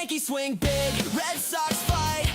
Yankees swing big, Red Sox fight,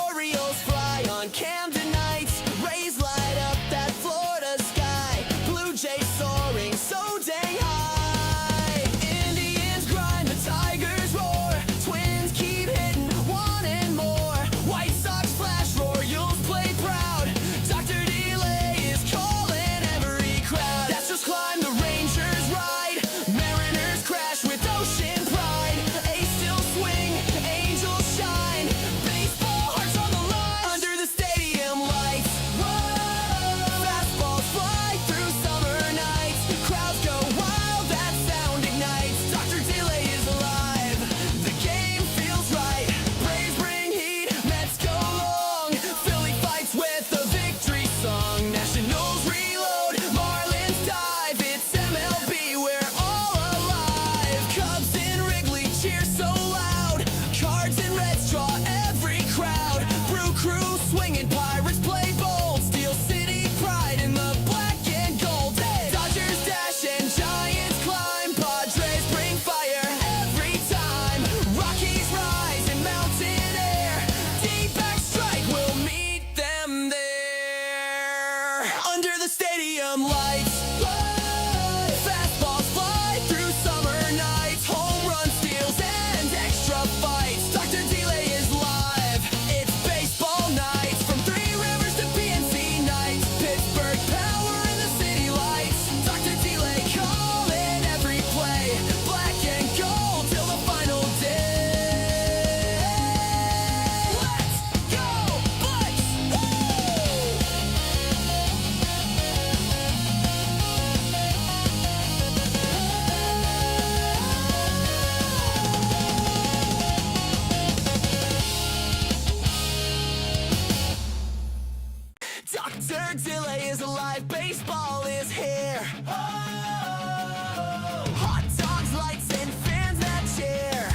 Orioles fly on Camden nights, Rays light up that Florida sky, Blue Jays soaring so dang high, Indians grind, the Tigers roar, Twins keep hitting, wanting more, White Sox flash, Royals play proud, Dr. Delay is calling every crowd, Astros climb, the Rangers ride, Mariners crash with ocean pride, A's still swing, Angels shine, baseball hearts on the line, under the stadium lights, whoa, fastballs fly through summer nights, crowds go wild, that sound ignites, Dr. Delay is alive, the game feels right, Braves bring heat, Mets go long, Philly fights with the victory song, Nationals reload, Marlins dive, it's MLB, we're all alive, Cubs in Wrigley cheer so loud, Cards and Reds draw every crowd, Brew Crew swinging, Pirates play bold, Steel City pride in the black and gold, Dodgers dash and Giants climb, Padres bring fire every time, Rockies rise in mountain air, D-back strike will meet them there, under the stadium lights, fastballs fly through summer nights, home run steals and extra fights, Dr. Delay is live, it's baseball nights, from Three Rivers to PNC nights, Pittsburgh power in the city lights, Dr. Delay calling every play, black and gold till the final day, let's go Bucks! Dr. Delay is alive, baseball is here. Hot dogs, lights, and fans that cheer.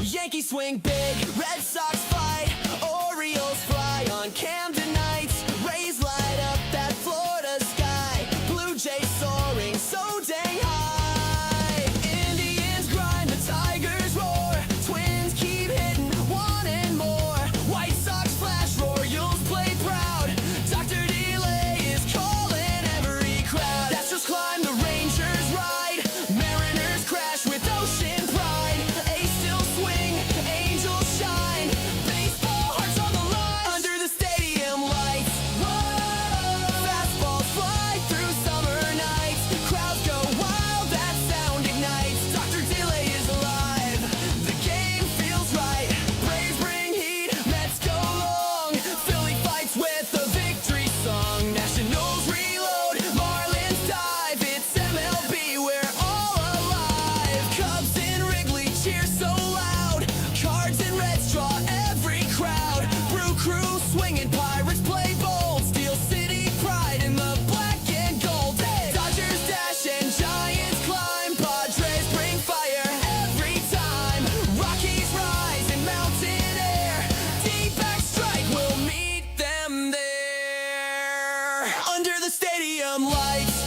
Yankees swing big, Red Sox fight, Orioles fly on Camden nights, Rays light up that Florida sky, Blue Jays soaring so dang high, Indians grind, the Tigers roar, Twins keep hitting, wanting more, White Sox flash, Royals play proud, Dr. Delay is calling every crowd, Astros climb, the Rangers ride, Mariners crash with ocean pride, A's still swing, Angels shine, baseball hearts on the line, under the stadium lights, whoa, fastballs fly through summer nights, crowds go wild, that sound ignites, Dr. Delay is alive, the game feels right, Braves bring heat, Mets go long, Philly fights with the victory song, Nationals reload, Marlins dive, it's MLB, we're all alive, Cubs in Wrigley cheer so loud, Cards and Reds draw every crowd, Brew Crew swinging, Pirates play bold, Steel City pride in the black and gold, Dodgers dash and Giants climb, Padres bring fire every time, Rockies rise in mountain air, D-back strike will meet them there, under the stadium lights,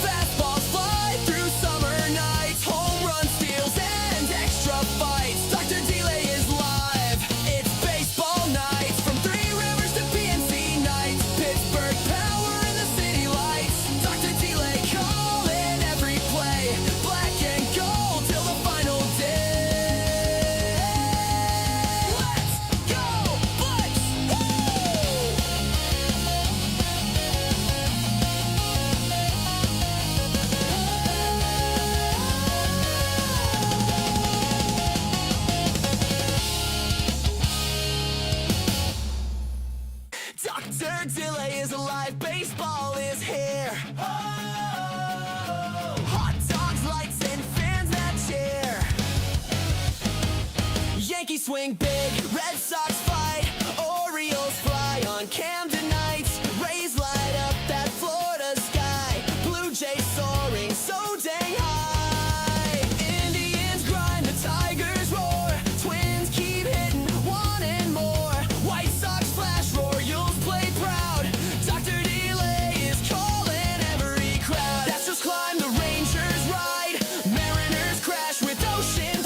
fastballs fly through summer nights, home run steals and extra fights, Dr. Delay is live, it's baseball nights, from Three Rivers to PNC nights, Pittsburgh power in the city lights, Dr. Delay calling every play, black and gold till the final day, let's go Bucks! Dr. Delay is alive, baseball is here. Hot dogs, lights, and fans that cheer. Yankees swing big, Red Sox fight, Orioles fly on Camden nights, Rays light up that Florida sky, Blue Jays soaring so dang high, Indians grind, the Tigers roar, Twins keep hitting, wanting more, White Sox flash, Royals play proud, Dr. Delay is calling every crowd, Astros climb, the Rangers ride, Mariners crash with ocean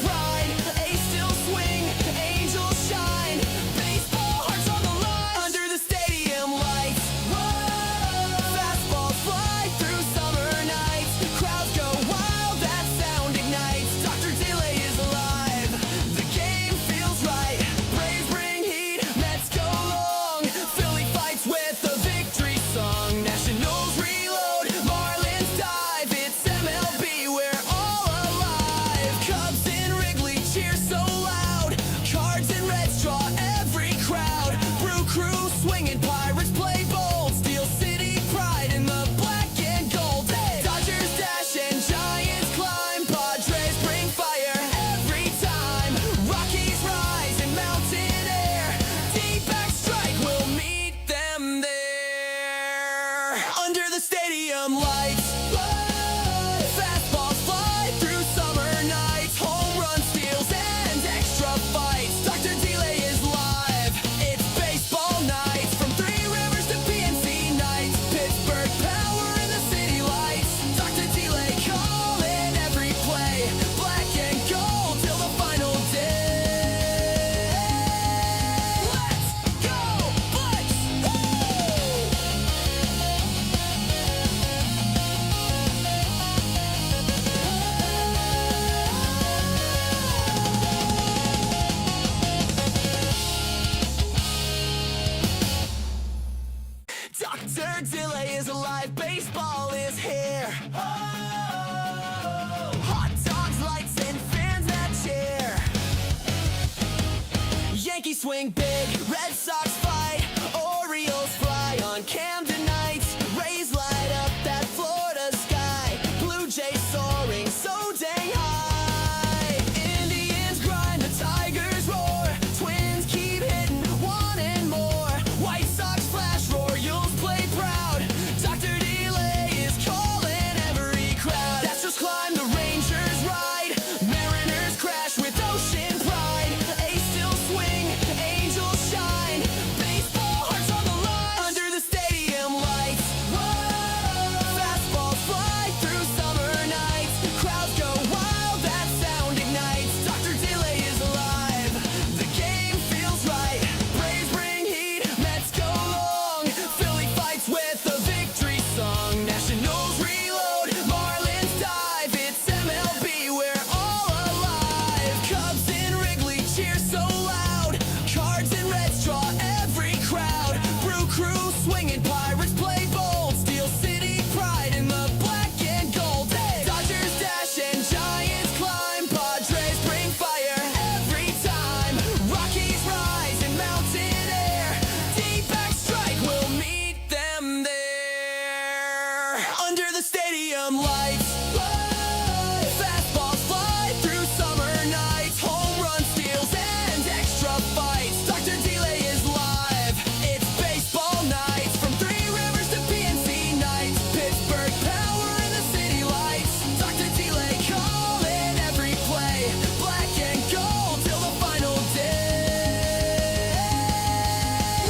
swing big, Red Sox fight, Orioles fly on Camden nights. Rays light up that Florida sky, Blue Jays soaring so dang high. Indians grind, the Tigers roar, Twins keep hitting, wanting more. White Sox flash, Royals play proud, Dr. Delay is calling every crowd. That's just climb, the Rangers ride, Mariners crash with ocean pride. A's still swing, Angels shine, baseball hearts on the line. Under the stadium lights, whoa, fastballs fly through summer nights. Crowds go wild, that sound ignites. Dr. Delay is alive, the game feels right. Braves bring heat, Mets go long, Philly fights with a victory song. Nationals reload, Marlins dive, it's MLB, we're all alive. Cubs in Wrigley cheer so loud, Cards and Reds draw every crowd. Brew crew swinging, Pirates play bold, Steel City pride in the black and gold. Hey! Dodgers dash and Giants climb, Padres bring fire every time. Rockies rise in mountain air, D-back strike will meet them there. Under the stadium lights, whoa, fastballs fly through summer nights. Home run steals and extra fights. Dr. Delay is live, it's baseball nights. From Three Rivers to PNC nights, Pittsburgh power in the city lights. Dr. Delay calling every play, black and gold till the final day.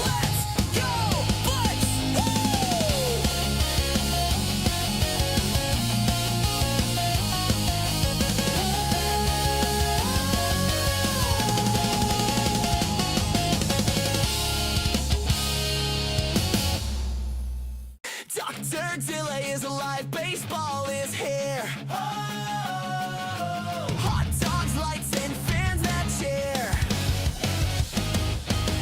Let's go, Bucks! Dr. Delay is alive, baseball is here. Hot dogs, lights, and fans that cheer.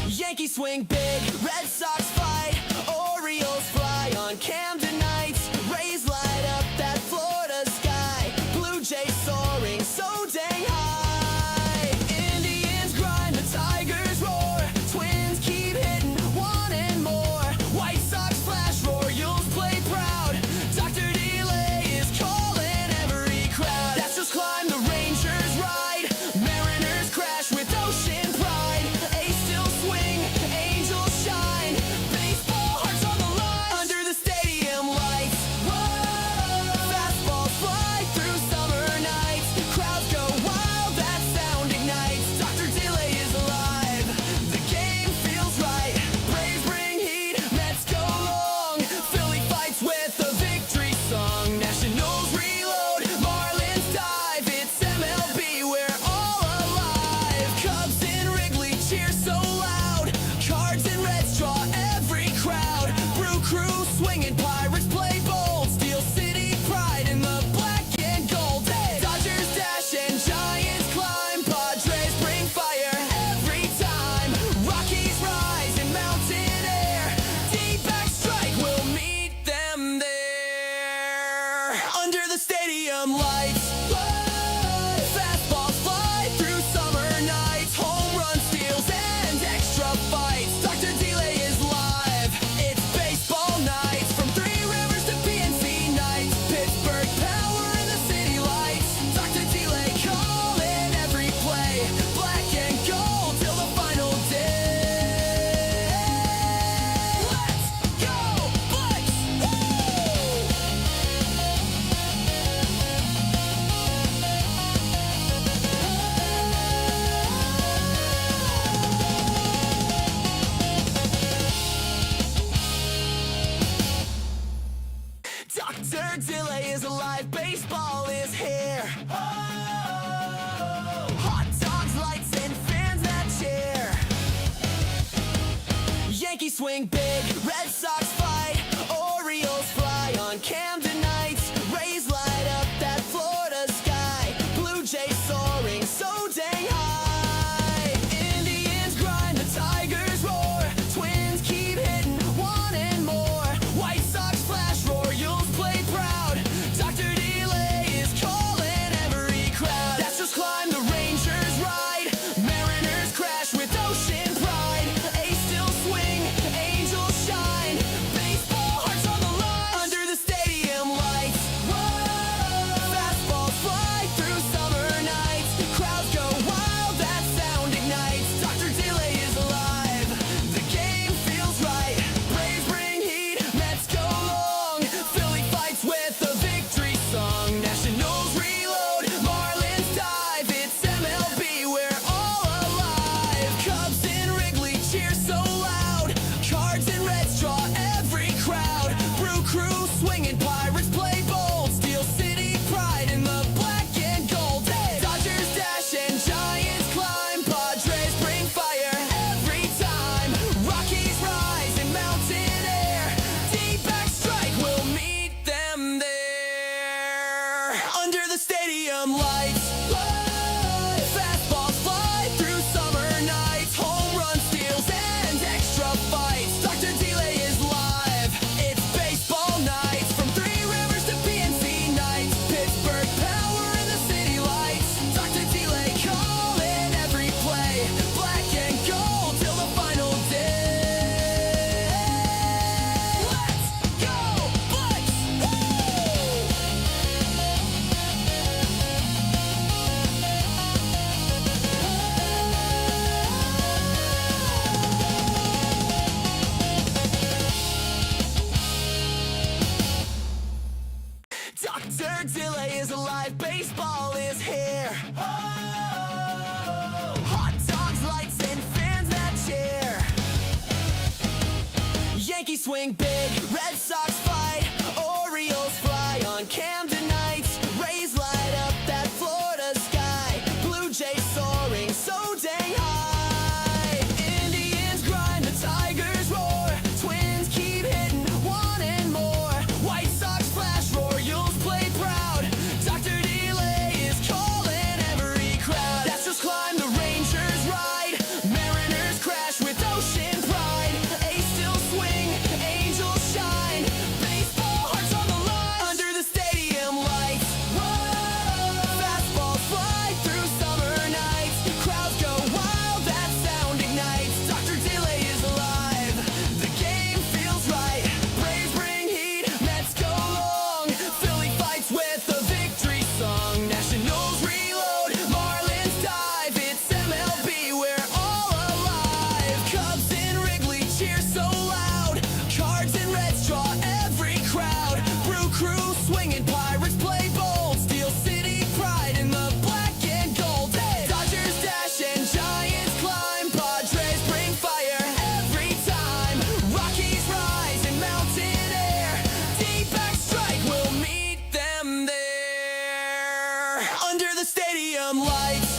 Yankees swing big, Red Sox fight, Orioles fly on Camden nights. Rays light up that Florida sky, Blue Jays soaring so dang high. Indians grind, the Tigers roar, Twins keep hitting, wanting more. White Sox flash, Royals play proud, Dr. Delay is calling every crowd. That's just climb, the Rangers ride, Mariners crash with ocean pride. A's still swing, Angels shine, baseball hearts on the line. Under the stadium lights, whoa, fastballs fly through summer nights. Crowds go wild, that sound ignites. Dr. Delay is alive, the game feels right. Braves bring heat, Mets go long, Philly fights with a victory song. Nationals reload, Marlins dive, it's MLB, we're all alive. Cubs in Wrigley cheer so loud, Cards and Reds draw every crowd. Brew crew swinging, Pirates play bold, Steel City pride in the black and gold. Hey! Dodgers dash and Giants climb, Padres bring fire every time. Rockies rise in mountain air, D-back strike will meet them there. Under the stadium lights, whoa, fastballs fly through summer nights. Home run steals and extra fights. Dr. Delay is live, it's baseball nights. From Three Rivers to PNC nights, Pittsburgh power in the city lights. Dr. Delay calling every play, black and gold till the final day. Let's go, Bucks! Dr. Delay is alive, baseball is here. Hot dogs, lights, and fans that cheer. Yankees swing big, Red Sox fight, Orioles fly on Camden nights. Rays light up that Florida sky, Blue Jays soaring so dang high. Indians grind, the Tigers roar, Twins keep hitting, wanting more. White Sox flash, Royals play proud, Dr. Delay is calling every crowd. That's just climb, the Rangers ride, Mariners crash with ocean pride. Fastballs fly through summer nights, home run steals and extra fights. Dr. Delay is live. It's baseball nights from Three Rivers to PNC nights. Pittsburgh power in the city lights. Dr. Delay calling every play. Black and gold till the final day. Let's go, Bucks! Dr. Delay is alive, baseball is here. Hot dogs, lights, and fans that cheer. Yankees swing big, Red Sox fight, Orioles fly on Camden nights. Rays light up that Florida sky, Blue Jays soaring so dang high. Indians grind, the Tigers roar, Twins keep hitting, wanting more. White Sox flash, Royals play proud. Dr. Delay is calling every crowd. Astros climb, the Rangers ride, Mariners crash with ocean pride. A's still swing, Angels shine, baseball hearts on the line. Under the stadium lights, fastballs fly through summer nights. Crowds go wild, that sound ignites. Dr. Delay is alive, the game feels right. Braves bring heat, Mets go long. Philly fights with a victory song. Nationals reload, Marlins dive. It's MLB, we're all alive. Cubs in Wrigley cheer so loud. Cards and Reds draw every crowd. Brew crew swinging, Pirates play bold. Steel City pride in the black and gold. Hey! Dodgers dash and Giants climb. Padres bring fire every time. Rockies rise in mountain air. D-back strike will meet them there. Under the stadium lights,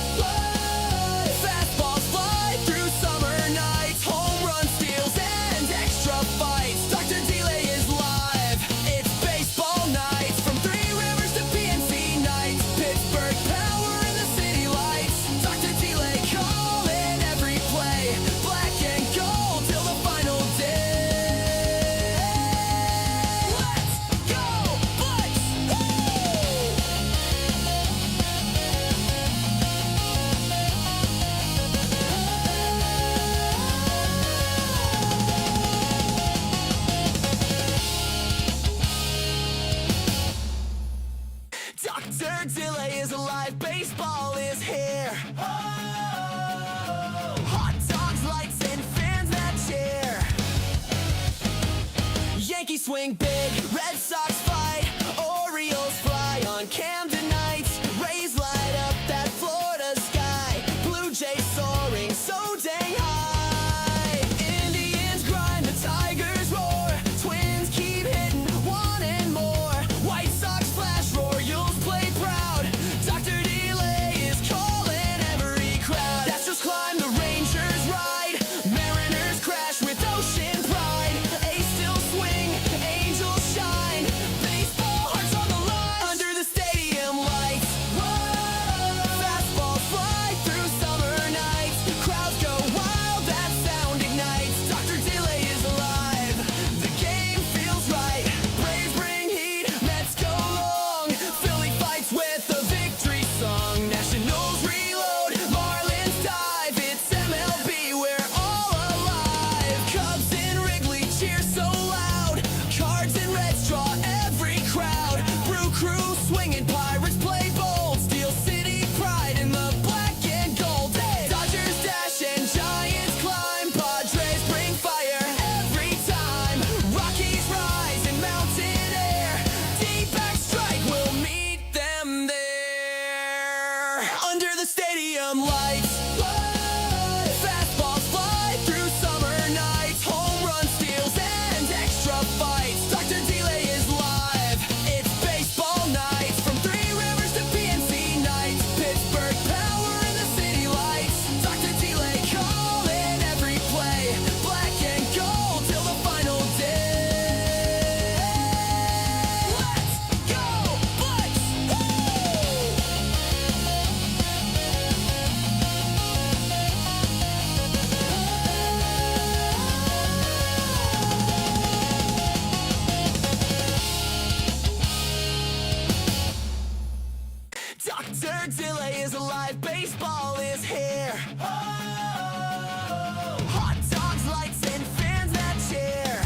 fastballs fly through summer nights. Home run steals and extra fights. Dr. Delay is live. It's baseball nights from Three Rivers to PNC nights. Pittsburgh power in the city lights. Dr. Delay calling every play. Black and gold till the final day. Let's go, Bucks! Dr. Delay is alive, baseball is here. Hot dogs, lights, and fans that cheer. Yankees swing big, Red Sox fight, Orioles fly on Camden nights. Rays light up that Florida sky, Blue Jays soaring so dang high. Indians grind, the Tigers roar, Twins keep hitting, wanting more. White Sox flash, Royals play proud. Dr. Delay is calling every crowd. Astros climb, the Rangers ride, Mariners crash with ocean pride. A's still swing, Angels shine, baseball hearts on the line. Under the stadium lights, fastballs fly through summer nights. Crowds go wild, that sound ignites. Dr. Delay is alive, the game feels right. Braves bring heat, Mets go long. Philly fights with a victory song. Nationals reload, Marlins dive. It's MLB, we're all alive. Cubs in Wrigley cheer so loud. Cards and Reds draw every crowd. Brew crew swinging, Pirates play bold. Steel City pride in the black and gold. Hey! Dodgers dash and Giants climb. Padres bring fire every time. Rockies rise in mountain air. D-back strike will meet them there. Under the stadium lights, fastballs fly through summer nights. Home run steals and extra fights. Dr. Delay is live. It's baseball nights from Three Rivers to PNC nights. Pittsburgh power in the city lights. Dr. Delay calling every play. Black and gold till the final day. Let's go, Bucks! Dr. Delay is alive, baseball is here. Oh, hot dogs, lights, and fans that cheer.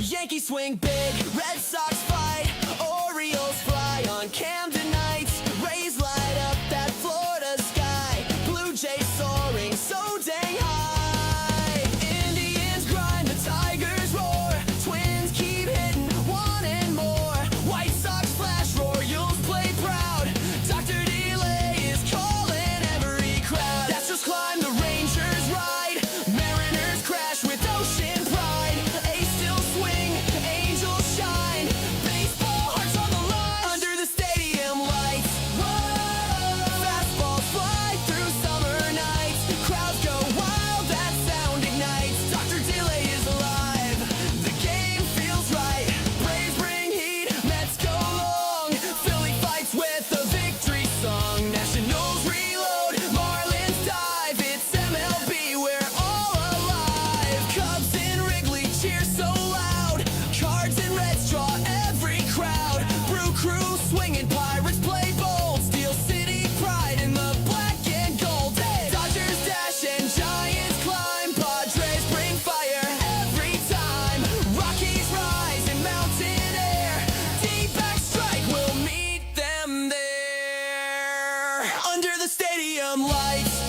Yankees swing big, Red Sox fight, Orioles fly on Camden nights. Rays light up that Florida sky, Blue Jays soaring so dang high. Indians grind, the Tigers roar, Twins keep hitting, wanting more. White Sox flash, Royals play proud, Dr. Delay is calling every crowd. Astros climb, the Rangers ride, Mariners crash with ocean pride. A's still swing, Angels shine, baseball hearts on the line under the stadium lights. Whoa, fastballs fly through summer nights, crowds go wild, that sound ignites. Dr. Delay is alive, the game feels right. Braves bring heat, Mets go long, Philly fights with a victory song. Nationals reload, Marlins dive, it's MLB, we're all alive. Cubs in Wrigley cheer so loud, Cards and Reds draw every crowd. Brew crew swinging, Pirates play bold, Steel City pride in the black and gold. Dodgers dash and Giants climb, Padres bring fire every time. Rockies rise in mountain air, D-back strike will meet them there under the stadium lights.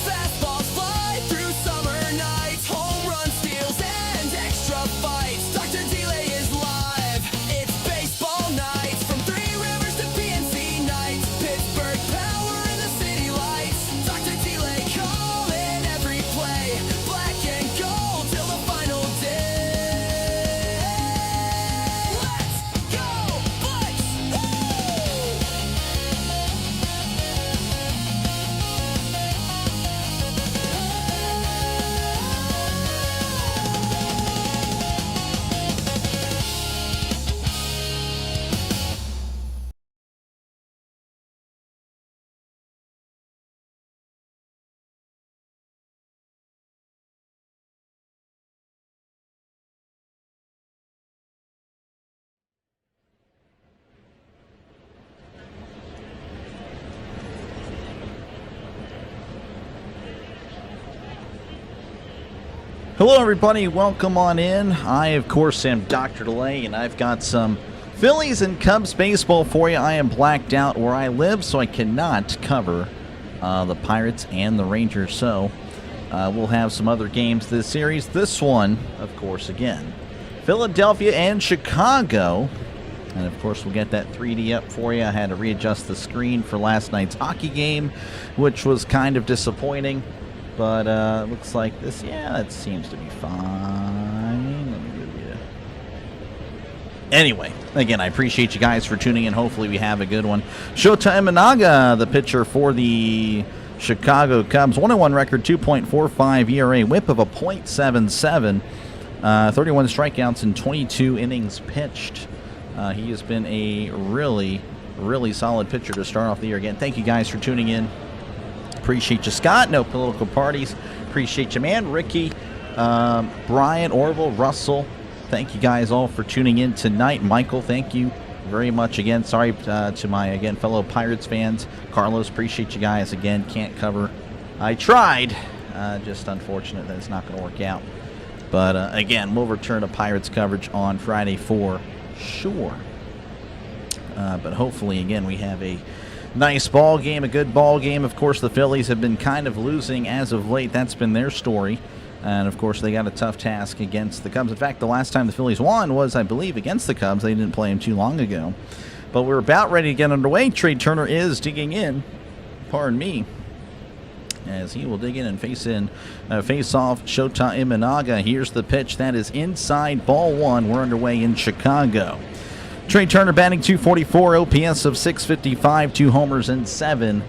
Fastballs fly through summer nights, home run steals and extra fights. Dr. Delay is live, it's baseball nights, from Three Rivers to PNC nights. Pittsburgh power in the city lights, Dr. Delay calling every play, black and gold till the final day. Let's go, Bucks! Hello everybody, welcome on in. I of course am Dr. Delay and I've got some Phillies and Cubs baseball for you. I am blacked out where I live, so I cannot cover the Pirates and the Rangers. So we'll have some other games this series. This one, of course, again, Philadelphia and Chicago. And of course we'll get that 3D up for you. I had to readjust the screen for last night's hockey game, which was kind of disappointing. But looks like this, yeah, that seems to be fine. Let me give you. Anyway, again, I appreciate you guys for tuning in. Hopefully we have a good one. Shota Imanaga, the pitcher for the Chicago Cubs. 1-1 record, 2.45 ERA, whip of a .77, 31 strikeouts and 22 innings pitched. He has been a really, really solid pitcher to start off the year. Again, thank you guys for tuning in. Appreciate you, Scott. No political parties. Appreciate you, man. Ricky, Brian, Orville, Russell. Thank you guys all for tuning in tonight. Michael, thank you very much again. Sorry to my, again, fellow Pirates fans. Carlos, appreciate you guys again. Can't cover. I tried. Just unfortunate that it's not going to work out. But, again, we'll return to Pirates coverage on Friday for sure. But hopefully, again, we have a nice ball game, a good ball game. Of course, the Phillies have been kind of losing as of late. That's been their story. And, of course, they got a tough task against the Cubs. In fact, the last time the Phillies won was, I believe, against the Cubs. They didn't play them too long ago. But we're about ready to get underway. Trey Turner is digging in. Pardon me. As he will dig in and face off Shota Imanaga. Here's the pitch. That is inside, ball one. We're underway in Chicago. Trey Turner batting .244, OPS of .655, 2 homers and 7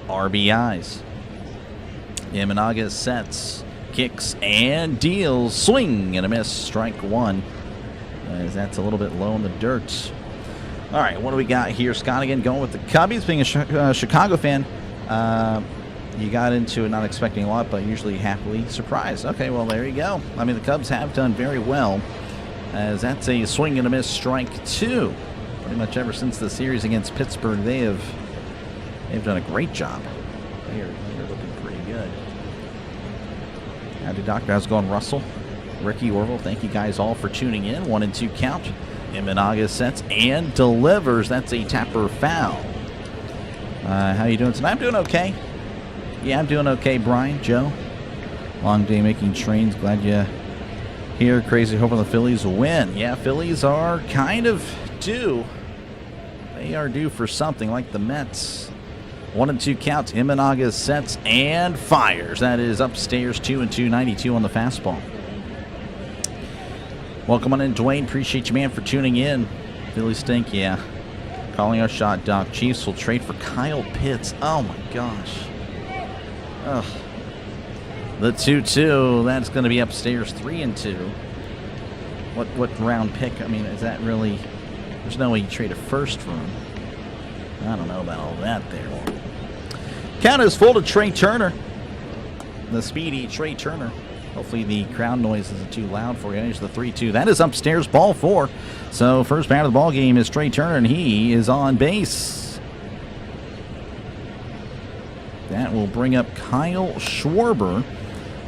RBIs. Imanaga sets, kicks, and deals. Swing and a miss, strike one. As that's a little bit low in the dirt. All right, what do we got here? Scott again going with the Cubbies. Being a Chicago fan, you got into it not expecting a lot, but usually happily surprised. Okay, well, there you go. I mean, the Cubs have done very well. As that's a swing and a miss, strike two. Pretty much ever since the series against Pittsburgh, they've done a great job. They're looking pretty good. Howdy, Doctor. How's it going, Russell? Ricky Orville, thank you guys all for tuning in. 1-2 count. Imanaga sets and delivers. That's a tapper foul. How you doing tonight? I'm doing okay. Yeah, I'm doing okay, Brian, Joe. Long day making trains. Glad you here. Crazy hoping the Phillies will win. Yeah, Phillies are kind of due. They are due for something like the Mets. 1-2 count. Imanaga sets and fires. That is upstairs 2-2, 92 on the fastball. Welcome on in, Dwayne. Appreciate you, man, for tuning in. Phillies stink, yeah. Calling our shot, Doc. Chiefs will trade for Kyle Pitts. Oh, my gosh. Ugh. The 2-2. That's going to be upstairs 3-2. What round pick? I mean, is that really... There's no way you trade a first for him. I don't know about all that there. Count is full to Trey Turner. The speedy Trey Turner. Hopefully the crowd noise isn't too loud for you. Here's the 3-2. That is upstairs, ball 4. So first bat of the ball game is Trey Turner, and he is on base. That will bring up Kyle Schwarber,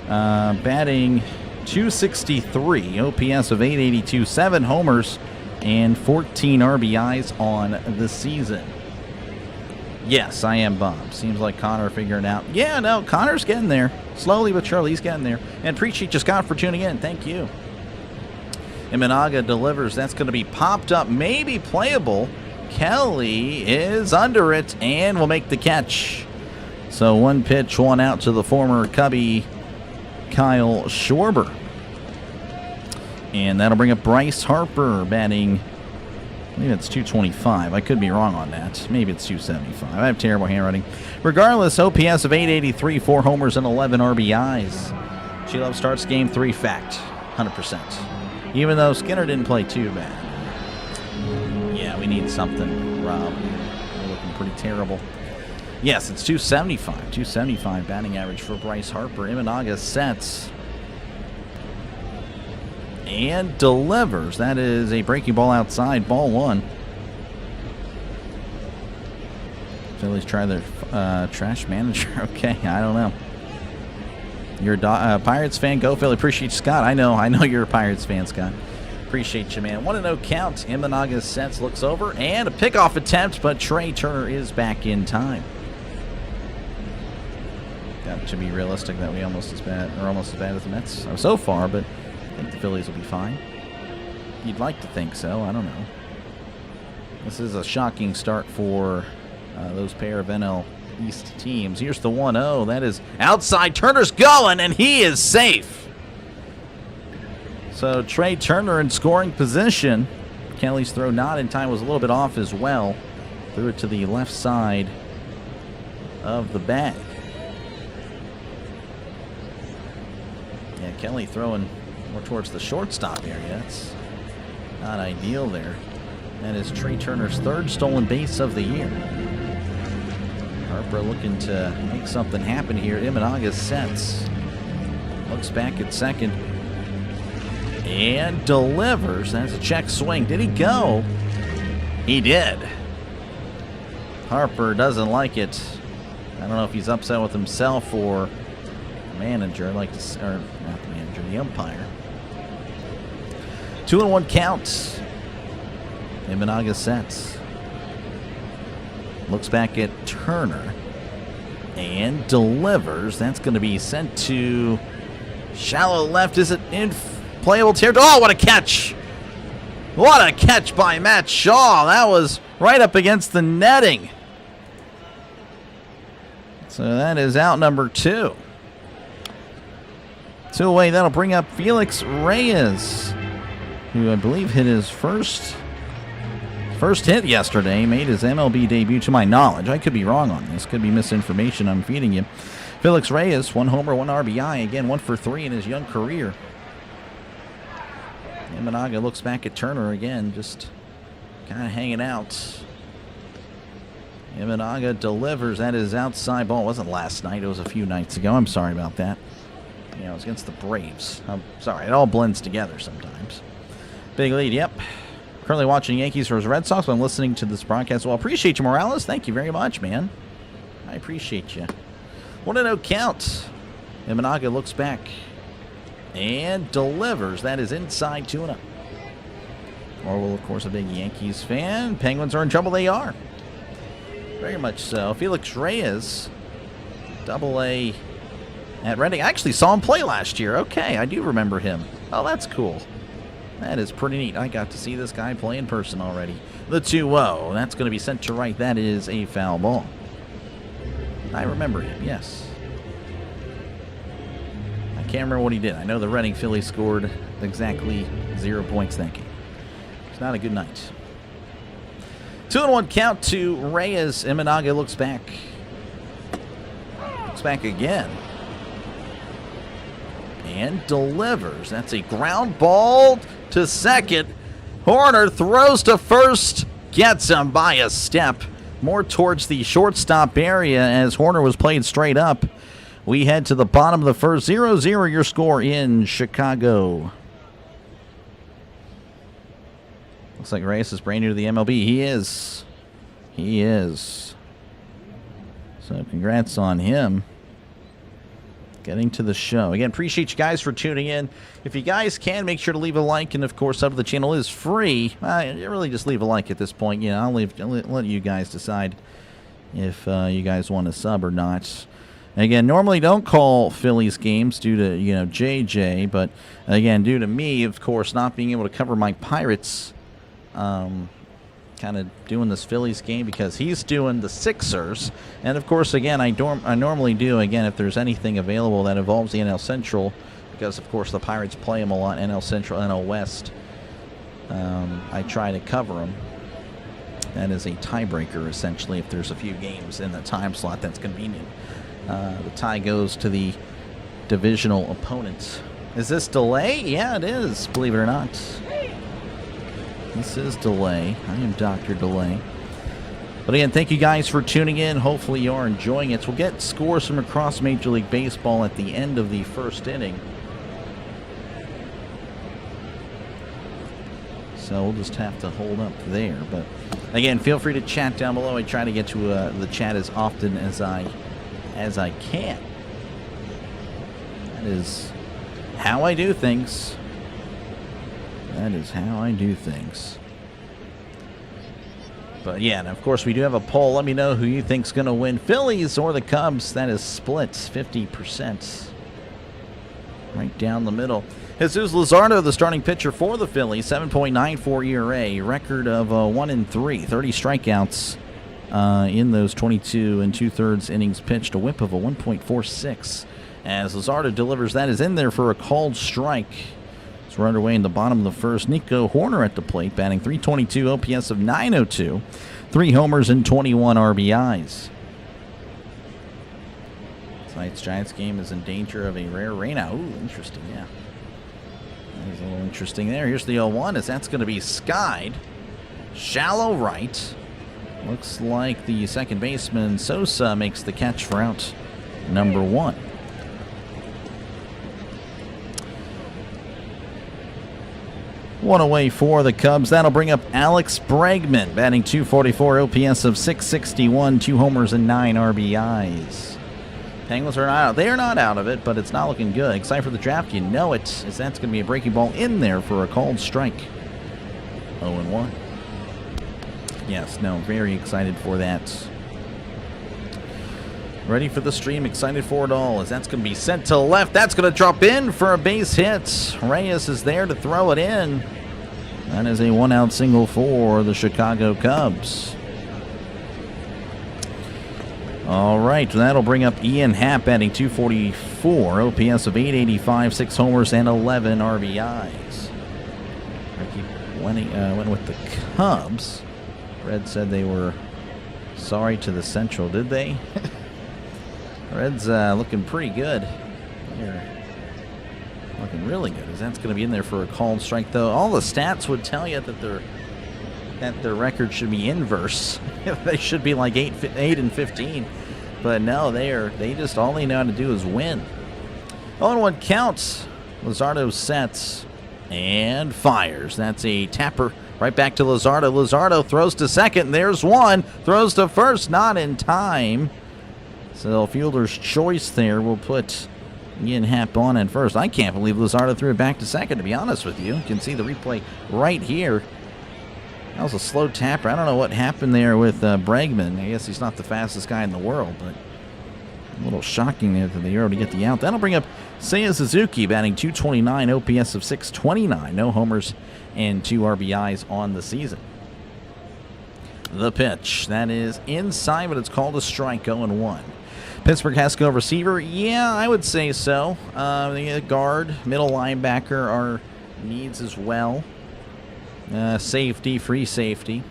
batting .263, OPS of .882, 7 homers, and 14 RBIs on the season. Yes, I am bummed. Seems like Connor figuring out. Yeah, no, Connor's getting there. Slowly but surely, he's getting there. And appreciate you, Scott, for tuning in. Thank you. Imanaga delivers. That's going to be popped up, maybe playable. Kelly is under it and will make the catch. So 1 pitch, 1 out to the former Cubby, Kyle Schwarber. And that'll bring up Bryce Harper, batting... I believe it's .225. I could be wrong on that. Maybe it's .275. I have terrible handwriting. Regardless, OPS of .883, 4 homers and 11 RBIs. She Love starts game 3. Fact, 100%. Even though Skinner didn't play too bad. Yeah, we need something, Rob. We're looking pretty terrible. Yes, it's .275. .275 batting average for Bryce Harper. Imanaga sets and delivers. That is a breaking ball outside, ball 1. Phillies try their trash manager. Okay, I don't know. You're a Pirates fan? Go Philly. Appreciate you, Scott. I know you're a Pirates fan, Scott. Appreciate you, man. 1-0 count. Imanaga sets, looks over, and a pickoff attempt, but Trey Turner is back in time. Got to be realistic that we almost as bad as the Mets so far, but I think the Phillies will be fine. You'd like to think so. I don't know. This is a shocking start for those pair of NL East teams. Here's the 1-0. That is outside. Turner's going, and he is safe. So Trey Turner in scoring position. Kelly's throw not in time was a little bit off as well. Threw it to the left side of the bag. Yeah, Kelly throwing more towards the shortstop area. That's not ideal there. That is Trey Turner's 3rd stolen base of the year. Harper looking to make something happen here. Imanaga sets. Looks back at second. And delivers. That's a check swing. Did he go? He did. Harper doesn't like it. I don't know if he's upset with himself or the manager. I'd like to, or not the manager, the umpire. 2-1 counts. Imanaga sets. Looks back at Turner. And delivers. That's going to be sent to shallow left. Is it in playable territory? Oh, what a catch. What a catch by Matt Shaw. That was right up against the netting. So that is out number 2. 2 away. That'll bring up Felix Reyes, who I believe hit his first hit yesterday, made his MLB debut to my knowledge. I could be wrong on this. Could be misinformation I'm feeding you. Felix Reyes, 1 homer, 1 RBI. Again, 1 for 3 in his young career. Imanaga looks back at Turner again, just kind of hanging out. Imanaga delivers. That is outside ball. It wasn't last night. It was a few nights ago. I'm sorry about that. You know, it was against the Braves. I'm sorry. It all blends together sometimes. Big lead, yep. Currently watching Yankees versus Red Sox. I'm listening to this broadcast. Well, appreciate you, Morales. Thank you very much, man. I appreciate you. 1-0 count. Imanaga looks back and delivers. That is inside 2-0. Orwell, of course, a big Yankees fan. Penguins are in trouble. They are. Very much so. Felix Reyes, Double-A at Reading. I actually saw him play last year. Okay, I do remember him. Oh, that's cool. That is pretty neat. I got to see this guy play in person already. The 2-0. That's going to be sent to right. That is a foul ball. I remember him, yes. I can't remember what he did. I know the Reading Phillies scored exactly 0 points that game. It's not a good night. 2-1 count to Reyes. Imanaga looks back. Looks back again. And delivers. That's a ground ball to second. Horner throws to first. Gets him by a step. More towards the shortstop area as Horner was played straight up. We head to the bottom of the first. 0-0 your score in Chicago. Looks like Reyes is brand new to the MLB. He is. He is. So congrats on him. Getting to the show. Again, appreciate you guys for tuning in. If you guys can, make sure to leave a like. And, of course, sub to the channel is free. Really just leave a like at this point. You know, I'll let you guys decide if you guys want to sub or not. Again, normally don't call Phillies games due to, you know, JJ. But, again, due to me, of course, not being able to cover my Pirates, kind of doing this Phillies game because he's doing the Sixers. And, of course, again, I normally do, again, if there's anything available that involves the NL Central, because, of course, the Pirates play them a lot, NL Central, NL West, I try to cover them. That is a tiebreaker, essentially, if there's a few games in the time slot that's convenient. The tie goes to the divisional opponent. Is this delay? Yeah, it is, believe it or not. This is Delay. I am Dr. Delay. But again, thank you guys for tuning in. Hopefully you are enjoying it. So we'll get scores from across Major League Baseball at the end of the first inning. So we'll just have to hold up there. But again, feel free to chat down below. I try to get to the chat as often as I can. That is how I do things. That is how I do things. But yeah, and of course we do have a poll. Let me know who you think's going to win, Phillies or the Cubs. That is split 50%. Right down the middle. Jesus Luzardo, the starting pitcher for the Phillies, 7.94 ERA, record of 1-3, 30 strikeouts in those 22 2/3 innings pitched, a whip of a 1.46. As Luzardo delivers, that is in there for a called strike. We're underway in the bottom of the first. Nico Horner at the plate, batting .322, OPS of .902, 3 homers and 21 RBIs. Tonight's Giants game is in danger of a rare rainout. Ooh, interesting, yeah. That is a little interesting there. Here's the 0-1 as that's going to be skied. Shallow right. Looks like the second baseman, Sosa, makes the catch for out number 1. One away for the Cubs. That'll bring up Alex Bregman, batting .244, OPS of .661, 2 homers and 9 RBIs. Penguins are not out. They are not out of it, but it's not looking good. Excited for the draft, you know it, as that's going to be a breaking ball in there for a called strike. 0-1. Yes, no, very excited for that. Ready for the stream, excited for it all, as that's going to be sent to left. That's going to drop in for a base hit. Reyes is there to throw it in. That is a 1-out single for the Chicago Cubs. All right, that'll bring up Ian Happ, batting .244, OPS of .885, 6 homers and 11 RBIs. Ricky went with the Cubs. Red said they were sorry to the Central, did they? Reds looking pretty good. They're looking really good, as that's going to be in there for a called strike, though. All the stats would tell you that their record should be inverse. They should be like 8-15. But no, they just all they know how to do is win. 0-1 counts. Luzardo sets and fires. That's a tapper Right back to Luzardo. Luzardo throws to second. There's one. Throws to first. Not in time. So fielder's choice there will put Ian Happ on in first. I can't believe Luzardo threw it back to second, to be honest with you. You can see the replay right here. That was a slow tapper. I don't know what happened there with Bregman. I guess he's not the fastest guy in the world, but a little shocking there for the Euro to get the out. That'll bring up Seiya Suzuki batting .229, OPS of .629. No homers and 2 RBIs on the season. The pitch. That is inside, but it's called a strike, 0-1. Pittsburgh has to go receiver. Yeah, I would say so. The guard, middle linebacker are needs as well. Safety, free safety.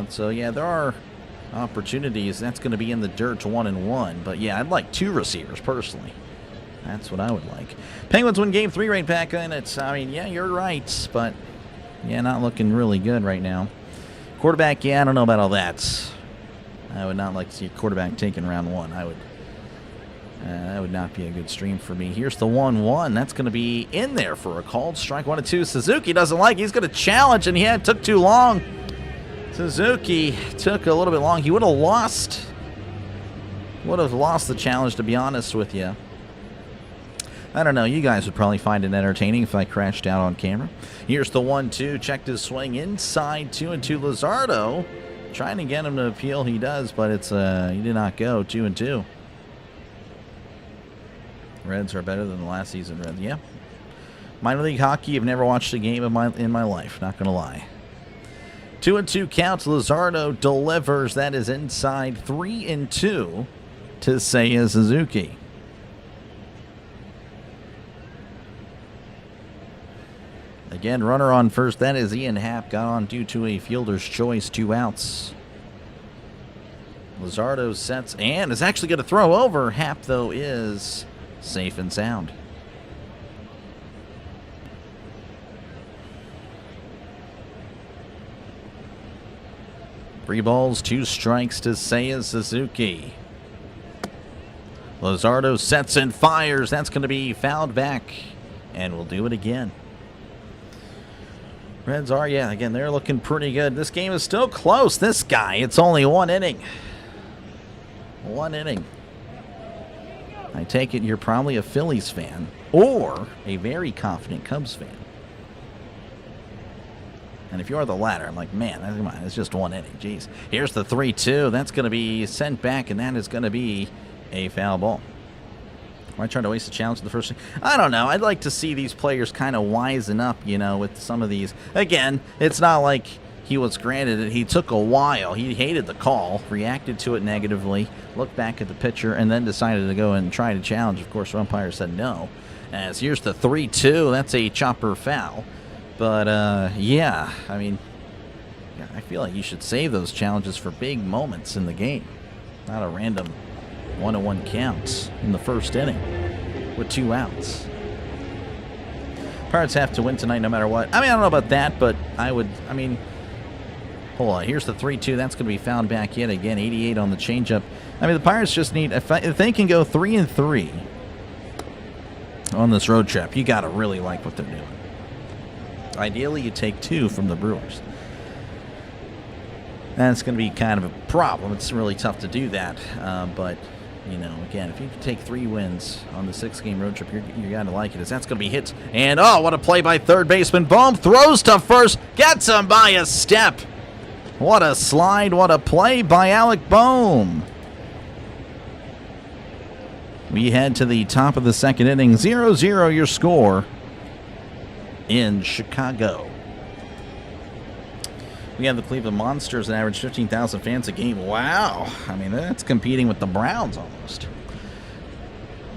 So, yeah, there are opportunities. That's going to be in the dirt, 1-1. But, yeah, I'd like 2 receivers, personally. That's what I would like. Penguins win game 3 right back in it. I mean, yeah, you're right. But, yeah, not looking really good right now. Quarterback, yeah, I don't know about all that. I would not like to see a quarterback taken round 1. That would not be a good stream for me. Here's the 1-1. That's going to be in there for a called strike. 1-2. Suzuki doesn't like it. He's going to challenge, and yeah, it took too long. Suzuki took a little bit long. He would have lost the challenge, to be honest with you. I don't know. You guys would probably find it entertaining if I crashed out on camera. Here's the 1-2. Checked his swing inside 2-2. Luzardo trying to get him to appeal. He does, but it's he did not go. 2-2. Reds are better than the last season Reds. Yeah. Minor league hockey, I've never watched a game in my life. Not going to lie. 2-2 counts. Luzardo delivers. That is inside 3-2 to Seiya Suzuki. Again, runner on first. That is Ian Happ. Got on due to a fielder's choice. 2 outs. Luzardo sets and is actually going to throw over. Happ, though, is safe and sound. Three balls, 2 strikes to Seiya Suzuki. Luzardo sets and fires. That's going to be fouled back. And we'll do it again. Reds are, yeah, again, they're looking pretty good. This game is still close. This guy, it's only 1 inning. 1 inning. I take it you're probably a Phillies fan or a very confident Cubs fan. And if you're the latter, I'm like, man, come on, it's just 1 inning. Jeez. Here's the 3-2. That's going to be sent back, and that is going to be a foul ball. Am I trying to waste a challenge in the first? I don't know. I'd like to see these players kind of wisen up, you know, with some of these. Again, it's not like he was granted it. He took a while. He hated the call, reacted to it negatively, looked back at the pitcher, and then decided to go and try to challenge. Of course, the umpire said no. As here's the 3-2. That's a chopper foul. But, yeah, I mean, yeah, I feel like you should save those challenges for big moments in the game, not a random 1-1 counts in the first inning with 2 outs. Pirates have to win tonight no matter what. I mean, I don't know about that, but hold on. Here's the 3-2. That's going to be found back yet again. 88 on the changeup. I mean, the Pirates just need, if they can go 3-3 on this road trip, you got to really like what they're doing. Ideally, you take 2 from the Brewers. That's going to be kind of a problem. It's really tough to do that, but you know, again, if you can take 3 wins on the 6-game road trip, you got to like it. As that's going to be hit. And, oh, what a play by third baseman. Bohm throws to first. Gets him by a step. What a slide. What a play by Alec Bohm. We head to the top of the 2nd inning. 0-0 your score in Chicago. We have the Cleveland Monsters that average 15,000 fans a game. Wow. I mean, that's competing with the Browns almost.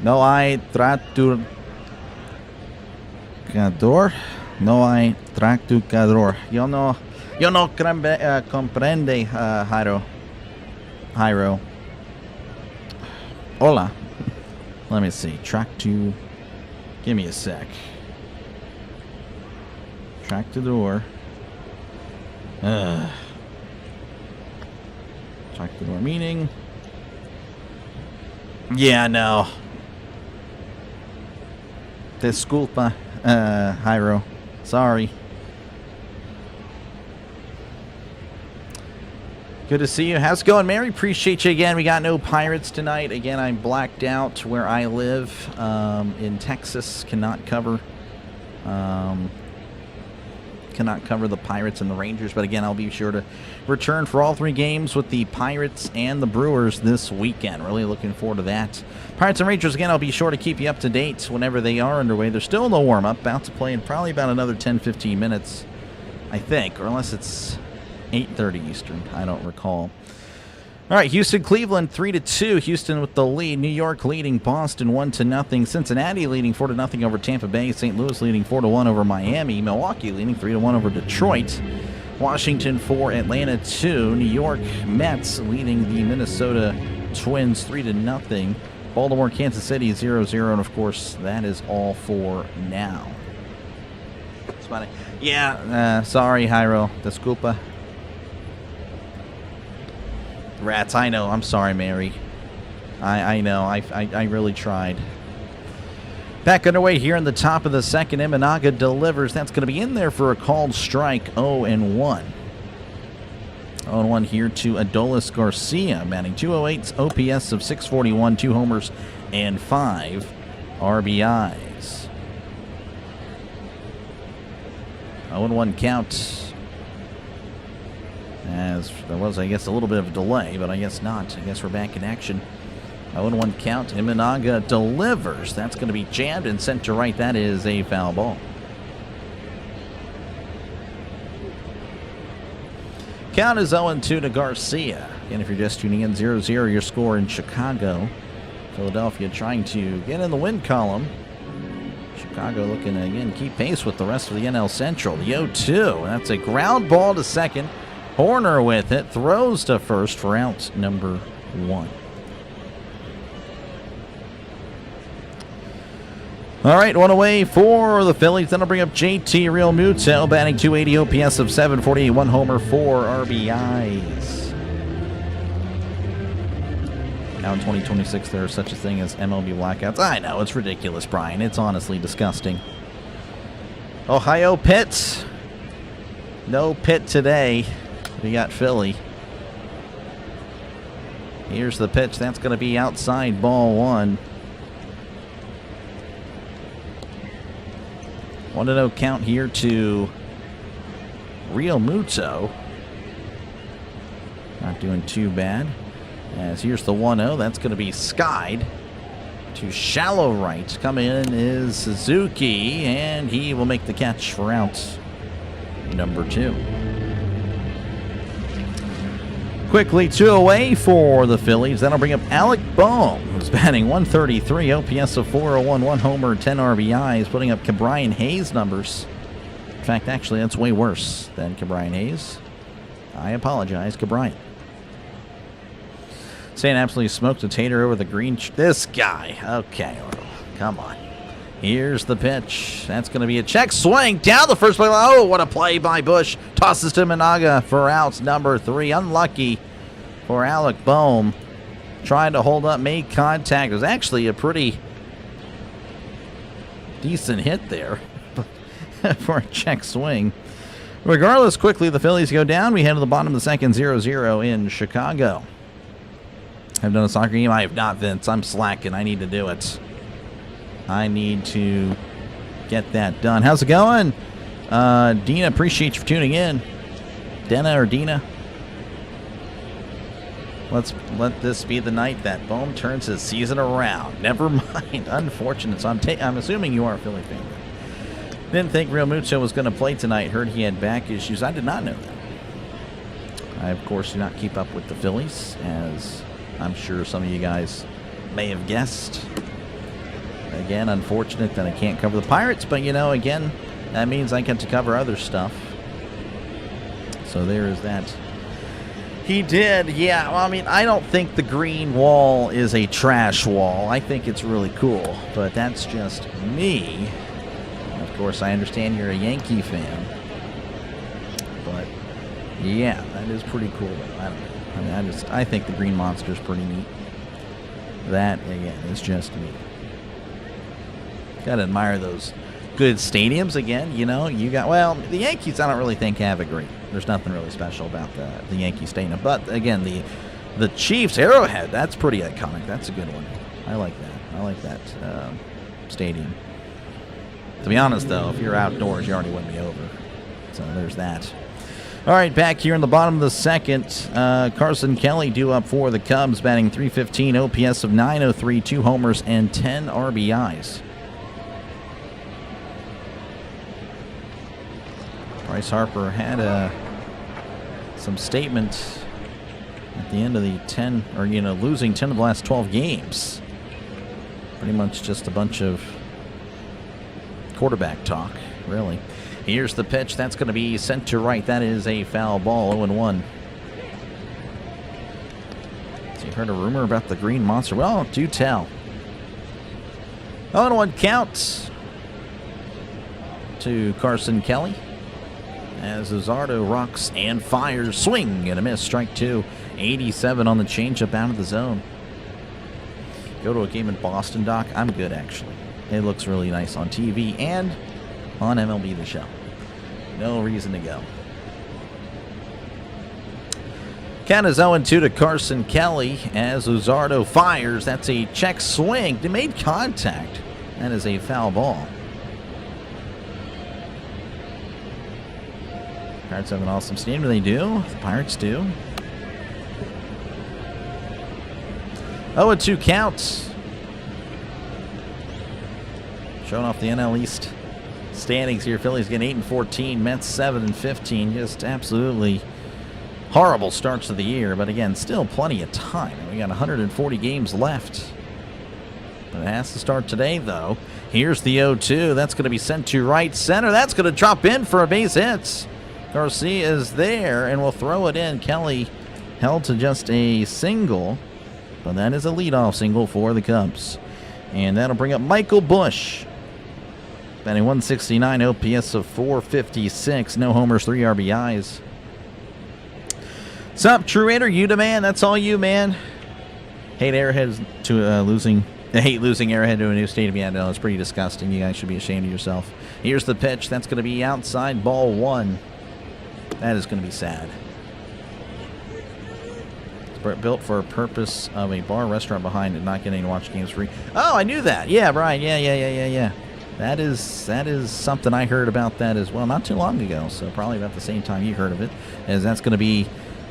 No hay tractor. No hay tractor. Yo no comprende, Jairo. Hola. Let me see. Tractor. Give me a sec. Tractor. Tractor meaning. Yeah, no. Disculpa, Jairo. Sorry. Good to see you. How's it going, Mary? Appreciate you again. We got no Pirates tonight. Again, I'm blacked out where I live in Texas. Cannot cover the Pirates and the Rangers. But again, I'll be sure to return for all 3 games with the Pirates and the Brewers this weekend. Really looking forward to that. Pirates and Rangers, again, I'll be sure to keep you up to date whenever they are underway. They're still in the warm-up, about to play in probably about another 10-15 minutes, I think, or unless it's 8:30 Eastern. I don't recall. All right, Houston-Cleveland 3-2. Houston with the lead. New York leading Boston 1-0. Cincinnati leading 4-0 over Tampa Bay. St. Louis leading 4-1 over Miami. Milwaukee leading 3-1 over Detroit. Washington 4, Atlanta 2. New York Mets leading the Minnesota Twins 3-0. Baltimore, Kansas City 0-0. And of course, that is all for now. Yeah, sorry, Jairo. Disculpa. Rats, I know. I'm sorry, Mary. I know. I really tried. Back underway here in the top of the second. Imanaga delivers. That's going to be in there for a called strike. 0-1. 0-1 here to Adolis Garcia. Batting 208, OPS of 641, 2 homers, and 5 RBIs. 0-1 count. As there was, I guess, a little bit of a delay, but I guess not. I guess we're back in action. 0-1 count. Imanaga delivers. That's going to be jammed and sent to right. That is a foul ball. Count is 0-2 to Garcia. Again, if you're just tuning in, 0-0 your score in Chicago. Philadelphia trying to get in the win column. Chicago looking to, again, keep pace with the rest of the NL Central. The 0-2. That's a ground ball to second. Horner with it, throws to first for out number 1. All right, one away for the Phillies. Then I'll bring up JT Realmuto, batting 280, OPS of 748, 1 homer, 4 RBIs. Now in 2026, there is such a thing as MLB blackouts. I know, it's ridiculous, Brian. It's honestly disgusting. Ohio Pitt. No Pitt today. We got Philly. Here's the pitch. That's going to be outside, ball 1. 1-0 count here to Realmuto. Not doing too bad. As here's the 1-0. That's going to be skied to shallow right. Coming in is Suzuki, and he will make the catch for out number 2. Quickly 2 away for the Phillies. That'll bring up Alec Bohm, who's batting 133, OPS of 401, 1 homer, 10 RBIs, putting up Ke'Bryan Hayes numbers. In fact, actually, that's way worse than Ke'Bryan Hayes. I apologize, Ke'Bryan. Saying absolutely smoked a tater over the green. This guy. Okay, come on. Here's the pitch. That's going to be a check swing down the first play. Oh, what a play by Bush. Tosses to Managa for out number 3. Unlucky for Alec Bohm. Trying to hold up, made contact. It was actually a pretty decent hit there for a check swing. Regardless, quickly the Phillies go down. We head to the bottom of the second, 0-0 in Chicago. I've done a soccer game. I have not, Vince. I'm slacking. I need to do it. I need to get that done. How's it going? Dina, appreciate you for tuning in. Dena or Dina? Let this be the night that Bohm turns his season around. Never mind. Unfortunate. So I'm assuming you are a Philly fan. Didn't think Realmuto was going to play tonight. Heard he had back issues. I did not know that. I, of course, do not keep up with the Phillies, as I'm sure some of you guys may have guessed. Again, unfortunate that I can't cover the Pirates, but, you know, again, that means I get to cover other stuff. So there is that. He did, yeah. Well, I mean, I don't think the green wall is a trash wall. I think it's really cool, but that's just me. Of course, I understand you're a Yankee fan, but yeah, that is pretty cool. I don't know. I mean, I think the green monster is pretty neat. That, again, is just me. Gotta admire those good stadiums again. You know, you got, well, the Yankees I don't really think have a great There's nothing really special about the Yankee Stadium. But again, the Chiefs Arrowhead, that's pretty iconic. That's a good one. I like that. I like that stadium. To be honest, though, if you're outdoors, you already win me over. So there's that. All right, back here in the bottom of the second, Carson Kelly due up for the Cubs, batting .315, OPS of .903, 2 homers, and 10 RBIs. Bryce Harper had some statement at the end of the 10, or losing 10 of the last 12 games. Pretty much just a bunch of quarterback talk, really. Here's the pitch. That's going to be sent to right. That is a foul ball, 0-1. So you heard a rumor about the Green Monster. Well, do tell. 0-1 count to Carson Kelly as Luzardo rocks and fires. Swing and a miss. Strike 2. 87 on the changeup out of the zone. Go to a game in Boston, Doc. I'm good, actually. It looks really nice on TV and on MLB The Show. No reason to go. Count is 0-2 to Carson Kelly as Luzardo fires. That's a check swing. They made contact. That is a foul ball. Pirates have an awesome stadium. They do. The Pirates do. 0-2 counts. Showing off the NL East standings here. Phillies get 8-14, Mets 7-15. Just absolutely horrible starts to the year, but again, still plenty of time. We got 140 games left. But it has to start today, though. Here's the 0-2. That's going to be sent to right center. That's going to drop in for a base hit. Garcia is there and will throw it in. Kelly held to just a single, but that is a leadoff single for the Cubs. And that'll bring up Michael Busch. Batting .169, OPS of .456. No homers, 3 RBIs. What's up, True Raider? You demand. That's all you, man. Hate Arrowhead to losing Arrowhead to a new stadium. Yeah, no, it's pretty disgusting. You guys should be ashamed of yourself. Here's the pitch. That's going to be outside, ball 1. That is going to be sad. It's built for a purpose of a bar restaurant behind it, not getting to watch games free. Oh, I knew that. Yeah, Brian. Yeah. That is something I heard about that as well not too long ago, so probably about the same time you heard of it, as that's going to be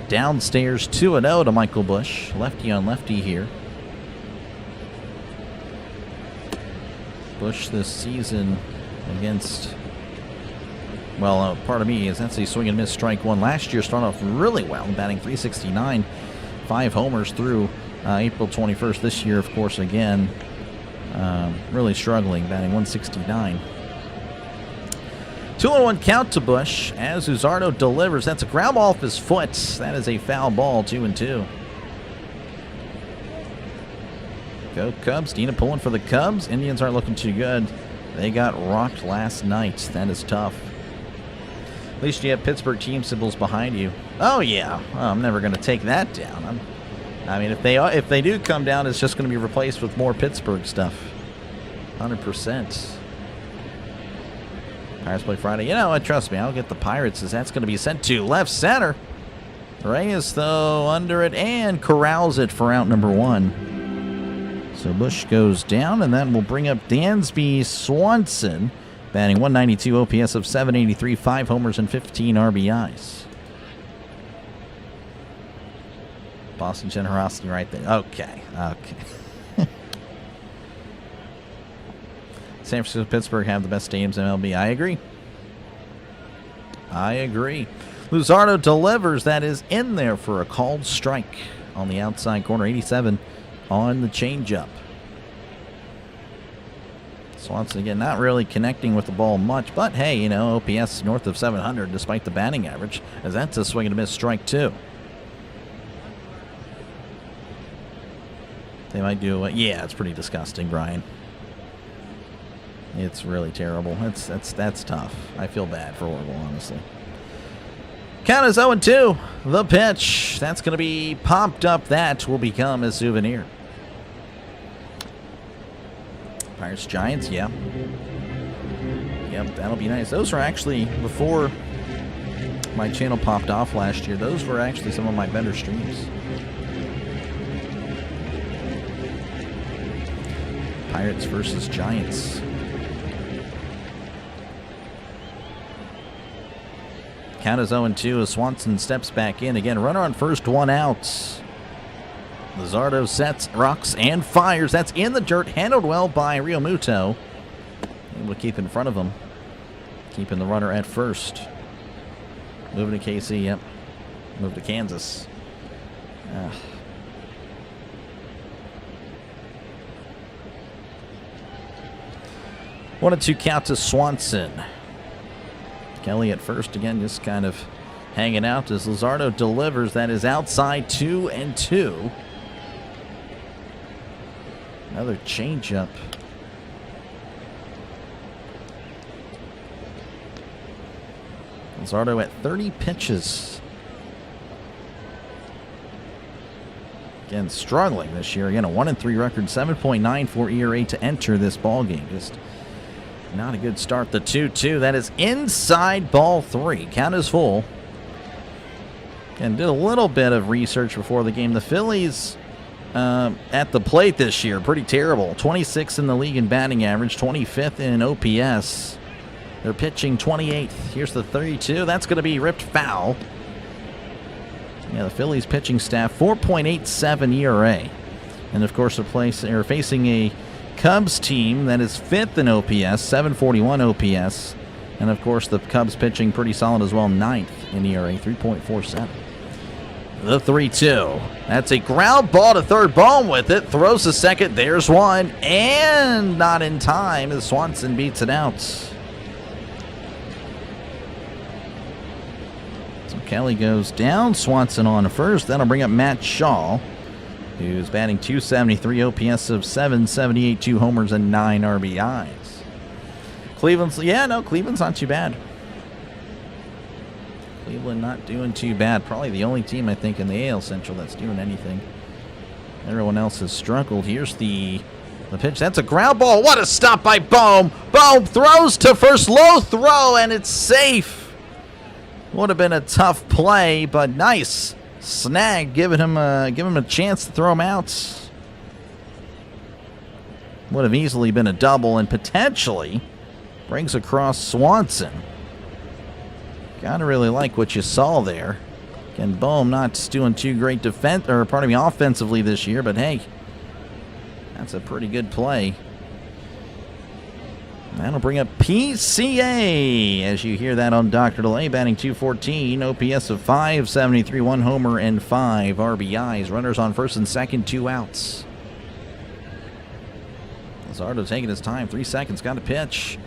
downstairs 2-0 to Michael Busch. Lefty on lefty here. Busch this season against, well, pardon me, is that's a swing and miss, strike 1. Last year started off really well, batting .369, 5 homers through April 21st. This year, of course, again, really struggling, batting .169. 2-1 count to Busch as Luzardo delivers. That's a ground ball off his foot. That is a foul ball, 2-2. Go Cubs. Dina pulling for the Cubs. Indians aren't looking too good. They got rocked last night. That is tough. At least you have Pittsburgh team symbols behind you. Oh, yeah. Well, I'm never going to take that down. I mean, if they do come down, it's just going to be replaced with more Pittsburgh stuff. 100%. Pirates play Friday. You know what? Trust me, I'll get the Pirates, as that's going to be sent to left center. Reyes, though, under it and corrals it for out number 1. So Busch goes down, and that will bring up Dansby Swanson, batting .192, OPS of .783, 5 homers and 15 RBIs. Boston generosity right there. Okay. San Francisco, Pittsburgh have the best stadiums in MLB. I agree. Luzardo delivers. That is in there for a called strike on the outside corner. 87 on the changeup. Swanson again not really connecting with the ball much, but hey, you know, OPS north of 700 despite the batting average, as that's a swing and a miss, strike 2. They might do it. Yeah, it's pretty disgusting, Brian. It's really terrible. That's tough. I feel bad for Orville, honestly. Count is 0-2. The pitch. That's going to be popped up. That will become a souvenir. Pirates Giants, yeah. Yep, that'll be nice. Those were actually before my channel popped off last year, those were actually some of my better streams. Pirates versus Giants. Count is 0-2 as Swanson steps back in. Again, runner on first, one out. Luzardo sets, rocks, and fires. That's in the dirt. Handled well by Realmuto. Able to keep in front of him. Keeping the runner at first. Moving to KC, yep. Move to Kansas. 1-2 count to Swanson. Kelly at first again, just kind of hanging out as Luzardo delivers. That is outside 2-2. Another changeup. Luzardo at 30 pitches. Again, struggling this year. Again, a 1-3 record, 7.94 ERA to enter this ball game. Just not a good start. The 2-2. That is inside ball 3. Count is full. And did a little bit of research before the game. The Phillies at the plate this year, pretty terrible. 26th in the league in batting average, 25th in OPS. They're pitching 28th. Here's the 32. That's going to be ripped foul. Yeah, the Phillies pitching staff, 4.87 ERA. And of course, they're facing a Cubs team that is 5th in OPS, 741 OPS. And of course, the Cubs pitching pretty solid as well, 9th in ERA, 3.47. The 3-2. That's a ground ball to third. Bone with it. Throws to second. There's one. And not in time as Swanson beats it out. So Kelly goes down. Swanson on first. That'll bring up Matt Shaw, who's batting .273, OPS of 778, 2 homers and 9 RBIs. Cleveland's not too bad. Cleveland not doing too bad. Probably the only team, I think, in the AL Central that's doing anything. Everyone else has struggled. Here's the pitch. That's a ground ball. What a stop by Bohm. Bohm throws to first. Low throw, and it's safe. Would have been a tough play, but nice snag, giving him a chance to throw him out. Would have easily been a double, and potentially brings across Swanson. Gotta really like what you saw there. Again, Bohm not doing too great offensively this year, but hey, that's a pretty good play. That'll bring up PCA as you hear that on Dr. Delay, batting .214, OPS of 573, 1 homer and 5 RBIs. Runners on first and second, 2 outs. Luzardo taking his time, 3 seconds, got a pitch.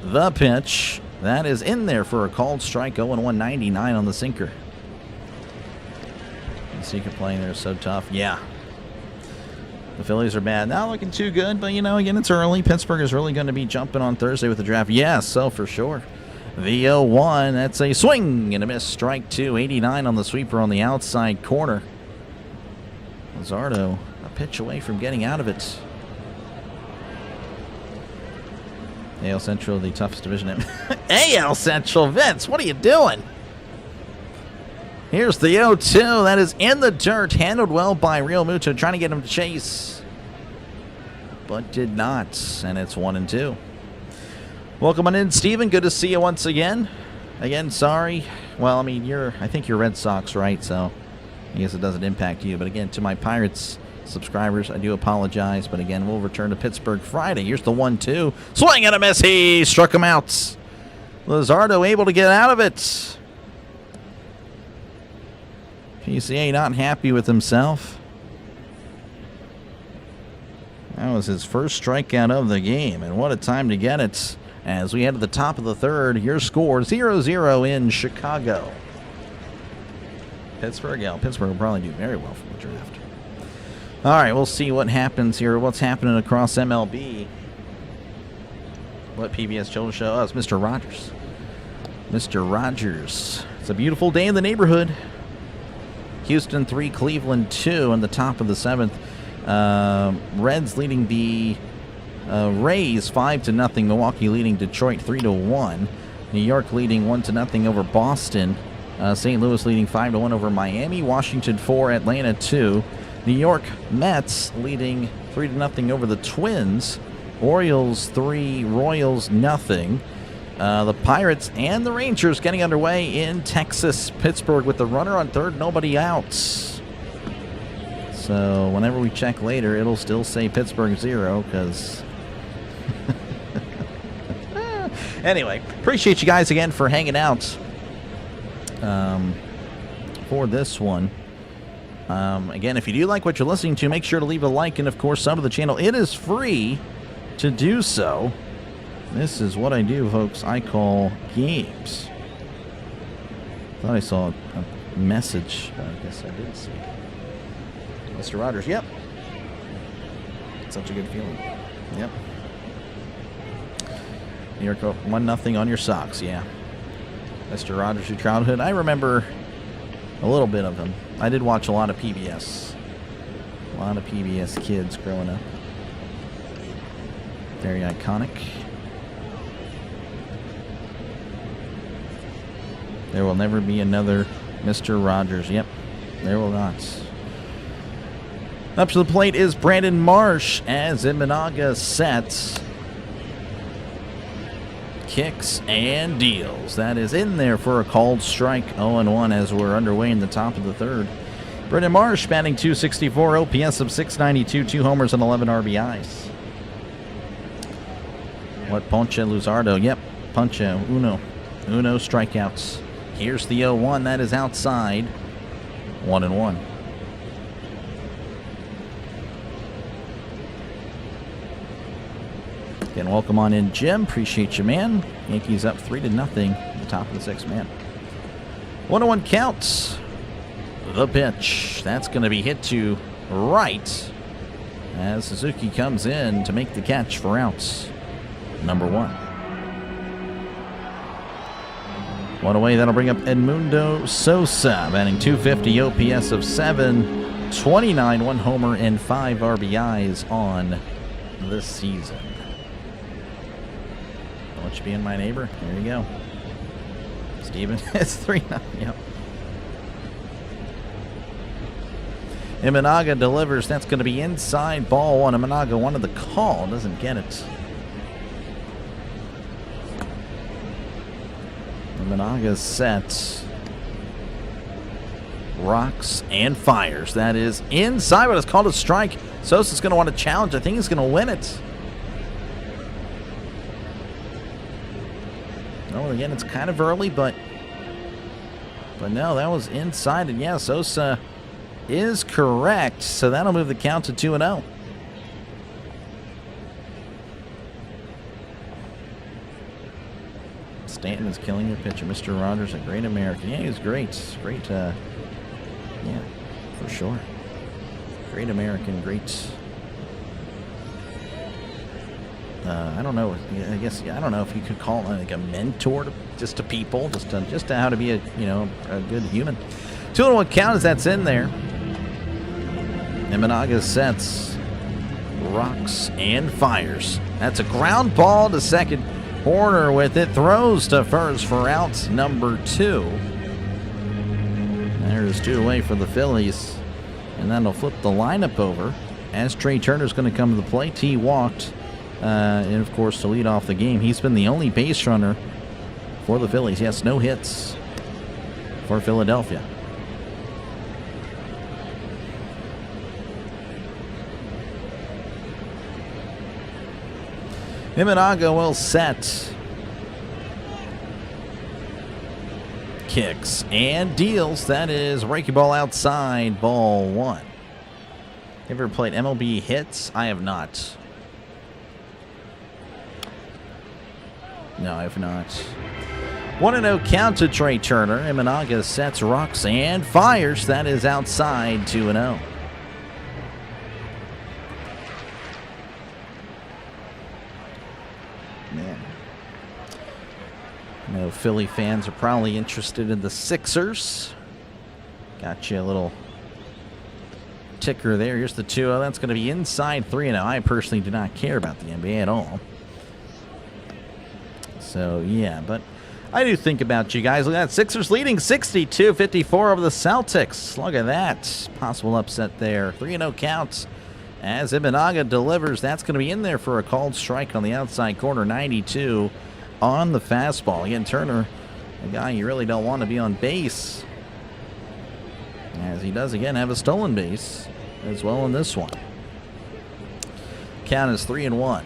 The pitch. That is in there for a called strike. 0-1, on the sinker. The secret playing there is so tough. Yeah. The Phillies are bad. Not looking too good, but, again, it's early. Pittsburgh is really going to be jumping on Thursday with the draft. Yes, so for sure. The 0-1, that's a swing and a miss. Strike 2, 89 on the sweeper on the outside corner. Luzardo a pitch away from getting out of it. AL Central, the toughest division. AL Central, Vince, what are you doing? Here's the 0-2. That is in the dirt. Handled well by Realmuto, trying to get him to chase, but did not. And it's 1-2. Welcome on in, Steven. Good to see you once again. Again, sorry. Well, I think you're Red Sox, right? So I guess it doesn't impact you. But again, to my Pirates subscribers, I do apologize, but again, we'll return to Pittsburgh Friday. Here's the 1-2. Swing and a miss. He struck him out. Luzardo able to get out of it. PCA not happy with himself. That was his first strikeout of the game, and what a time to get it. As we head to the top of the third, your score 0-0 in Chicago. Pittsburgh will probably do very well from the draft. All right, we'll see what happens here. What's happening across MLB? What PBS Children's Show? Oh, it's Mr. Rogers. Mr. Rogers. It's a beautiful day in the neighborhood. Houston 3, Cleveland 2 in the top of the 7th. Reds leading the Rays 5-0. Milwaukee leading Detroit 3-1. New York leading 1-0 over Boston. St. Louis leading 5-1 over Miami. Washington 4, Atlanta 2. New York Mets leading 3-0 over the Twins. Orioles 3, Royals nothing. The Pirates and the Rangers getting underway in Texas. Pittsburgh with the runner on third, nobody out. So whenever we check later, it'll still say Pittsburgh 0 because... Anyway, appreciate you guys again for hanging out for this one. Again, if you do like what you're listening to, make sure to leave a like and, of course, sub to the channel. It is free to do so. This is what I do, folks. I call games. Thought I saw a message, but I guess I did see. Mr. Rogers, yep. Such a good feeling. Yep. New York 1-0 on your socks, yeah. Mr. Rogers, your childhood. I remember a little bit of him. I did watch a lot of PBS. A lot of PBS kids growing up. Very iconic. There will never be another Mr. Rogers. Yep, there will not. Up to the plate is Brandon Marsh as Imanaga sets. Kicks and deals. That is in there for a called strike. 0-1 as we're underway in the top of the third. Brandon Marsh batting .264, OPS of .692, 2 homers and 11 RBIs. What Ponce Luzardo? Yep, Ponce, uno strikeouts. Here's the 0-1. That is outside. 1-1. Again, welcome on in, Jim. Appreciate you, man. Yankees up 3-0 at the top of the sixth, man. 1-1 counts. The pitch. That's going to be hit to right as Suzuki comes in to make the catch for outs number 1. One away, that'll bring up Edmundo Sosa, batting .250, OPS of .729, 1 homer and 5 RBIs on this season. Won't you be in my neighbor? There you go. Steven, it's 3-0. Yep. Imanaga delivers. That's going to be inside, ball 1. Imanaga wanted the call, doesn't get it. Imanaga sets, rocks, and fires. That is inside, but it's called a strike. Sosa's going to want to challenge. I think he's going to win it. Oh, again, it's kind of early, but no, that was inside. And yeah, Sosa is correct. So that'll move the count to 2-0. Stanton is killing your pitcher. Mr. Rogers, a great American. Yeah, he was great. Great, yeah, for sure. Great American, great. I don't know. I guess I don't know if you could call it like a mentor to people, just to how to be a good human. 2-1 count as that's in there. Imanaga sets, rocks, and fires. That's a ground ball to second. Horner with it, throws to first for out number 2. There's 2 away for the Phillies, and that'll flip the lineup over as Trey Turner's going to come to the plate. He walked, and of course to lead off the game, he's been the only base runner for the Phillies. Yes, no hits for Philadelphia. Imanaga will set. Kicks and deals. That is a breaking ball outside, ball 1. Ever played MLB hits? I have not. No, I have not. 1-0 count to Trey Turner. Imanaga sets, rocks, and fires. That is outside, 2-0. Man. I know Philly fans are probably interested in the Sixers. Got you a little ticker there. Here's the 2-0. That's going to be inside 3-0. I personally do not care about the NBA at all. So, yeah, but I do think about you guys. Look at that. Sixers leading 62-54 over the Celtics. Look at that. Possible upset there. 3-0 counts as Imanaga delivers. That's going to be in there for a called strike on the outside corner. 92 on the fastball. Again, Turner, a guy you really don't want to be on base, as he does again have a stolen base as well in this one. Count is 3-1.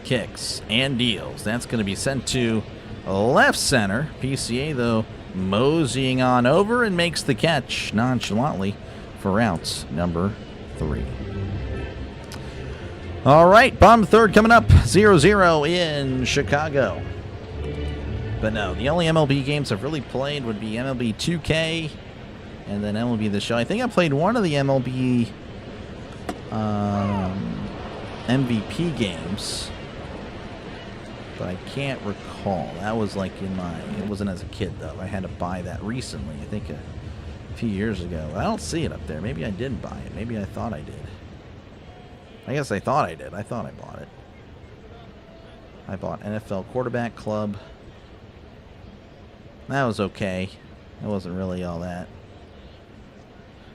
Kicks and deals. That's going to be sent to left center. PCA, though, moseying on over and makes the catch nonchalantly for outs number 3. All right, bottom third coming up. 0-0 in Chicago. But no, the only MLB games I've really played would be MLB 2K and then MLB The Show. I think I played one of the MLB MVP games, but I can't recall. That was like it wasn't as a kid though. I had to buy that recently, I think a few years ago. I don't see it up there. Maybe I did buy it. Maybe I thought I did. I guess I thought I did. I thought I bought it. I bought NFL Quarterback Club. That was okay. It wasn't really all that.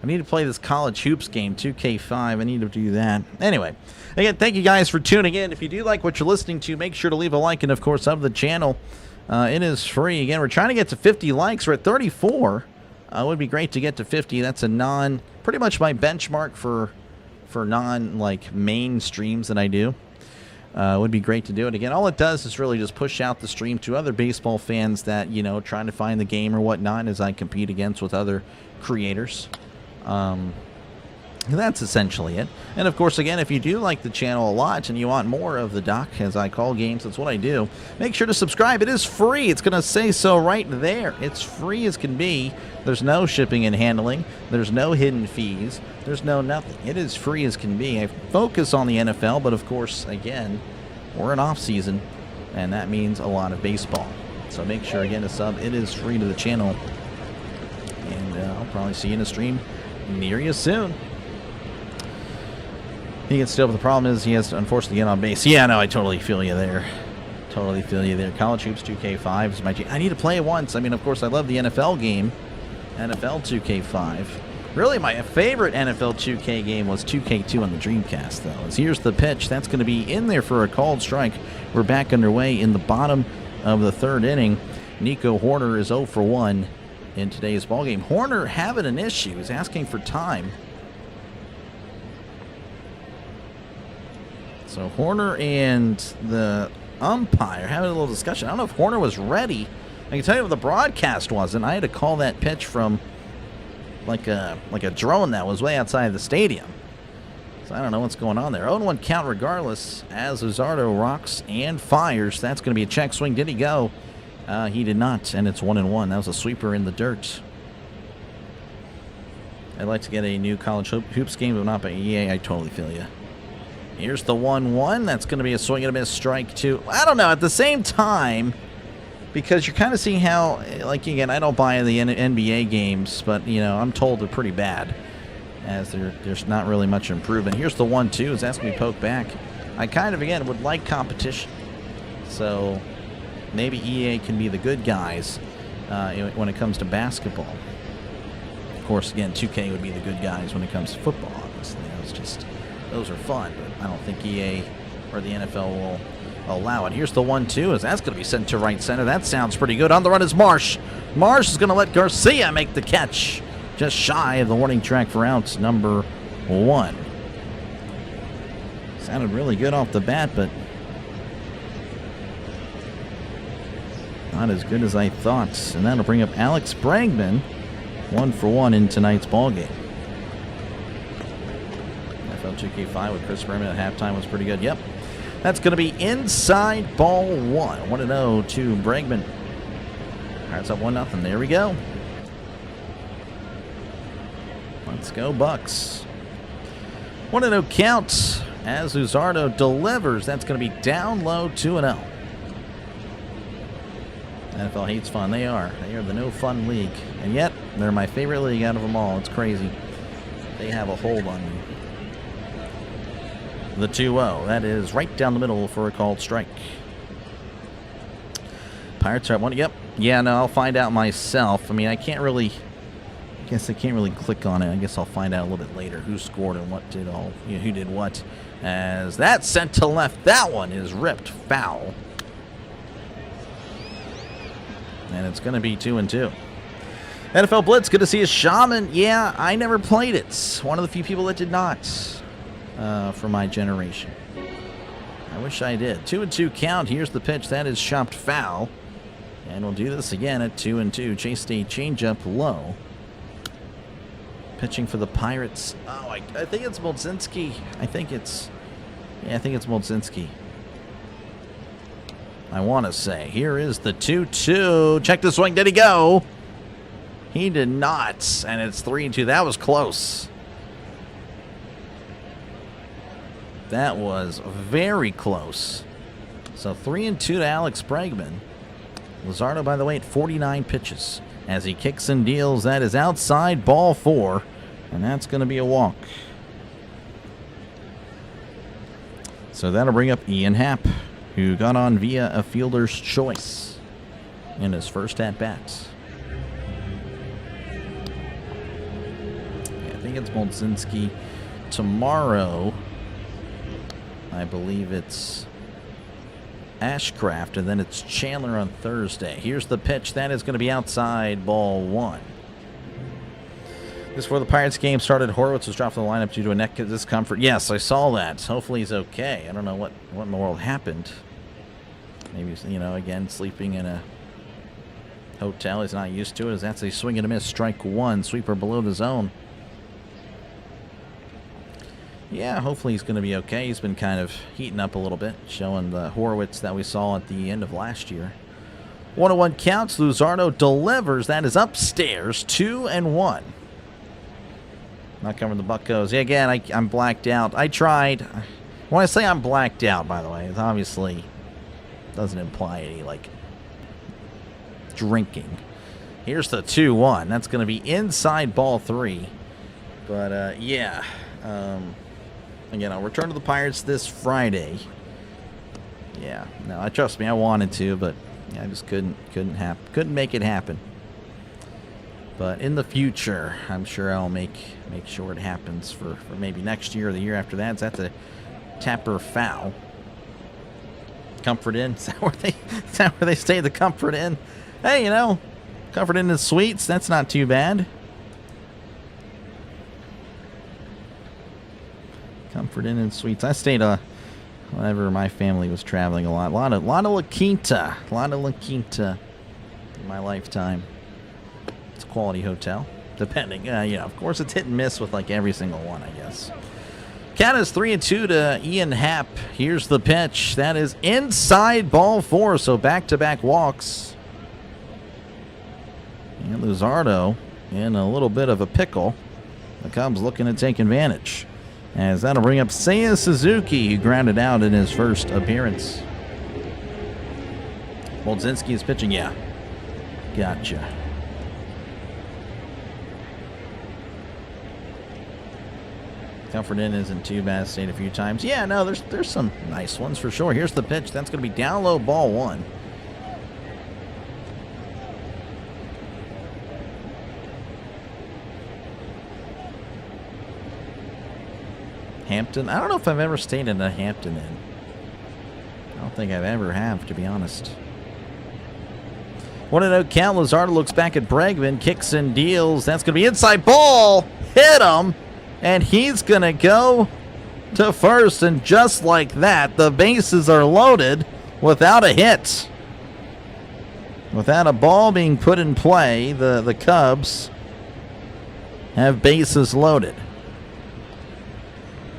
I need to play this college hoops game, 2K5. I need to do that. Anyway, again, thank you guys for tuning in. If you do like what you're listening to, make sure to leave a like and, of course, sub the channel. It is free. Again, we're trying to get to 50 likes. We're at 34. It would be great to get to 50. That's a pretty much my benchmark for main streams that I do. It would be great to do it. Again, all it does is really just push out the stream to other baseball fans that, trying to find the game or whatnot as I compete against with other creators. That's essentially it. And, of course, again, if you do like the channel a lot and you want more of the doc, as I call games, that's what I do, make sure to subscribe. It is free. It's going to say so right there. It's free as can be. There's no shipping and handling. There's no hidden fees. There's no nothing. It is free as can be. I focus on the NFL, but, of course, again, we're in off season, and that means a lot of baseball. So make sure, again, to sub. It is free to the channel. And I'll probably see you in a stream near you soon. He gets still, but the problem is he has to unfortunately get on base. Yeah, no, I totally feel you there. Totally feel you there. College Hoops 2K5 is my team. I need to play it once. I mean, of course, I love the NFL game, NFL 2K5. Really, my favorite NFL 2K game was 2K2 on the Dreamcast, though. As here's the pitch. That's going to be in there for a called strike. We're back underway in the bottom of the third inning. Nico Horner is 0 for 1 in today's ballgame. Horner having an issue. He's asking for time. So Horner and the umpire having a little discussion. I don't know if Horner was ready. I can tell you what the broadcast wasn't. I had to call that pitch from like a drone that was way outside the stadium. So I don't know what's going on there. 0-1 count regardless as Luzardo rocks and fires. That's going to be a check swing. Did he go? He did not, and it's 1-1. That was a sweeper in the dirt. I'd like to get a new college hoops game, but not by EA. I totally feel you. Here's the 1-1. That's going to be a swing and a miss, strike 2. I don't know. At the same time, because you're kind of seeing how, like, again, I don't buy the NBA games, but, I'm told they're pretty bad, as there's not really much improvement. Here's the 1-2. Is that's going to be poked back. I kind of, again, would like competition. So maybe EA can be the good guys when it comes to basketball. Of course, again, 2K would be the good guys when it comes to football, obviously. Those are fun, but I don't think EA or the NFL will allow it. Here's the 1-2, as that's going to be sent to right center. That sounds pretty good. On the run is Marsh. Marsh is going to let Garcia make the catch. Just shy of the warning track for outs number 1. Sounded really good off the bat, but not as good as I thought. And that'll bring up Alex Bregman, 1 for 1 in tonight's ballgame. NFL 2K5 with Chris Berman at halftime was pretty good. Yep. That's going to be inside ball 1. 1-0 to Bregman. Pirates up 1-0. There we go. Let's go, Bucks. 1-0 count as Luzardo delivers. That's going to be down low, 2-0. NFL hates fun. They are. They are the no-fun league. And yet, they're my favorite league out of them all. It's crazy. They have a hold on me. The 2-0. That is right down the middle for a called strike. Pirates are at 1. Yep. Yeah, no, I'll find out myself. I mean, I can't really... I guess I can't really click on it. I guess I'll find out a little bit later who scored and what did all... You know, who did what. As that's sent to left. That one is ripped foul. And it's going to be 2-2. NFL Blitz, good to see you. Shaman, yeah, I never played it. One of the few people that did not for my generation. I wish I did. 2-2 count. Here's the pitch. That is chopped foul. And we'll do this again at 2-2. Chase a changeup low. Pitching for the Pirates. Oh, I think it's Molzinski. I think it's Molzinski. I want to say. Here is the 2-2. Check the swing. Did he go? He did not. And it's 3-2. That was close. That was very close. So 3-2 to Alex Bregman. Luzardo, by the way, at 49 pitches. As he kicks and deals, that is outside, ball 4. And that's going to be a walk. So that'll bring up Ian Happ, who got on via a fielder's choice in his first at-bat. Yeah, I think it's Molzinski. Tomorrow, I believe it's Ashcraft, and then it's Chandler on Thursday. Here's the pitch. That is going to be outside, ball 1. Just before the Pirates game started, Horowitz was dropped from the lineup due to a neck discomfort. Yes, I saw that. Hopefully he's okay. I don't know what in the world happened. Maybe, you know, again, sleeping in a hotel. He's not used to it. That's a swing and a miss. Strike 1. Sweeper below the zone. Yeah, hopefully he's going to be okay. He's been kind of heating up a little bit, showing the Horowitz that we saw at the end of last year. 1-1 counts. Luzardo delivers. That is upstairs. 2-1. Not covering the Buccos. Yeah, again, I'm blacked out. I tried. When I say I'm blacked out, by the way, it obviously doesn't imply any, like, drinking. Here's the 2-1. That's going to be inside, ball 3. But, yeah. Again, I'll return to the Pirates this Friday. Yeah, no, trust me, I wanted to, but yeah, I just couldn't make it happen. But in the future, I'm sure I'll make sure it happens for maybe next year or the year after that. That's a Tapper foul. Comfort Inn. Is that where they stay? The Comfort Inn. Hey, you know, Comfort Inn and Suites. That's not too bad. Comfort Inn and Suites. I stayed whenever my family was traveling a lot. A lot of La Quinta. A lot of La Quinta in my lifetime. It's a quality hotel, depending. Yeah, of course it's hit and miss with like every single one, I guess. Count is 3-2 to Ian Happ. Here's the pitch. That is inside, ball 4. So back-to-back walks. And Luzardo in a little bit of a pickle. The Cubs looking to take advantage. As that'll bring up Seiya Suzuki, who grounded out in his first appearance. Molzinski is pitching. Yeah. Gotcha. Comfort Inn isn't too bad. Stayed a few times. Yeah, no, there's some nice ones for sure. Here's the pitch. That's going to be down low, ball 1. Hampton. I don't know if I've ever stayed in a Hampton Inn. I don't think I've ever have, to be honest. 1-0 count. Luzardo looks back at Bregman. Kicks and deals. That's going to be inside, ball. Hit him. And he's going to go to first. And just like that, the bases are loaded without a hit. Without a ball being put in play, the Cubs have bases loaded.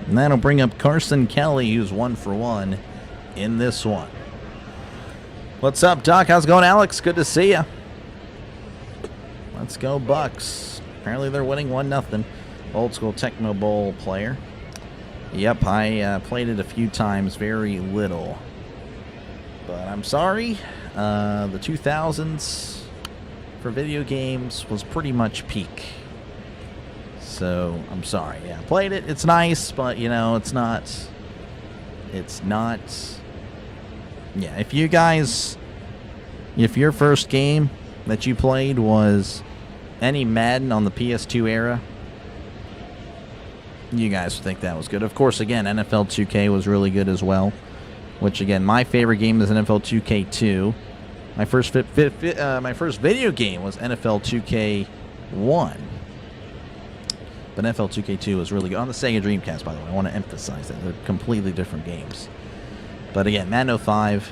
And that'll bring up Carson Kelly, who's 1 for 1 in this one. What's up, Doc? How's it going, Alex? Good to see you. Let's go, Bucks. Apparently they're winning 1-0. Old school Tecmo Bowl player. Yep, I played it a few times, very little. But I'm sorry, the 2000s for video games was pretty much peak. So, I'm sorry. Yeah, played it. It's nice, but, you know, it's not... Yeah, if you guys If your first game that you played was any Madden on the PS2 era, you guys would think that was good. Of course, again, NFL 2K was really good as well, which, again, my favorite game is NFL 2K2. My first video game was NFL 2K1. But NFL 2K2 was really good. On the Sega Dreamcast, by the way. I want to emphasize that. They're completely different games. But again, Madden 05,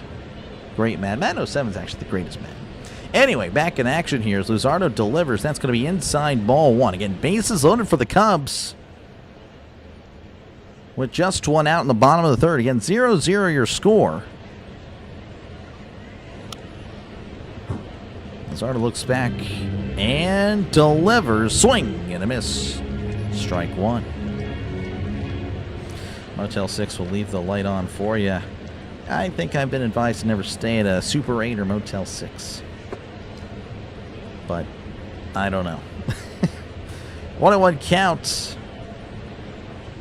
great Madden. Madden 07 is actually the greatest Madden. Anyway, back in action here as Luzardo delivers. That's going to be inside ball one. Again, bases loaded for the Cubs. With just one out in the bottom of the third. Again, 0-0 your score. Luzardo looks back and delivers. Swing and a miss. Strike one. Motel 6 will leave the light on for you. I think I've been advised to never stay at a Super 8 or Motel 6. But I don't know. 1-1 counts.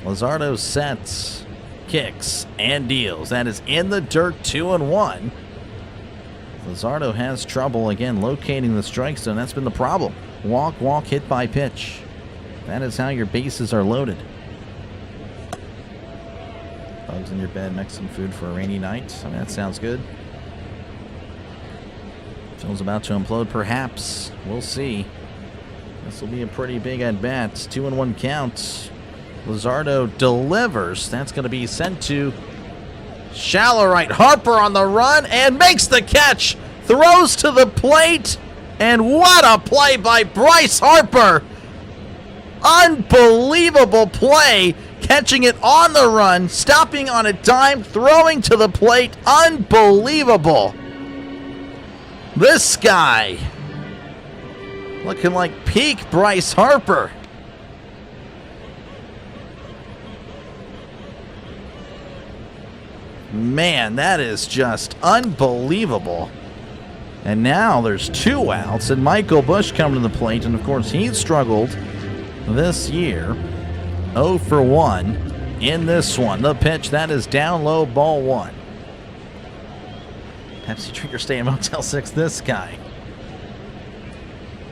Luzardo sets, kicks, and deals. That is in the dirt, 2-1. Luzardo has trouble, again, locating the strike zone. That's been the problem. Walk, walk, hit by pitch. That is how your bases are loaded. Bugs in your bed, Mexican food for a rainy night. I mean, that sounds good. Phil's about to implode, perhaps. We'll see. This will be a pretty big at-bat. 2-1 count. Luzardo delivers. That's going to be sent to shallow right. Harper on the run and makes the catch. Throws to the plate. And what a play by Bryce Harper. Unbelievable play. Catching it on the run. Stopping on a dime. Throwing to the plate. Unbelievable. This guy looking like peak Bryce Harper. Man, that is just unbelievable. And now there's 2 outs, and Michael Busch coming to the plate, and of course he's struggled this year. 0 for 1 in this one. The pitch, that is down low, ball 1. Pepsi Drinker stay in Motel 6, this guy.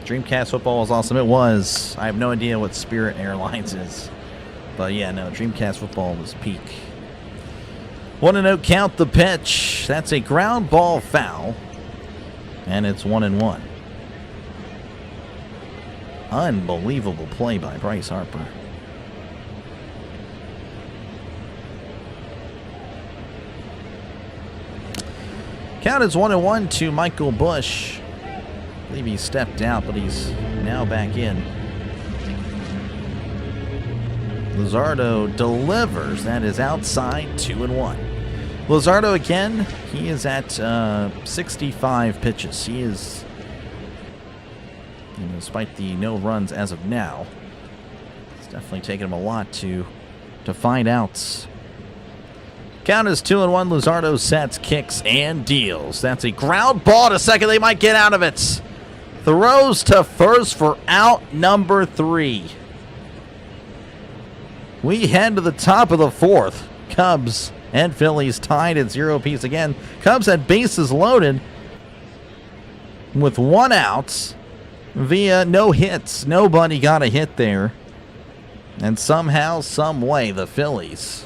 Dreamcast football was awesome. It was. I have no idea what Spirit Airlines is. But yeah, no, Dreamcast football was peak. 1-0 count the pitch. That's a ground ball foul. And it's 1-1. Unbelievable play by Bryce Harper. Count is 1-1 to Michael Busch. I believe he stepped out, but he's now back in. Luzardo delivers. That is outside, 2-1. Luzardo again, he is at 65 pitches. He is, despite the no runs as of now, it's definitely taken him a lot to find outs. Count is 2-1. Luzardo sets, kicks, and deals. That's a ground ball to second. They might get out of it. Throws to first for out number 3. We head to the top of the 4th. Cubs and Phillies tied at 0 apiece again. Cubs had bases loaded with 1 out via no hits. Nobody got a hit there. And somehow, some way, the Phillies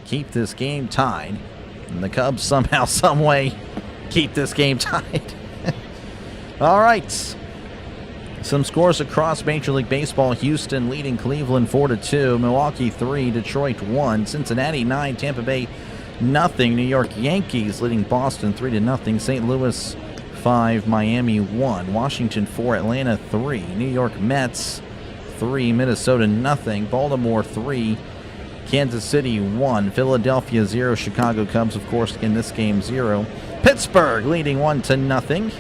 keep this game tied. And the Cubs somehow, some way keep this game tied. All right. Some scores across Major League Baseball. Houston leading Cleveland 4-2. Milwaukee 3, Detroit 1, Cincinnati 9, Tampa Bay nothing. New York Yankees leading Boston 3-0. St. Louis 5, Miami 1, Washington 4, Atlanta 3, New York Mets 3, Minnesota nothing. Baltimore 3, Kansas City 1, Philadelphia 0, Chicago Cubs, of course, in this game 0. Pittsburgh leading 1-0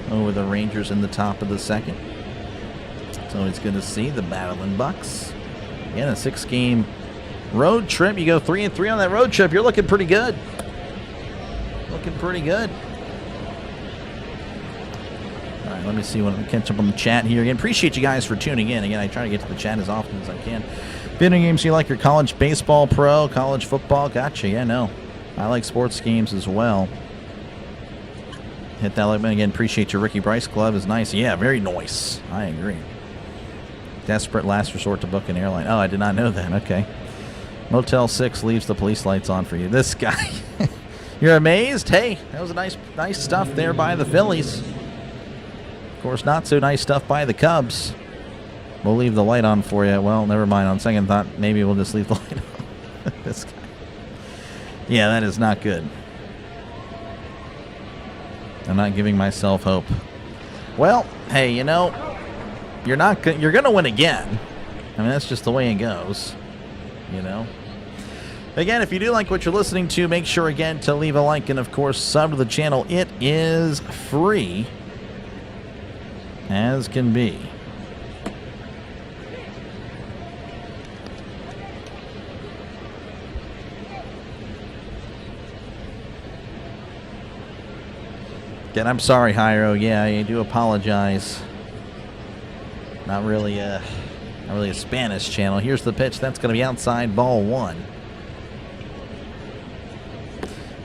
over the Rangers in the top of the second. It's always good to see the battling Bucks. Again, a 6-game road trip. You go 3-3 on that road trip. You're looking pretty good. Looking pretty good. All right, let me see what I can catch up on the chat here. Again, appreciate you guys for tuning in. Again, I try to get to the chat as often as I can. Video games, you like your college baseball pro, college football? Gotcha. Yeah, no. I like sports games as well. Hit that like button again. Appreciate your Ricky Bryce glove. Is nice. Yeah, very nice. I agree. Desperate last resort to book an airline. Oh, I did not know that. Okay. Motel 6 leaves the police lights on for you. This guy. You're amazed? Hey, that was a nice stuff there by the Phillies. Of course, not so nice stuff by the Cubs. We'll leave the light on for you. Well, never mind. On second thought, maybe we'll just leave the light on. This guy. Yeah, that is not good. I'm not giving myself hope. Well, hey, you know, you're going to win again. I mean, that's just the way it goes. You know. Again, if you do like what you're listening to, make sure again to leave a like and of course sub to the channel. It is free as can be. Again, I'm sorry, Hyro. Yeah, I do apologize. Not really a Spanish channel. Here's the pitch. That's going to be outside, ball 1.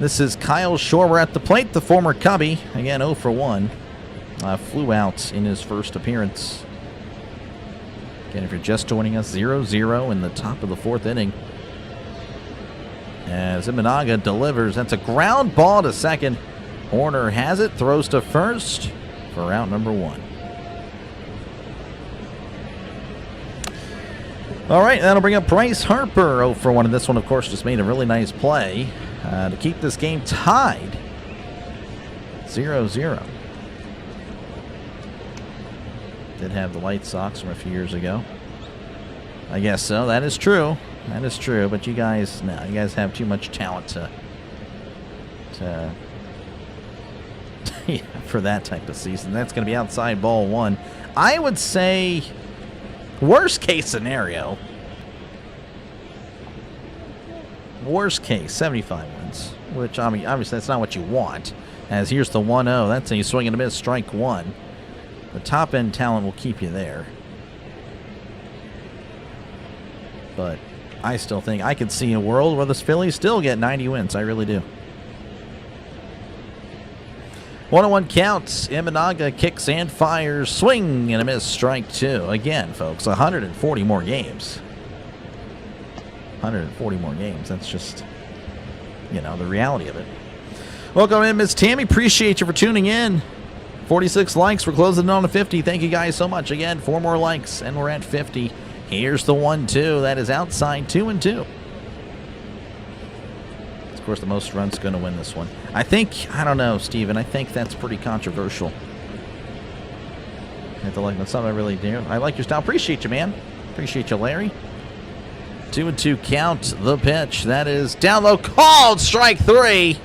This is Kyle Schwarber at the plate, the former Cubby. Again, 0 for 1. Flew out in his first appearance. Again, if you're just joining us, 0-0 in the top of the 4th inning. As Imanaga delivers. That's a ground ball to second. Horner has it, throws to first for out number 1. All right, that'll bring up Bryce Harper, 0 for 1. And this one, of course, just made a really nice play to keep this game tied 0-0. Did have the White Sox from a few years ago. I guess so. That is true. That is true. But you guys have too much talent to yeah, for that type of season. That's going to be outside, ball 1. I would say worst case scenario. Worst case, 75 wins. Which, I mean, obviously that's not what you want. As here's the 1-0. That's a swing and a miss, strike 1. The top end talent will keep you there. But I still think I could see a world where the Phillies still get 90 wins. I really do. 1-1 counts. Imanaga kicks and fires. Swing and a miss. Strike 2. Again, folks, 140 more games. 140 more games. That's just, you know, the reality of it. Welcome in, Miss Tammy. Appreciate you for tuning in. 46 likes. We're closing in on a 50. Thank you guys so much. Again, 4 more likes, and we're at 50. Here's the 1-2. That is outside, 2-2. Of course, the most runs going to win this one. I don't know, Steven. I think that's pretty controversial. I have to like that's something I really do. I like your style. Appreciate you, man. Appreciate you, Larry. 2-2 count. The pitch. That is down low. Called. Strike 3.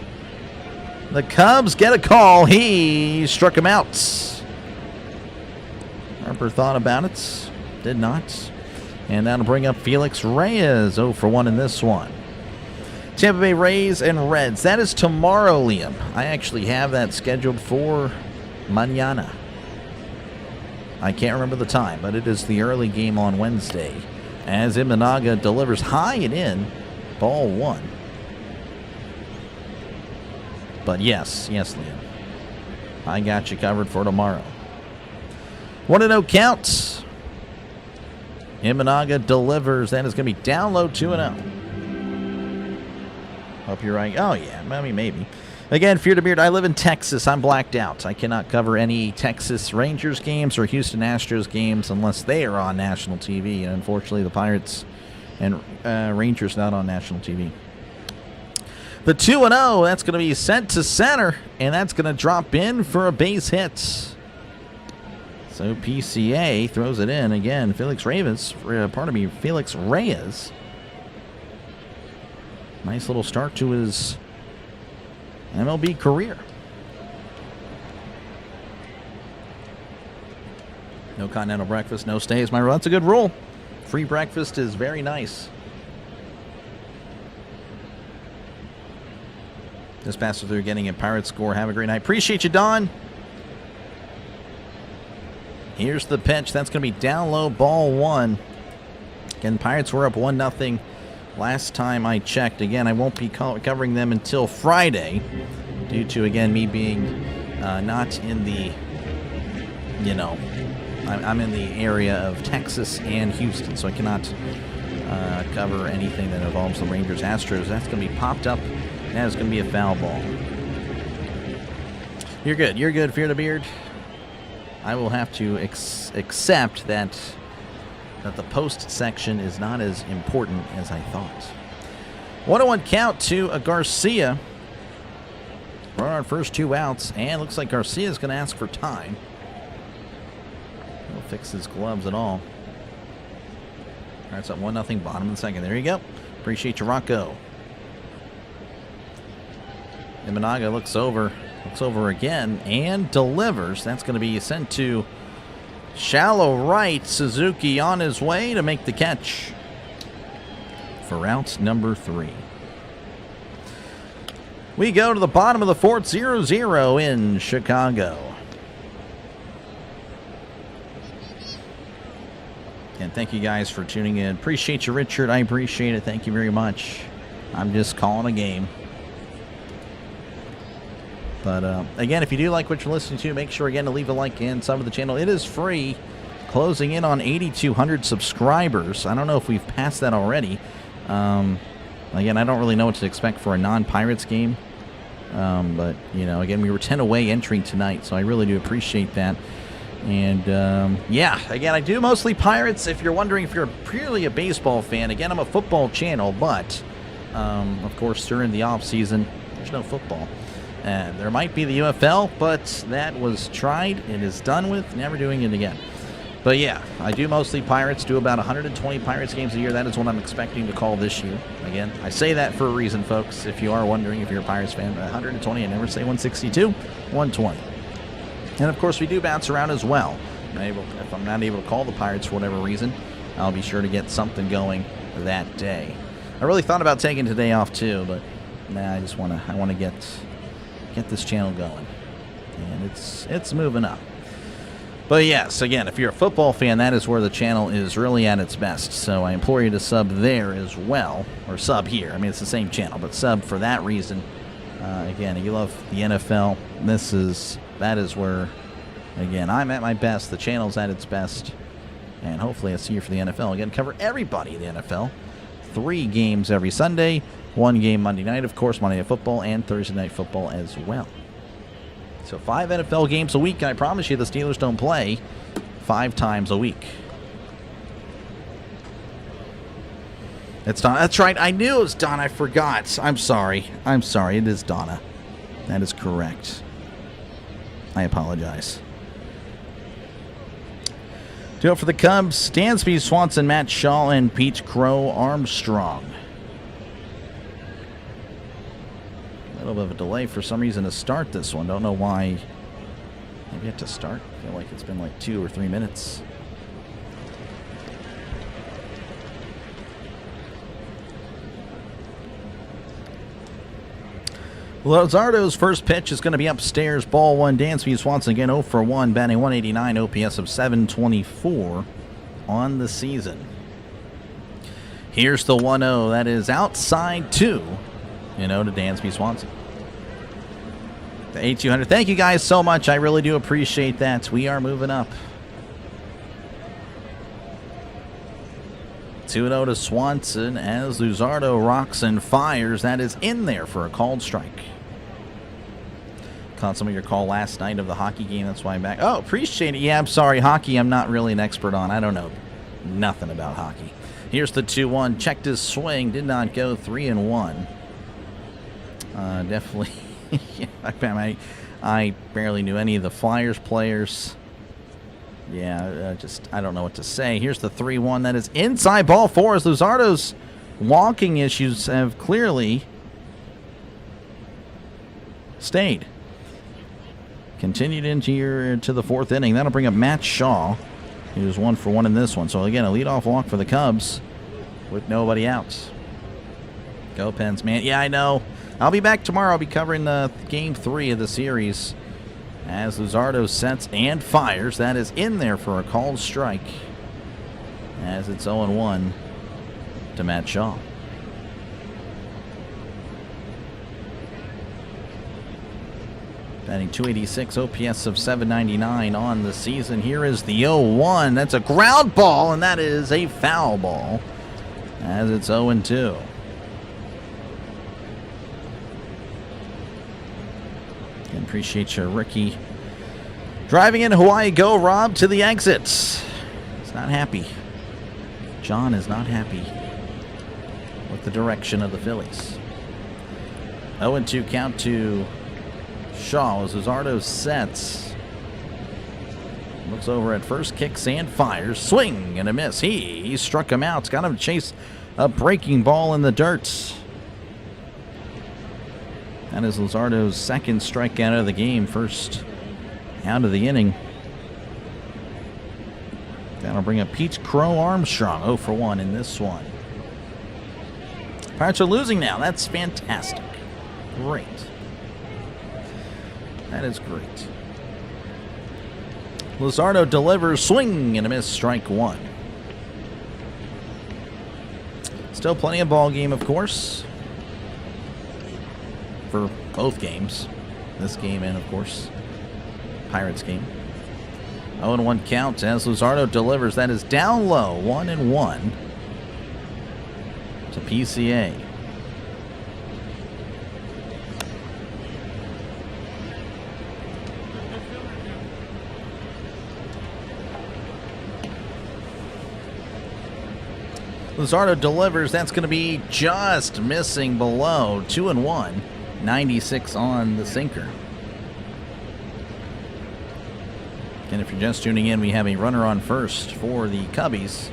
The Cubs get a call. He struck him out. Harper thought about it. Did not. And that'll bring up Felix Reyes. 0 for 1 in this one. Tampa Bay Rays and Reds. That is tomorrow, Liam. I actually have that scheduled for mañana. I can't remember the time, but it is the early game on Wednesday. As Imanaga delivers high and in, ball 1. But yes, Liam. I got you covered for tomorrow. 1-0 count. Imanaga delivers. That is going to be down low, 2-0. Hope you're right. Oh, yeah. I mean, maybe. Again, Fear to Beard, I live in Texas. I'm blacked out. I cannot cover any Texas Rangers games or Houston Astros games unless they are on national TV. And unfortunately, the Pirates and Rangers not on national TV. The 2-0, that's going to be sent to center, and that's going to drop in for a base hit. So PCA throws it in again. Felix Reyes. Nice little start to his MLB career. No continental breakfast, no stays. That's a good rule. Free breakfast is very nice. Just passed through getting a Pirates score. Have a great night. Appreciate you, Don. Here's the pitch. That's going to be down low, ball 1. Again, Pirates were up 1-0 last time I checked. Again, I won't be covering them until Friday due to, again, me being not in the, I'm in the area of Texas and Houston, so I cannot cover anything that involves the Rangers Astros. That's going to be popped up. That is going to be a foul ball. You're good, Fear the Beard. I will have to accept that the post section is not as important as I thought. 1-1 count to Garcia. We're on our first 2 outs, and looks like Garcia is going to ask for time. He'll fix his gloves and all. All right, it's up 1-0, bottom of the second. There you go. Appreciate you, Rocco. Imanaga looks over again and delivers. That's going to be sent to shallow right. Suzuki on his way to make the catch for out number 3. We go to the bottom of the 4th, 0-0 in Chicago. And thank you guys for tuning in. Appreciate you, Richard. I appreciate it. Thank you very much. I'm just calling a game. But again, if you do like what you're listening to, make sure again to leave a like and sub to the channel. It is free. Closing in on 8,200 subscribers. I don't know if we've passed that already. Again, I don't really know what to expect for a non-Pirates game. But, again, we were 10 away entering tonight, so I really do appreciate that. And, yeah, again, I do mostly Pirates. If you're wondering if you're purely a baseball fan, again, I'm a football channel, but, of course, during the off-season, there's no football. And there might be the UFL, but that was tried. It is done with. Never doing it again. But, yeah, I do mostly Pirates. Do about 120 Pirates games a year. That is what I'm expecting to call this year. Again, I say that for a reason, folks. If you are wondering if you're a Pirates fan, 120. I never say 162, 120. And, of course, we do bounce around as well. If I'm not able to call the Pirates for whatever reason, I'll be sure to get something going that day. I really thought about taking today off, too, but nah, I want to get this channel going. And it's moving up. But yes, again, if you're a football fan, that is where the channel is really at its best. So I implore you to sub there as well. Or sub here. I mean, it's the same channel, but sub for that reason. Again, you love the NFL. That is where, again, I'm at my best. The channel's at its best. And hopefully I'll see you for the NFL. Again, cover everybody in the NFL. 3 games every Sunday. 1 game Monday night, of course, Monday Night Football, and Thursday Night Football as well. So 5 NFL games a week. I promise you the Steelers don't play 5 times a week. It's Donna. That's right. I knew it was Donna. I forgot. I'm sorry. It is Donna. That is correct. I apologize. Do it for the Cubs. Dansby Swanson, Matt Shaw, and Pete Crow Armstrong. A little bit of a delay for some reason to start this one. Don't know why. Maybe you have to start. I feel like it's been like 2 or 3 minutes. Luzardo's first pitch is going to be upstairs. Ball 1. Dansby Swanson again 0 for 1, batting 189, OPS of 724 on the season. Here's the 1-0. That is outside 2. To Dansby Swanson. The 8,200. Thank you guys so much. I really do appreciate that. We are moving up. 2-0 to Swanson as Luzardo rocks and fires. That is in there for a called strike. Caught some of your call last night of the hockey game. That's why I'm back. Oh, appreciate it. Yeah, I'm sorry. Hockey, I'm not really an expert on. I don't know nothing about hockey. Here's the 2-1. Checked his swing. Did not go. 3-1. Definitely. Yeah, I barely knew any of the Flyers players. Yeah, I don't know what to say. Here's the 3-1. That is inside ball 4 as Luzardo's walking issues have clearly stayed. Continued into the 4th inning. That'll bring up Matt Shaw. He was 1 for 1 in this one. So again, a leadoff walk for the Cubs with nobody out. Go Pens, man. Yeah, I know. I'll be back tomorrow. I'll be covering Game 3 of the series as Luzardo sets and fires. That is in there for a called strike as it's 0-1 to Matt Shaw. Batting .286, OPS of .799 on the season. Here is the 0-1. That's a ground ball, and that is a foul ball as it's 0-2. And appreciate you, Ricky. Driving in Hawaii, go Rob to the exits. He's not happy. John is not happy with the direction of the Phillies. 0-2 count to Shaw as Luzardo sets. Looks over at first, kicks and fires. Swing and a miss. He struck him out. It's got him to chase a breaking ball in the dirt. That is Luzardo's second strikeout of the game. First out of the inning. That'll bring up Pete Crow Armstrong. 0 for 1 in this one. Pirates are losing now. That's fantastic. Great. That is great. Luzardo delivers, swing and a miss, strike one. Still plenty of ball game, of course, for both games. This game and, of course, Pirates game. 0-1 count as Luzardo delivers. That is down low, 1-1 to PCA. Luzardo delivers. That's going to be just missing below. 2-1. 96 on the sinker. And if you're just tuning in, we have a runner on first for the Cubbies.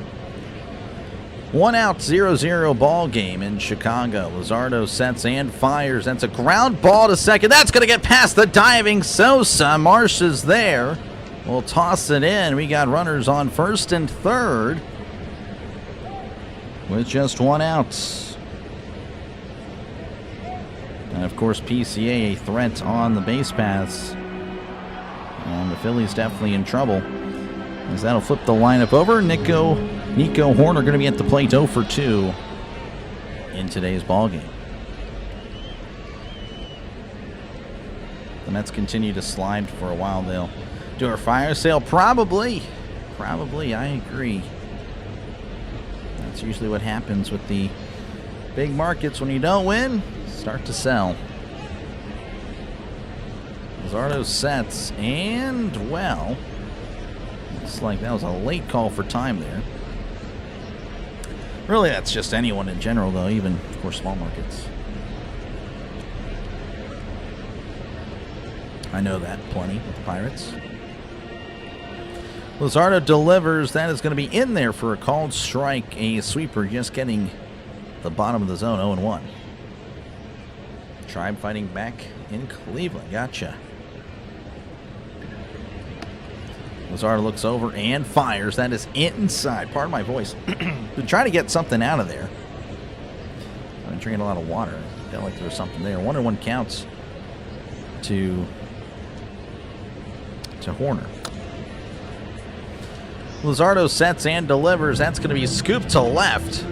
1 out, 0-0 ball game in Chicago. Luzardo sets and fires. That's a ground ball to second. That's going to get past the diving Sosa. Marsh is there. We'll toss it in. We got runners on first and third with just 1 out. And of course, PCA a threat on the base paths. And the Phillies definitely in trouble, as that'll flip the lineup over. Nico Horner going to be at the plate, 0 for 2 in today's ball game. The Mets continue to slide for a while. They'll do a fire sale, probably. I agree. That's usually what happens with the big markets. When you don't win, start to sell. Luzardo sets, and, well, looks like that was a late call for time there. Really, that's just anyone in general, though, even, of course, small markets. I know that plenty with the Pirates. Luzardo delivers. That is going to be in there for a called strike. A sweeper just getting the bottom of the zone, 0-1. Tribe fighting back in Cleveland. Gotcha. Luzardo looks over and fires. That is inside. Pardon my voice. Been trying to get something out of there. I've been drinking a lot of water. I felt like there was something there. 1-1 counts to Horner. Luzardo sets and delivers. That's going to be scooped to left.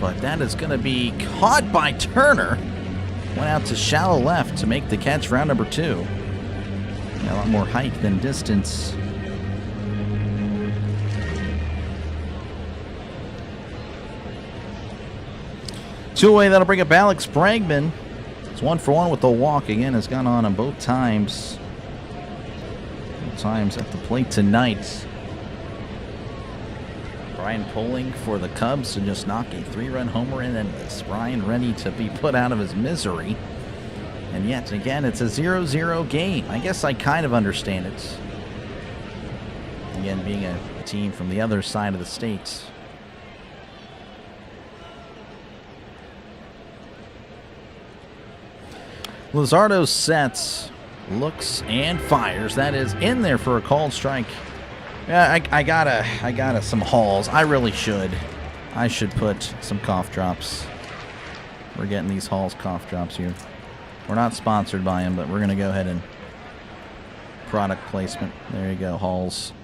But that is going to be caught by Turner. Went out to shallow left to make the catch, round number 2. A lot more height than distance. Two-away, that'll bring up Alex Bregman. It's 1 for 1 with the walk. Again, has gone on both times. Both times at the plate tonight. Brian Poling for the Cubs to just knock a 3-run homer in, and Brian ready to be put out of his misery. And yet again, it's a 0-0 game. I guess I kind of understand it. Again, being a team from the other side of the state. Luzardo sets, looks, and fires. That is in there for a called strike. Yeah, I gotta some Halls. I really should. I should put some cough drops. We're getting these Halls cough drops here. We're not sponsored by them, but we're going to go ahead and product placement. There you go, Halls.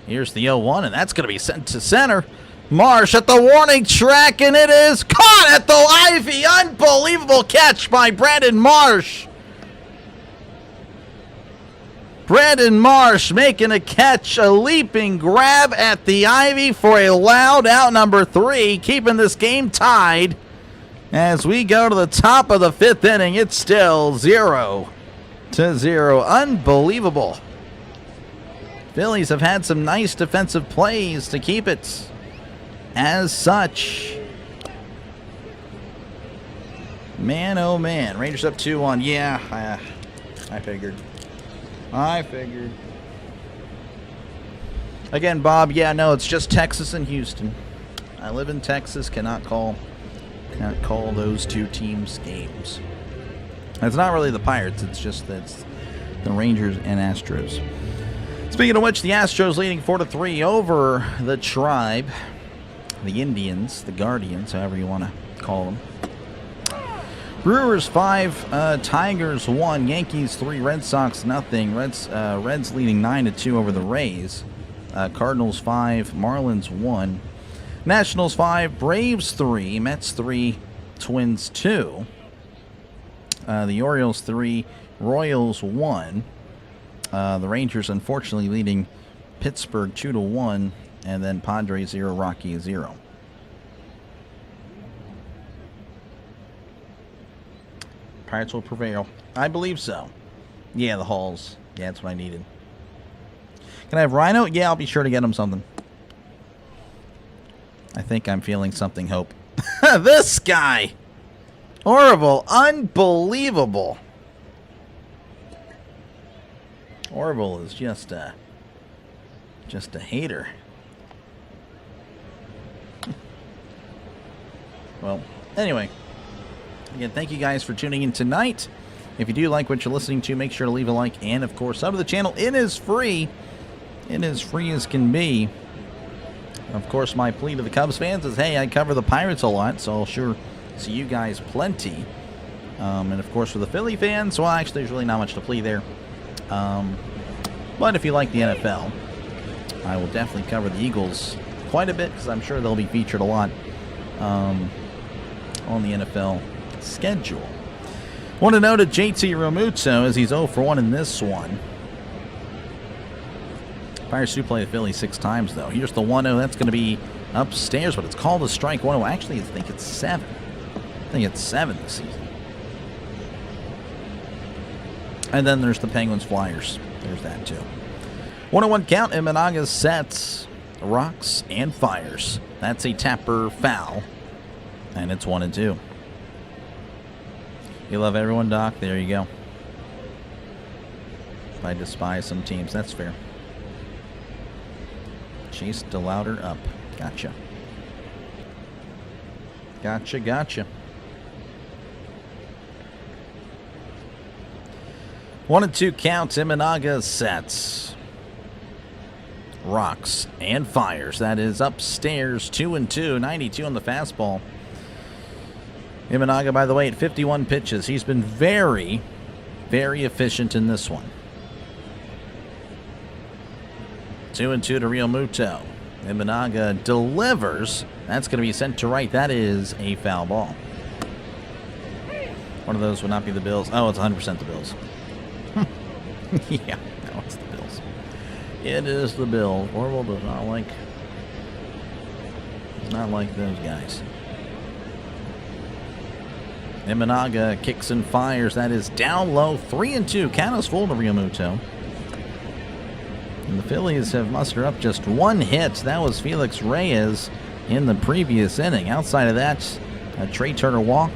Here's the 0-1, and that's going to be sent to center. Marsh at the warning track, and it is caught at the ivy. Unbelievable catch by Brandon Marsh. Brandon Marsh making a catch, a leaping grab at the ivy for a loud out number 3, keeping this game tied. As we go to the top of the 5th inning, it's still 0-0. Unbelievable. Phillies have had some nice defensive plays to keep it as such. Man, oh man. Rangers up 2-1. Yeah, I figured. Again, Bob, yeah, no, it's just Texas and Houston. I live in Texas, cannot call those two teams games. It's not really the Pirates, it's just that it's the Rangers and Astros. Speaking of which, the Astros leading 4-3 over the Tribe, the Indians, the Guardians, however you want to call them. Brewers 5, Tigers 1, Yankees 3, Red Sox nothing. Reds leading 9-2 over the Rays. Cardinals 5, Marlins 1, Nationals 5, Braves 3, Mets 3, Twins 2. The Orioles 3, Royals 1. The Rangers unfortunately leading Pittsburgh 2-1, and then Padres 0, Rockies 0. Pirates will prevail. I believe so. Yeah, the Halls. Yeah, that's what I needed. Can I have Rhino? Yeah, I'll be sure to get him something. I think I'm feeling something hope. This guy! Horrible. Unbelievable. Orville is just a hater. Well, anyway. Again, thank you guys for tuning in tonight. If you do like what you're listening to, make sure to leave a like and, of course, sub to the channel. It is free. It is free as can be. Of course, my plea to the Cubs fans is, hey, I cover the Pirates a lot, so I'll sure see you guys plenty. And, of course, for the Philly fans, well, actually, there's really not much to plead there. But if you like the NFL, I will definitely cover the Eagles quite a bit because I'm sure they'll be featured a lot on the NFL schedule. Want to note that JT Realmuto, as he's 0-for-1 in this one. Pirates do play the Phillies 6 times, though. Here's the 1-0. That's going to be upstairs, but it's called a strike 1-0. Actually, I think it's 7. I think it's 7 this season. And then there's the Penguins Flyers. There's that, too. 1-1 count. Imanaga sets, rocks, and fires. That's a Tapper foul. And it's 1-2. You love everyone, Doc? There you go. I despise some teams. That's fair. Chase DeLauder up. Gotcha. Gotcha. 1-2 counts. Imanaga sets, rocks, and fires. That is upstairs. 2-2. 92 on the fastball. Imanaga, by the way, at 51 pitches. He's been very, very efficient in this one. 2-2 to Realmuto. Imanaga delivers. That's going to be sent to right. That is a foul ball. One of those would not be the Bills. Oh, it's 100% the Bills. Yeah, no, it's the Bills. It is the Bills. Orville does not like those guys. Imanaga kicks and fires. That is down low. 3-2. Count is full to Realmuto. And the Phillies have mustered up just one hit. That was Felix Reyes in the previous inning. Outside of that, a Trey Turner walk.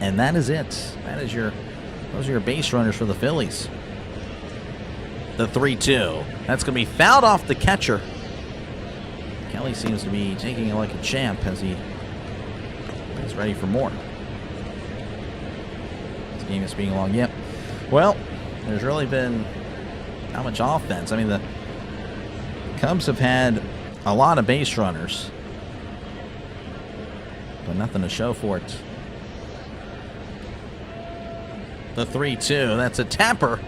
And that is it. Those are your base runners for the Phillies. The 3-2. That's going to be fouled off the catcher. Kelly seems to be taking it like a champ as he's ready for more. This game is being long. Yep. Well, there's really been not much offense. I mean, the Cubs have had a lot of base runners, but nothing to show for it. The 3-2. That's a Tapper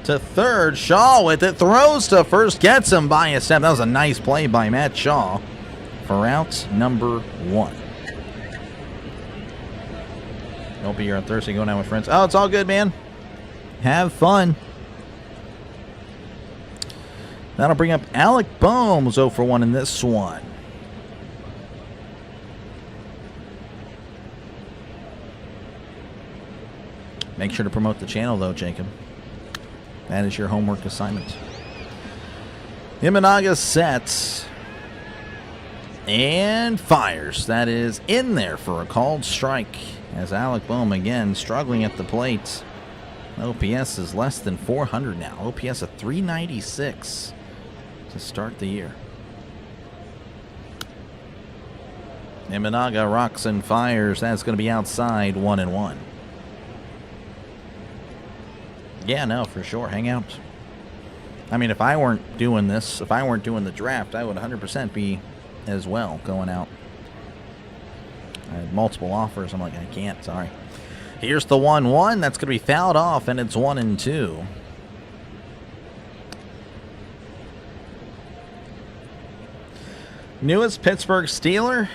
to third. Shaw with it. Throws to first. Gets him by a step. That was a nice play by Matt Shaw for out number 1. Hope you're on Thursday going out with friends. Oh, it's all good, man. Have fun. That'll bring up Alec Bohm, 0 for 1 in this one. Make sure to promote the channel, though, Jacob. That is your homework assignment. Imanaga sets and fires. That is in there for a called strike. As Alec Bohm again struggling at the plate. OPS is less than 400 now. OPS of 396 to start the year. Imanaga rocks and fires. That's going to be outside, 1-1. Yeah, no, for sure. Hang out. I mean, if I weren't doing this, if I weren't doing the draft, I would 100% be as well going out. I had multiple offers. I'm like, I can't. Sorry. Here's the 1-1. That's going to be fouled off, and it's 1-2. Newest Pittsburgh Steeler.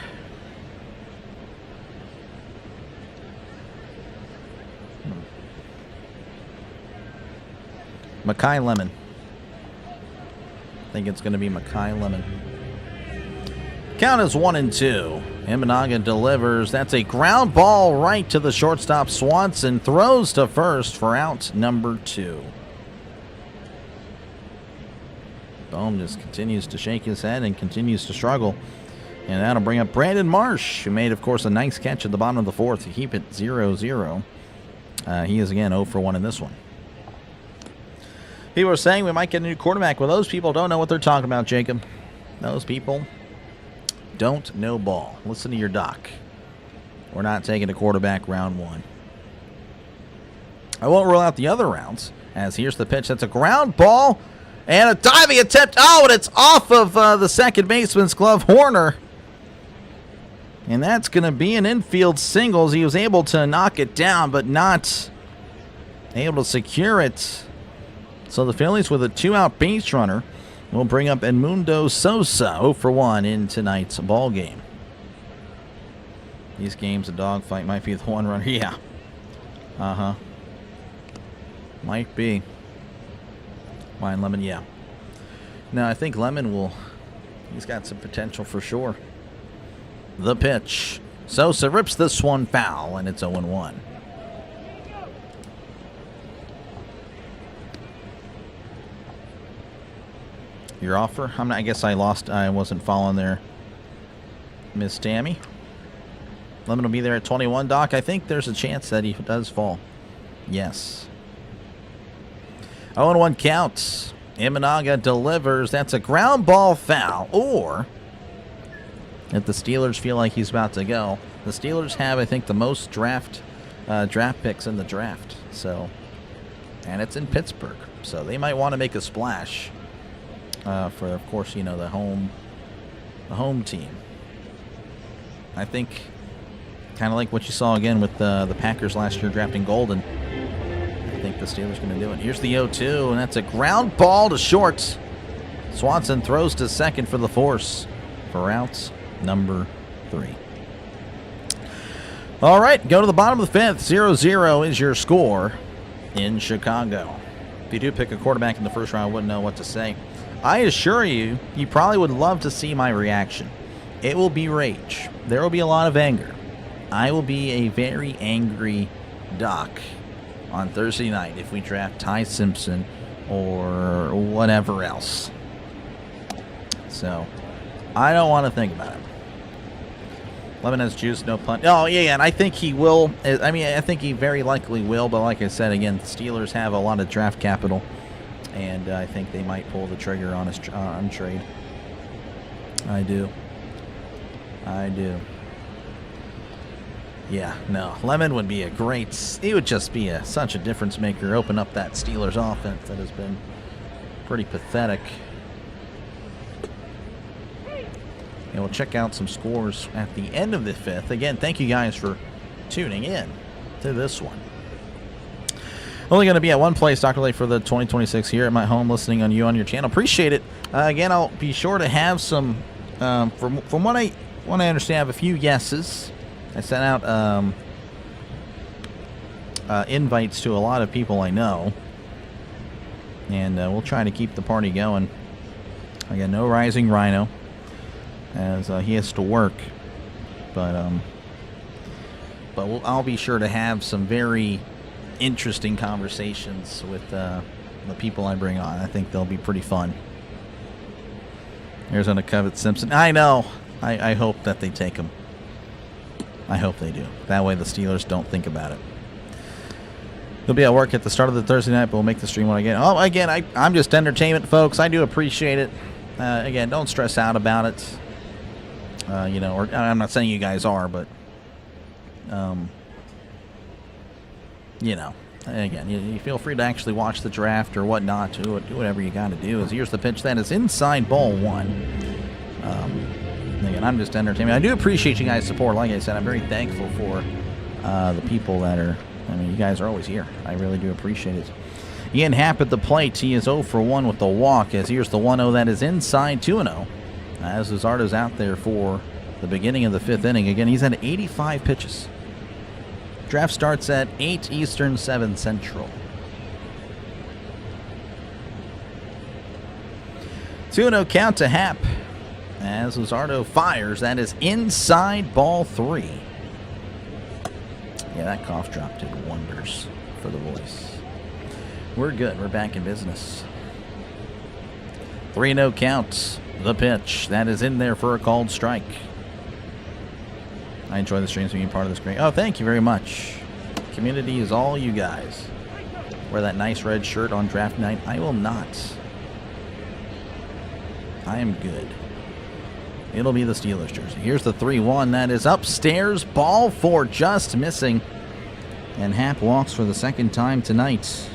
Makai Lemon. I think it's going to be Makai Lemon. Count is 1-2. Imanaga delivers. That's a ground ball right to the shortstop. Swanson throws to first for out number 2. Bohm just continues to shake his head and continues to struggle. And that'll bring up Brandon Marsh, who made, of course, a nice catch at the bottom of the 4th to keep it 0-0. He is, again, 0 for 1 in this one. People are saying we might get a new quarterback. Well, those people don't know what they're talking about, Jacob. Those people don't know ball. Listen to your doc. We're not taking a quarterback round 1. I won't rule out the other rounds, as here's the pitch. That's a ground ball and a diving attempt. Oh, and it's off of the second baseman's glove, Horner. And that's going to be an infield singles. He was able to knock it down, but not able to secure it. So the Phillies with a 2-out base runner will bring up Edmundo Sosa, 0 for 1 in tonight's ball game. These games, a dogfight might be the one runner. Yeah. Might be. Wine Lemon, yeah. No, I think Lemon will. He's got some potential for sure. The pitch. Sosa rips this one foul, and it's 0-1. Your offer? I guess I lost. I wasn't following there. Miss Tammy. Lemon will be there at 21, Doc. I think there's a chance that he does fall. Yes. 0-1 counts. Imanaga delivers. That's a ground ball foul. Or, if the Steelers feel like he's about to go, the Steelers have, I think, the most draft picks in the draft. So, and it's in Pittsburgh. So they might want to make a splash. For, of course, you know, the home team. I think kind of like what you saw again with the Packers last year drafting Golden. I think the Steelers are going to do it. Here's the 0-2, and that's a ground ball to short. Swanson throws to second for the force for out number 3. All right, go to the bottom of the 5th. 0-0 is your score in Chicago. If you do pick a quarterback in the first round, I wouldn't know what to say. I assure you, you probably would love to see my reaction. It will be rage. There will be a lot of anger. I will be a very angry Doc on Thursday night if we draft Ty Simpson or whatever else. So, I don't want to think about it. Lemon has juice, no pun. Oh, yeah, and I think he will. I mean, I think he very likely will, but like I said, again, the Steelers have a lot of draft capital. And I think they might pull the trigger on his trade. I do. Yeah, no. Lemon would be a great. He would just be such a difference maker. Open up that Steelers offense that has been pretty pathetic. And we'll check out some scores at the end of the 5th. Again, thank you guys for tuning in to this one. Only going to be at one place, Dr. Lake, for the 2026 here at my home, listening on your channel. Appreciate it. Again, I'll be sure to have some, from what I understand, I have a few yeses. I sent out invites to a lot of people I know. And we'll try to keep the party going Again, no Rising Rhino, as he has to work. But I'll be sure to have some very interesting conversations with the people I bring on. I think they'll be pretty fun. Arizona Covet Simpson. I know. I hope that they take him. I hope they do. That way the Steelers don't think about it. He'll be at work at the start of the Thursday night, but we'll make the stream when I get. Oh, again, I'm just entertainment, folks. I do appreciate it. Again, don't stress out about it. You know, or I'm not saying you guys are, but you know, again, you feel free to actually watch the draft or whatnot. Do whatever you got to do. Here's the pitch that is inside ball one. Again, I'm just entertaining. I do appreciate you guys' support. Like I said, I'm very thankful for the people that are. I mean, you guys are always here. I really do appreciate it. Ian Happ at the plate. He is 0 for 1 with the walk. As here's the 1-0 that is inside 2-0. As Luzardo's out there for the beginning of the 5th inning. Again, he's at 85 pitches. Draft starts at 8 Eastern, 7 Central. 2-0 count to Happ. As Luzardo fires, that is inside ball 3. Yeah, that cough drop did wonders for the voice. We're good. We're back in business. 3-0 count. The pitch. That is in there for a called strike. I enjoy the streams being part of this great. Oh, thank you very much. Community is all you guys. Wear that nice red shirt on draft night. I will not. I am good. It'll be the Steelers jersey. Here's the 3-1. That is upstairs. Ball 4 just missing. And Happ walks for the second time tonight.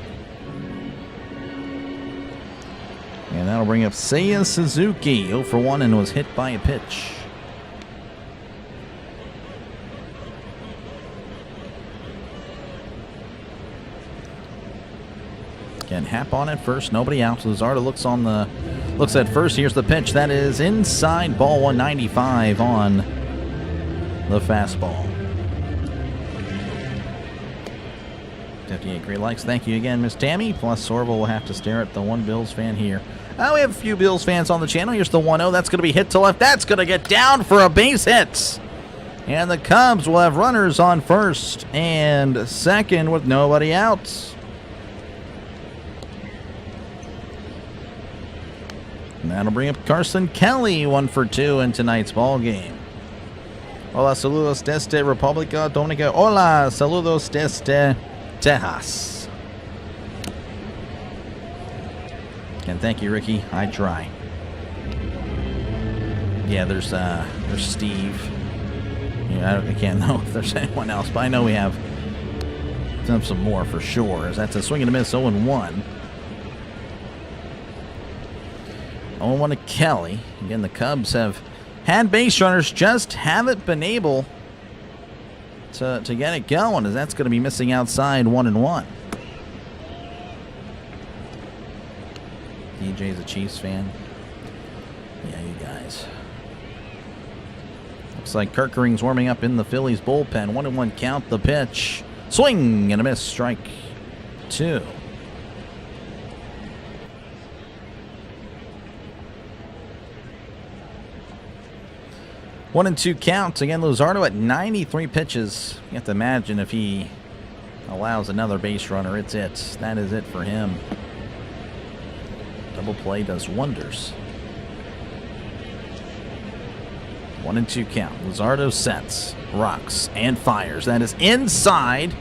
And that'll bring up Seiya Suzuki. 0 for 1 and was hit by a pitch. Again, Happ on at first. Nobody out. Luzardo looks at first. Here's the pitch. That is inside ball 195 on the fastball. 58 great likes. Thank you again, Miss Tammy. Plus, Sorval will have to stare at the one Bills fan here. We have a few Bills fans on the channel. Here's the 1-0. That's going to be hit to left. That's going to get down for a base hit. And the Cubs will have runners on first and second with nobody out. And that'll bring up Carson Kelly, 1 for 2 in tonight's ball game. Hola, saludos desde República Dominicana. Hola, saludos desde Texas. And thank you, Ricky. I try. Yeah, there's Steve. Yeah, I can't know if there's anyone else, but I know we have some more for sure. As that's a swing and a miss, 0-1. 0-1 to Kelly. Again, the Cubs have had base runners, just haven't been able to get it going, as that's going to be missing outside 1-1. DJ's a Chiefs fan. Yeah, you guys. Looks like Kirkering's warming up in the Phillies bullpen. 1-1 count, the pitch. Swing and a miss, strike 2. One and 2 counts. Again, Luzardo at 93 pitches. You have to imagine if he allows another base runner, it's it. That is it for him. Double play does wonders. 1 and 2 count. Luzardo sets, rocks, and fires. That is inside.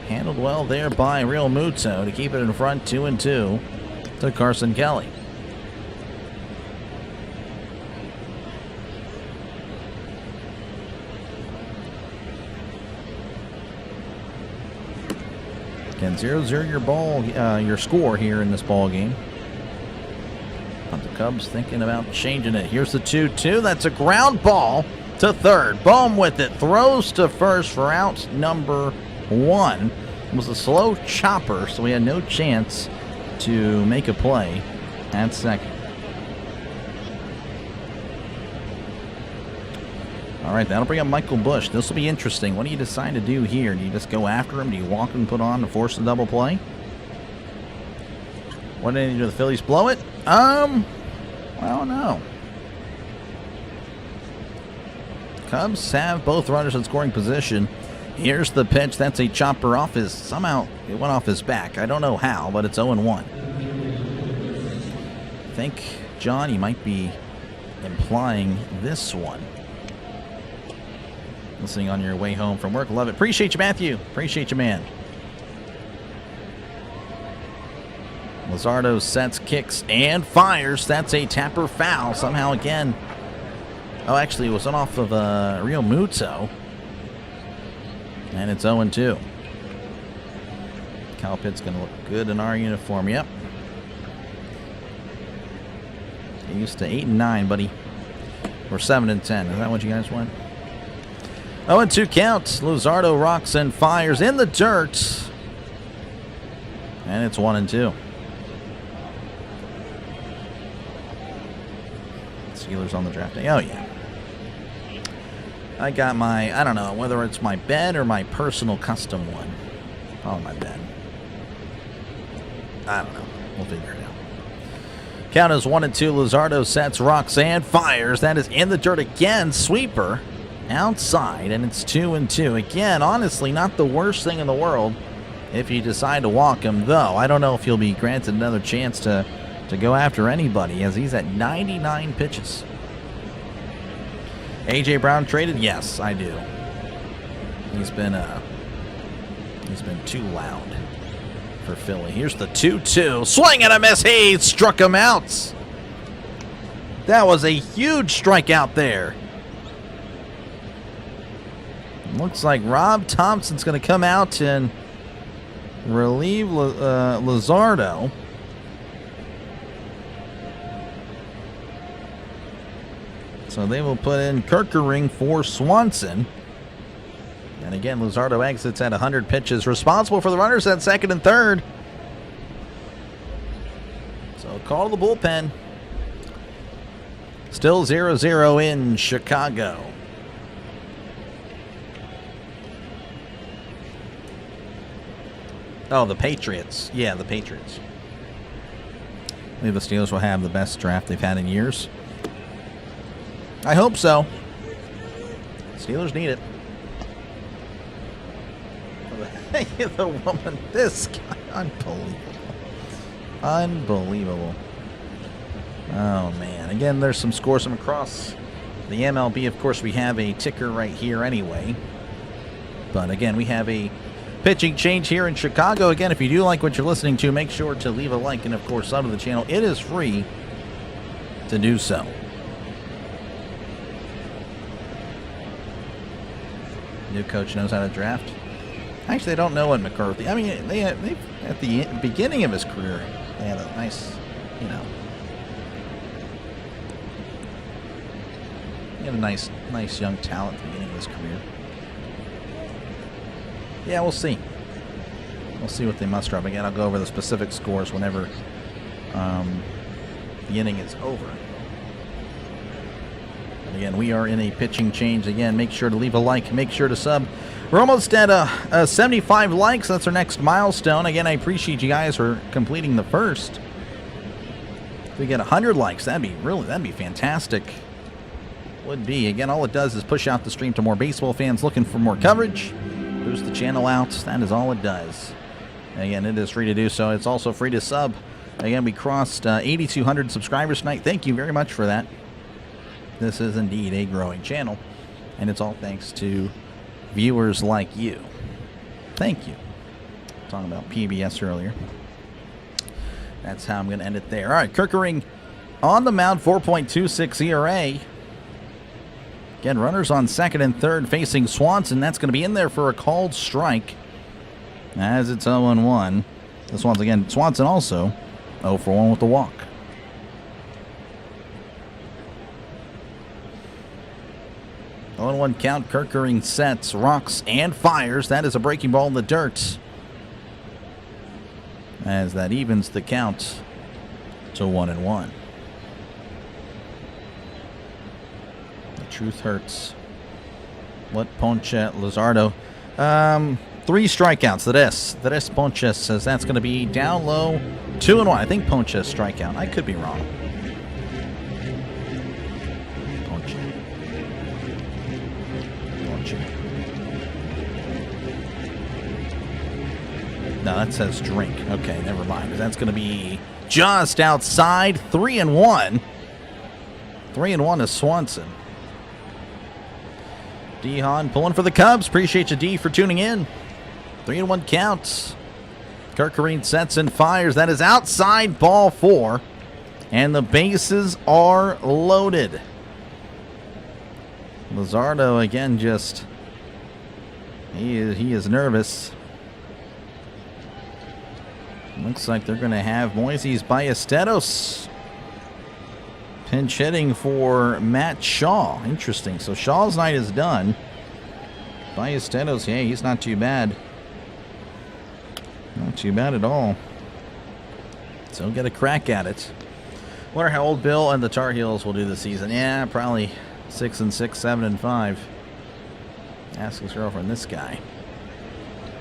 Handled well there by Real Muto to keep it in front, 2-2 to Carson Kelly. And 0-0 your score here in this ball game. But the Cubs thinking about changing it. Here's the 2-2. That's a ground ball to third. Bohm with it. Throws to first for out number 1. It was a slow chopper, so we had no chance to make a play at second. All right, that'll bring up Michael Bush. This will be interesting. What do you decide to do here? Do you just go after him? Do you walk and put on to force the double play? What did they do? The Phillies blow it? don't know. Cubs have both runners in scoring position. Here's the pitch. That's a chopper off his... Somehow it went off his back. I don't know how, but it's 0-1. I think, John, you might be implying this one. Listening on your way home from work. Love it. Appreciate you, Matthew. Appreciate you, man. Luzardo sets, kicks, and fires. That's a tapper foul. Somehow again. Oh, actually, it was off of Real Muto. And it's 0-2. Cal Pitt's going to look good in our uniform. Yep. Get used to 8-9, buddy. Or 7-10. Is that what you guys want? 0-2 count. Luzardo rocks and fires in the dirt. And it's 1-2. Steelers on the draft day. Oh, yeah. I got my, I don't know whether it's my bed or my personal custom one. Probably my bed. I don't know. We'll figure it out. Count is 1-2. Luzardo sets, rocks, and fires. That is in the dirt again. Sweeper outside, and it's 2-2. Again, honestly, not the worst thing in the world if you decide to walk him, though. I don't know if he'll be granted another chance to go after anybody, as he's at 99 pitches. A.J. Brown traded? Yes, I do. He's been too loud for Philly. Here's the 2-2. Swing and a miss. He struck him out. That was a huge strikeout there. Looks like Rob Thompson's going to come out and relieve Luzardo. So they will put in Kirkering for Swanson. And again, Luzardo exits at 100 pitches. Responsible for the runners at second and third. So call the bullpen. Still 0-0 in Chicago. Oh, the Patriots. Yeah, the Patriots. I believe the Steelers will have the best draft they've had in years. I hope so. Steelers need it. The woman, this guy, unbelievable. Unbelievable. Oh, man. Again, there's some scores from across the MLB. Of course, we have a ticker right here anyway. But again, we have a pitching change here in Chicago. Again, if you do like what you're listening to, make sure to leave a like and, of course, sub to the channel. It is free to do so. New coach knows how to draft. Actually, I don't know what McCarthy. I mean, they at the beginning of his career, they had a nice, you know, he had a nice young talent at the beginning of his career. Yeah, we'll see. We'll see what they muster up. Again, I'll go over the specific scores whenever the inning is over. Again, we are in a pitching change. Again, make sure to leave a like. Make sure to sub. We're almost at 75 likes. That's our next milestone. Again, I appreciate you guys for completing the first. If we get 100 likes, that'd be fantastic. Would be. Again, all it does is push out the stream to more baseball fans looking for more coverage. Boost the channel out. That is all it does. Again, it is free to do so. It's also free to sub. Again, we crossed 8,200 subscribers tonight. Thank you very much for that. This is indeed a growing channel, and it's all thanks to viewers like you. Thank you. Talking about PBS earlier. That's how I'm going to end it there. All right, Kirkering on the mound, 4.26 ERA. Again, runners on second and third facing Swanson. That's going to be in there for a called strike as it's 0-1. This one's, again, Swanson also 0-for-1 with the walk. On 1 count, Kirkering sets, rocks, and fires. That is a breaking ball in the dirt. As that evens the count to 1-1. The truth hurts. What Ponce Luzardo? 3 strikeouts. The Des Ponce says that's going to be down low, 2-1. I think Ponce strikeout. I could be wrong. watching. No, that says drink. Okay, never mind. That's going to be just outside. 3-1. 3-1 is Swanson. D. Hahn pulling for the Cubs. Appreciate you, D, for tuning in. 3-1 counts. Kirk Kareen sets and fires. That is outside, ball 4. And the bases are loaded. Luzardo again, just he is nervous. Looks like they're going to have Moises Ballesteros pinch hitting for Matt Shaw. Interesting. So Shaw's night is done. Ballesteros, yeah, he's not too bad. Not too bad at all. So get a crack at it. Wonder how old Bill and the Tar Heels will do this season. Yeah, probably 6-6, 7-5. Ask his girlfriend, this guy.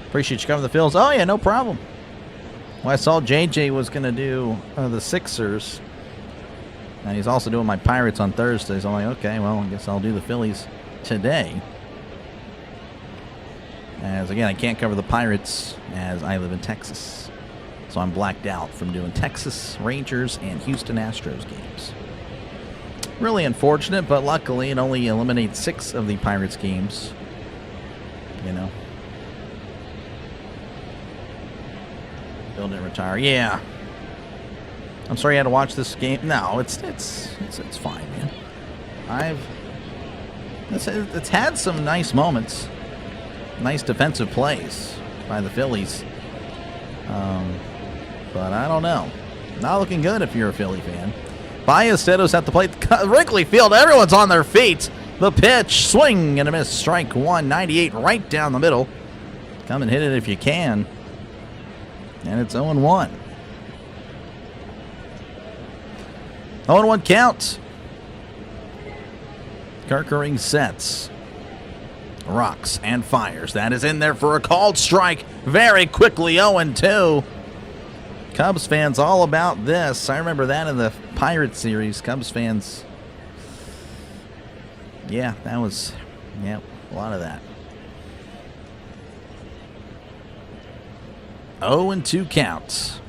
Appreciate you covering the Phils. Oh, yeah, no problem. Well, I saw JJ was going to do the Sixers. And he's also doing my Pirates on Thursdays. I'm like, okay, well, I guess I'll do the Phillies today. As, again, I can't cover the Pirates as I live in Texas. So I'm blacked out from doing Texas Rangers and Houston Astros games. Really unfortunate, but luckily it only eliminates 6 of the Pirates games. You know. Bill didn't retire. Yeah. I'm sorry you had to watch this game. No, it's fine, man. It's had some nice moments. Nice defensive plays by the Phillies. But I don't know. Not looking good if you're a Philly fan. Ballesteros at the plate. Wrigley Field, everyone's on their feet. The pitch, swing and a miss. Strike 1, 98 right down the middle. Come and hit it if you can. And it's 0-1. 0-1 count. Kerkering sets. Rocks and fires. That is in there for a called strike. Very quickly 0-2. Cubs fans all about this. I remember that in the Pirates series. Cubs fans. Yeah, that was, yeah, a lot of that. 0-2 count.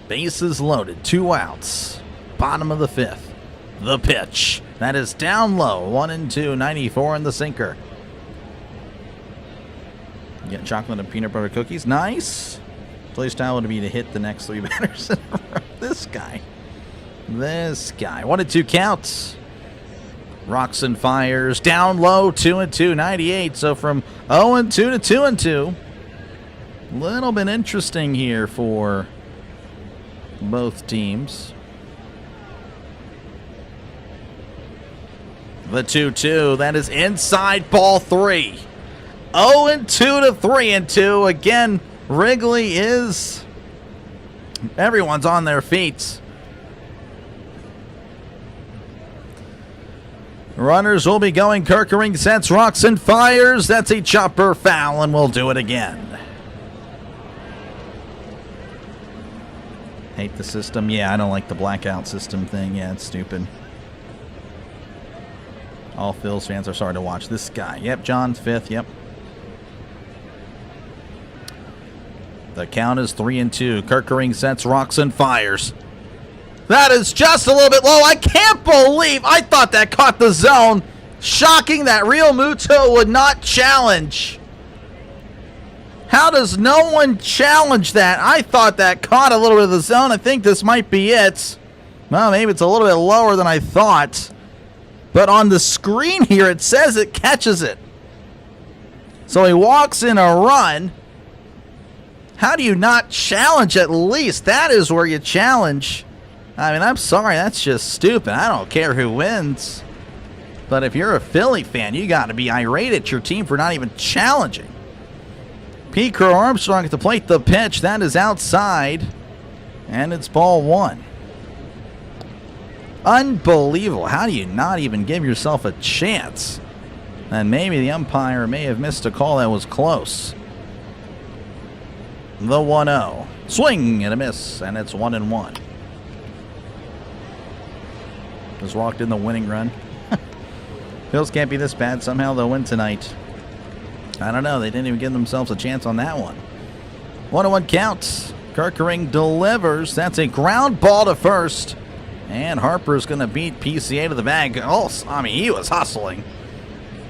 Bases loaded. 2 outs. Bottom of the 5th. The pitch. That is down low. 1-2. 94 in the sinker. Get chocolate and peanut butter cookies. Nice. Play style would be to hit the next 3 batters in a row. This guy. 1-2 counts. Rocks and fires. Down low. 2-2. 98. So from 0-2 to 2-2. Little bit interesting here for both teams. The 2-2. That is inside, ball 3. 0-2 to 3-2. Again, Wrigley is... everyone's on their feet. Runners will be going. Kerkering sets, rocks and fires. That's a chopper foul, and we'll do it again. Hate the system. Yeah, I don't like the blackout system thing. Yeah, it's stupid. All Phils fans are sorry to watch this guy. Yep, John's 5th. Yep. The count is 3-2. Kerkering sets, rocks and fires. That is just a little bit low. I can't believe I thought that caught the zone. Shocking that Real Muto would not challenge. How does no one challenge that? I thought that caught a little bit of the zone. I think this might be it. Well, maybe it's a little bit lower than I thought. But on the screen here, it says it catches it. So he walks in a run. How do you not challenge at least? That is where you challenge. I mean, I'm sorry. That's just stupid. I don't care who wins. But if you're a Philly fan, you got to be irate at your team for not even challenging. Pete Crow Armstrong at the plate. The pitch. That is outside. And it's ball 1. Unbelievable. How do you not even give yourself a chance? And maybe the umpire may have missed a call that was close. The 1-0. Swing and a miss, and it's 1-1. Just walked in the winning run. Phils can't be this bad. Somehow they'll win tonight. I don't know. They didn't even give themselves a chance on that one. 1-1 count. Kirkering delivers. That's a ground ball to first. And Harper's going to beat PCA to the bag. Oh, I mean, he was hustling.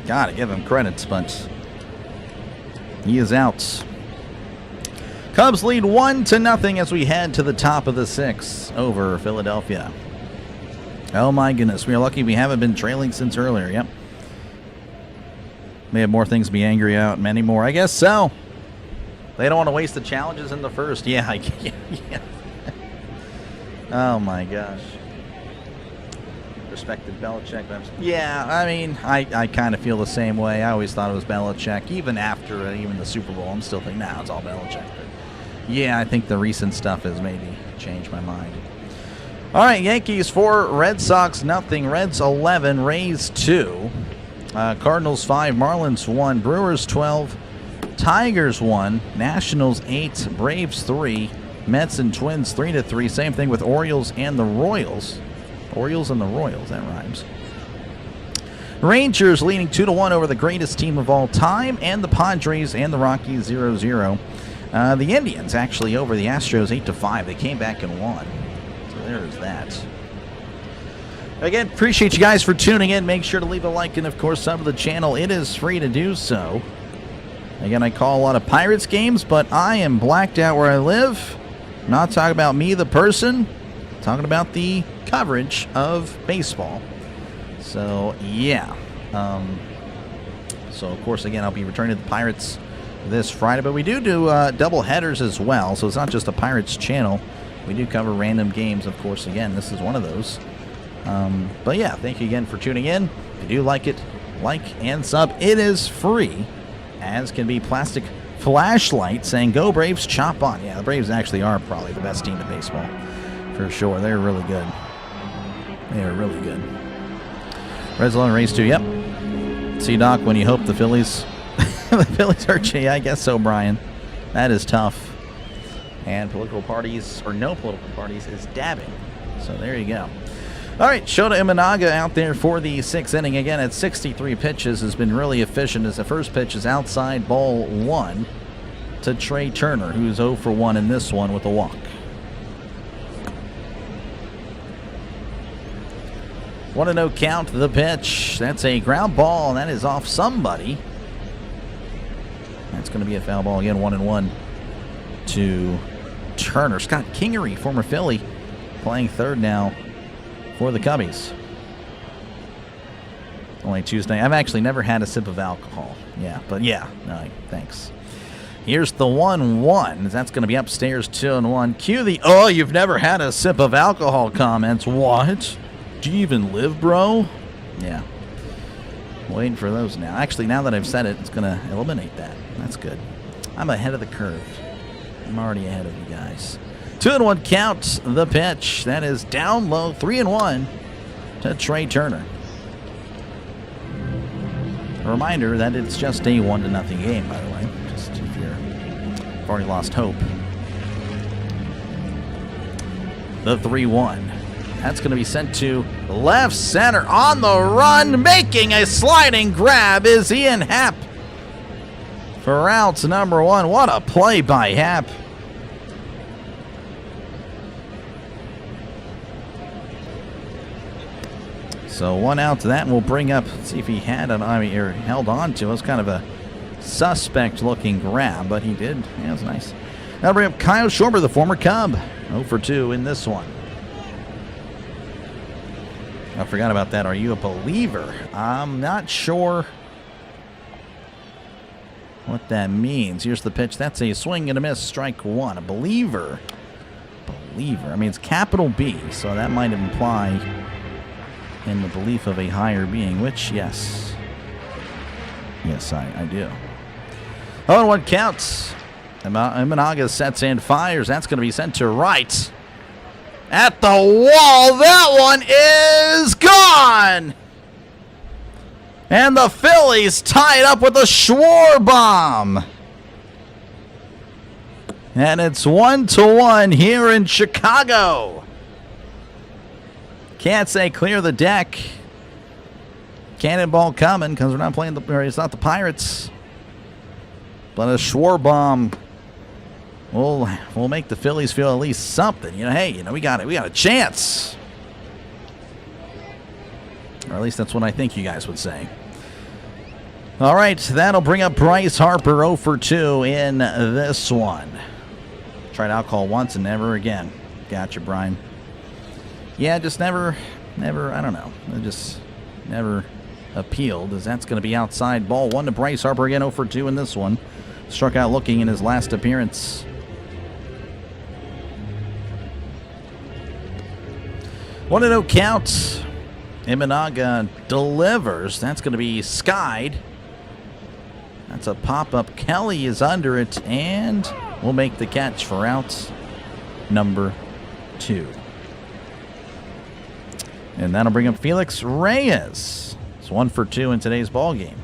Got to give him credits, but he is out. Cubs lead 1-0 as we head to the top of the 6th over Philadelphia. Oh my goodness, we are lucky we haven't been trailing since earlier. Yep. May have more things to be angry about, many more. I guess so. They don't want to waste the challenges in the first. Yeah, yeah. Oh my gosh. Respected Belichick. Yeah, I mean, I kind of feel the same way. I always thought it was Belichick. Even after even the Super Bowl, I'm still thinking, nah, it's all Belichick. But yeah, I think the recent stuff has maybe changed my mind. All right, Yankees 4, Red Sox nothing. Reds 11, Rays 2. Cardinals 5, Marlins 1, Brewers 12, Tigers 1, Nationals 8, Braves 3, Mets and Twins 3-3. Same thing with Orioles and the Royals. Orioles and the Royals, that rhymes. Rangers leading 2-1 over the greatest team of all time, and the Padres and the Rockies 0-0. The Indians actually over the Astros 8-5. They came back and won. So there's that. Again, appreciate you guys for tuning in. Make sure to leave a like and, of course, sub to the channel. It is free to do so. Again, I call a lot of Pirates games, but I am blacked out where I live. I'm not talking about me, the person. I'm talking about the coverage of baseball. So, yeah. So, of course, again, I'll be returning to the Pirates this Friday. But we do double headers as well, so it's not just a Pirates channel. We do cover random games, of course. Again, this is one of those. But yeah, thank you again for tuning in. If you do like it, like and sub. It is free, as can be plastic flashlight saying "Go Braves, chop on." Yeah, the Braves actually are probably the best team in baseball, for sure. They're really good. They are really good. Reds 11, Rays 2. Yep. See, Doc, when you hope the Phillies, the Phillies are. Yeah, I guess so, Brian. That is tough. And political parties or no political parties is dabbing. So there you go. All right, Shota Imanaga out there for the 6th inning. Again, at 63 pitches, has been really efficient as the first pitch is outside ball 1 to Trey Turner, who's 0 for 1 in this one with a walk. 1-0 count, the pitch. That's a ground ball, and that is off somebody. That's going to be a foul ball again, 1-1 to Turner. Scott Kingery, former Philly, playing third now for the Cubbies. Only Tuesday. I've actually never had a sip of alcohol. Yeah, but yeah, no, thanks. Here's the 1-1. That's going to be upstairs 2-1. Cue the "oh, you've never had a sip of alcohol" comments. What? Do you even live, bro? Yeah. Waiting for those now. Actually, now that I've said it, it's going to eliminate that. That's good. I'm ahead of the curve. I'm already ahead of you guys. 2-1 count, the pitch. That is down low, 3-1 to Trey Turner. A reminder that it's just a 1-0 game, by the way, just if you've already lost hope. The 3-1. That's going to be sent to left center on the run, making a sliding grab is Ian Happ for out number 1. What a play by Happ. So 1 out to that, and we'll bring up, let's see if he had an, or held on to. It was kind of a suspect looking grab, but he did. Yeah, it was nice. That'll bring up Kyle Schwarber, the former Cub. 0 for 2 in this one. I forgot about that. Are you a believer? I'm not sure what that means. Here's the pitch. That's a swing and a miss. Strike 1. A believer. Believer. I mean, it's capital B, so that might imply in the belief of a higher being, which, yes. Yes, I do. 0-1 counts. Imanaga sets and fires. That's going to be sent to right. At the wall. That one is gone. And the Phillies tie it up with a Schwar bomb. And it's 1-1 here in Chicago. Can't say clear the deck. Cannonball coming because we're not playing it's not the Pirates. But a Schwarbaum will make the Phillies feel at least something. Hey, we got it. We got a chance. Or at least that's what I think you guys would say. All right, that'll bring up Bryce Harper 0 for 2 in this one. Tried alcohol once and never again. Gotcha, Brian. Yeah, just never, I don't know. It just never appealed, as that's going to be outside. Ball 1 to Bryce Harper again, 0 for 2 in this one. Struck out looking in his last appearance. One to no count. Imanaga delivers. That's going to be skied. That's a pop-up. Kelly is under it, and will make the catch for out number 2. And that'll bring up Felix Reyes. It's 1 for 2 in today's ball game.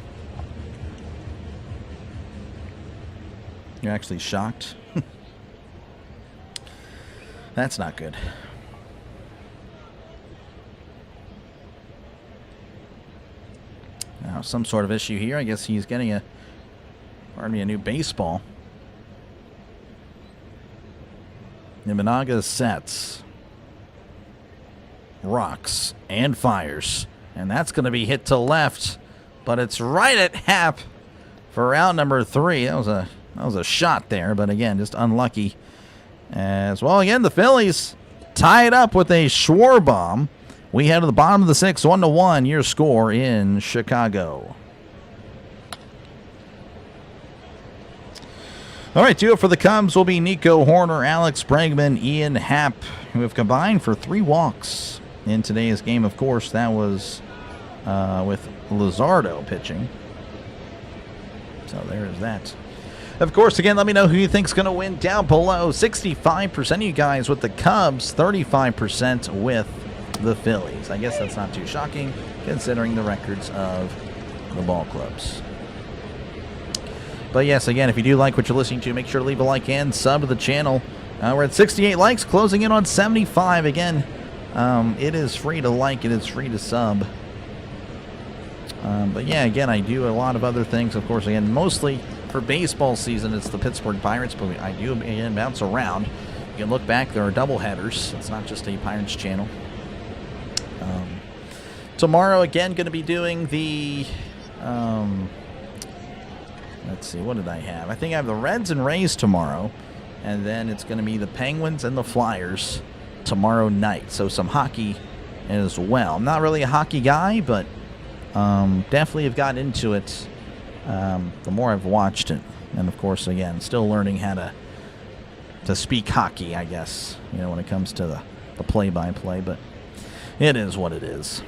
You're actually shocked? That's not good. Now, some sort of issue here. I guess he's getting a new baseball. Imanaga sets, rocks, and fires. And that's going to be hit to left, but it's right at Hap for out number 3. That was a shot there, but again, just unlucky. As well, again, the Phillies tie it up with a Schwarbaum. We head to the bottom of the 6th, 1-1, your score in Chicago. All right, 2 for the Cubs will be Nico Horner, Alex Bregman, Ian Happ, who have combined for 3 walks in today's game. Of course, that was with Luzardo pitching. So there is that. Of course, again, let me know who you think is going to win down below. 65% of you guys with the Cubs, 35% with the Phillies. I guess that's not too shocking considering the records of the ball clubs. But yes, again, if you do like what you're listening to, make sure to leave a like and sub to the channel. We're at 68 likes, closing in on 75. Again, it is free to like, it is free to sub. But yeah, again, I do a lot of other things. Of course, again, mostly for baseball season, it's the Pittsburgh Pirates, but I do, again, bounce around. You can look back, there are double headers. It's not just a Pirates channel. Tomorrow, again, going to be doing the, let's see, what did I have? I think I have the Reds and Rays tomorrow, and then it's going to be the Penguins and the Flyers tomorrow night. So some hockey as well. I'm not really a hockey guy, but definitely have gotten into it the more I've watched it. And, of course, again, still learning how to speak hockey, I guess, when it comes to the play-by-play, but it is what it is.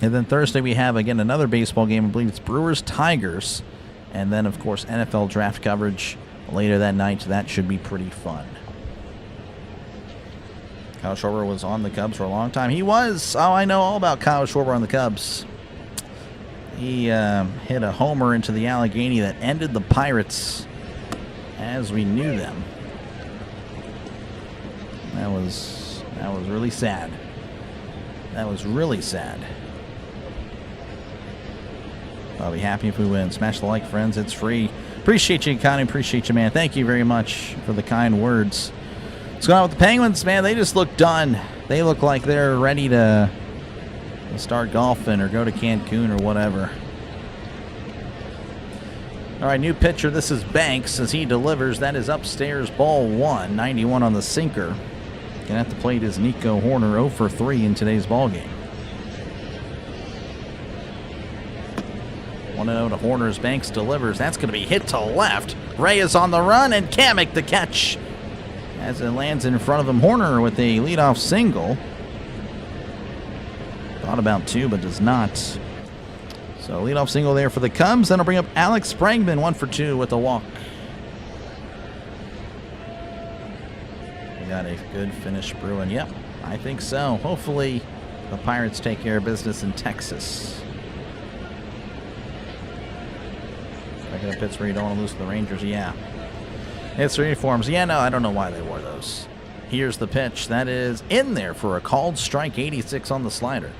And then Thursday we have, again, another baseball game. I believe it's Brewers-Tigers. And then, of course, NFL draft coverage later that night. That should be pretty fun. Kyle Schwarber was on the Cubs for a long time. He was. Oh, I know all about Kyle Schwarber on the Cubs. He hit a homer into the Allegheny that ended the Pirates as we knew them. That was really sad. That was really sad. I'll be happy if we win. Smash the like, friends. It's free. Appreciate you, Connie. Appreciate you, man. Thank you very much for the kind words. What's going on with the Penguins, man? They just look done. They look like they're ready to start golfing or go to Cancun or whatever. All right, new pitcher. This is Banks as he delivers. That is upstairs, ball 1. 91 on the sinker. And at the plate is Nico Horner, 0 for 3 in today's ball game. 1-0 to Horner as Banks delivers. That's going to be hit to left. Reyes on the run and can't make the catch as it lands in front of him. Horner with a leadoff single. Thought about 2, but does not. So leadoff single there for the Cubs. Then I'll bring up Alex Bregman, 1 for 2 with a walk. We got a good finish brewing. Yep, I think so. Hopefully the Pirates take care of business in Texas. Back up Pittsburgh, you don't want to lose to the Rangers. Yeah. It's their uniforms. Yeah, no, I don't know why they wore those. Here's the pitch. That is in there for a called strike. 86 on the slider.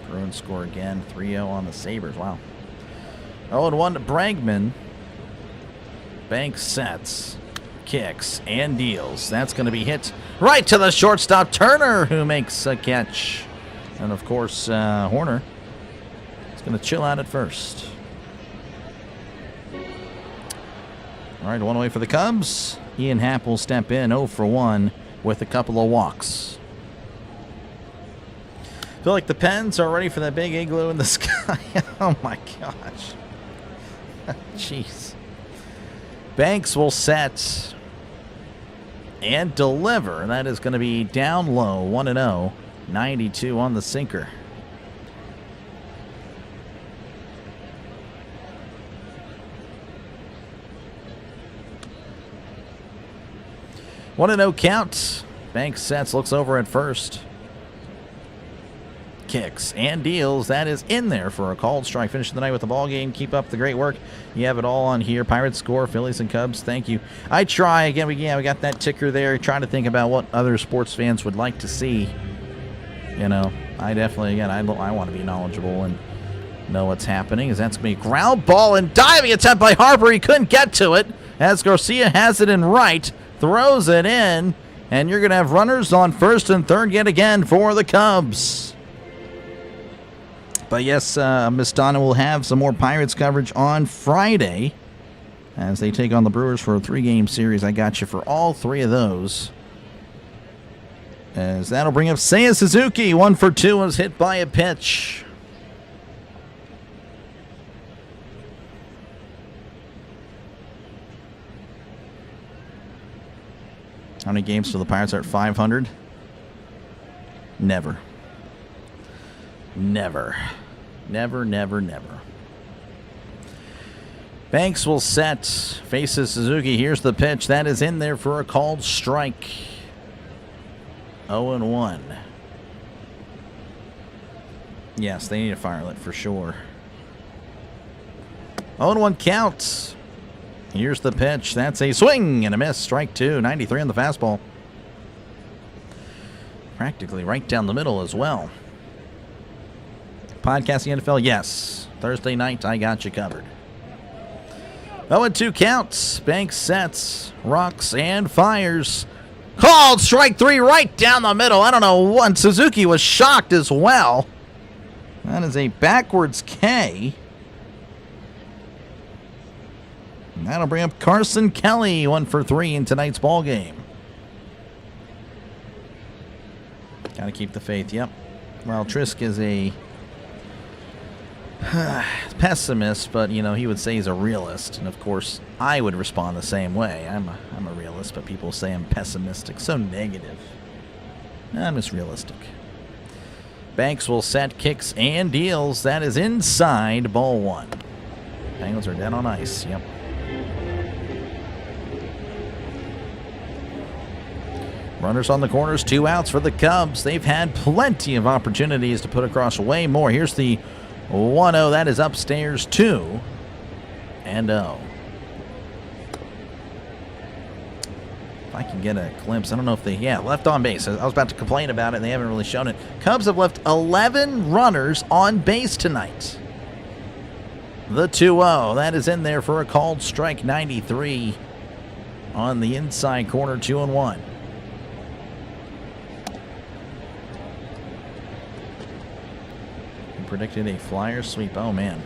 Bruin Run score again. 3-0 on the Sabres. Wow. 0-1 to Bregman. Banks sets, kicks, and deals. That's going to be hit right to the shortstop, Turner, who makes a catch. And, of course, Horner is going to chill out at first. All right, one away for the Cubs. Ian Happ will step in 0 for 1 with a couple of walks. Feel like the Pens are ready for that big igloo in the sky. Oh, my gosh. Jeez. Banks will set and deliver. That is going to be down low, 1-0, 92 on the sinker. One and 0 count. Banks sets, looks over at first. Kicks and deals. That is in there for a called strike. Finish the night with the ball game. Keep up the great work. You have it all on here. Pirates score, Phillies and Cubs. Thank you. I try again. We got that ticker there. Trying to think about what other sports fans would like to see. You know, I definitely again I want to be knowledgeable and know what's happening. As that's gonna be a ground ball and diving attempt by Harper. He couldn't get to it. As Garcia has it in right, throws it in, and you're gonna have runners on first and third yet again for the Cubs. But yes, Miss Donna will have some more Pirates coverage on Friday as they take on the Brewers for a 3-game series. I got you for all 3 of those. As that'll bring up Seiya Suzuki. 1 for 2 was hit by a pitch. How many games till the Pirates are at 500? Never. Never. Never, never, never. Banks will set. Faces Suzuki. Here's the pitch. That is in there for a called strike. 0-1. Yes, they need a firelet for sure. 0-1 count. Here's the pitch. That's a swing and a miss. Strike 2. 93 on the fastball. Practically right down the middle as well. Podcasting NFL, yes. Thursday night, I got you covered. 0-2 counts. Banks sets, rocks, and fires. Called strike 3 right down the middle. I don't know what. Suzuki was shocked as well. That is a backwards K. And that'll bring up Carson Kelly. 1 for 3 in tonight's ball game. Got to keep the faith, yep. Well, Trisk is a pessimist, but you know he would say he's a realist, and of course I would respond the same way. I'm a realist, but people say I'm pessimistic, so negative. I'm just realistic. Banks will set, kicks, and deals. That is inside, ball 1. Bengals are dead on ice. Yep. Runners on the corners, 2 outs for the Cubs. They've had plenty of opportunities to put across way more. Here's the 1-0. That is upstairs 2-0. If I can get a glimpse, I don't know if they, left on base. I was about to complain about it, and they haven't really shown it. Cubs have left 11 runners on base tonight. The 2-0. That is in there for a called strike. 93 on the inside corner, 2-1. Predicted a flyer sweep. Oh, man.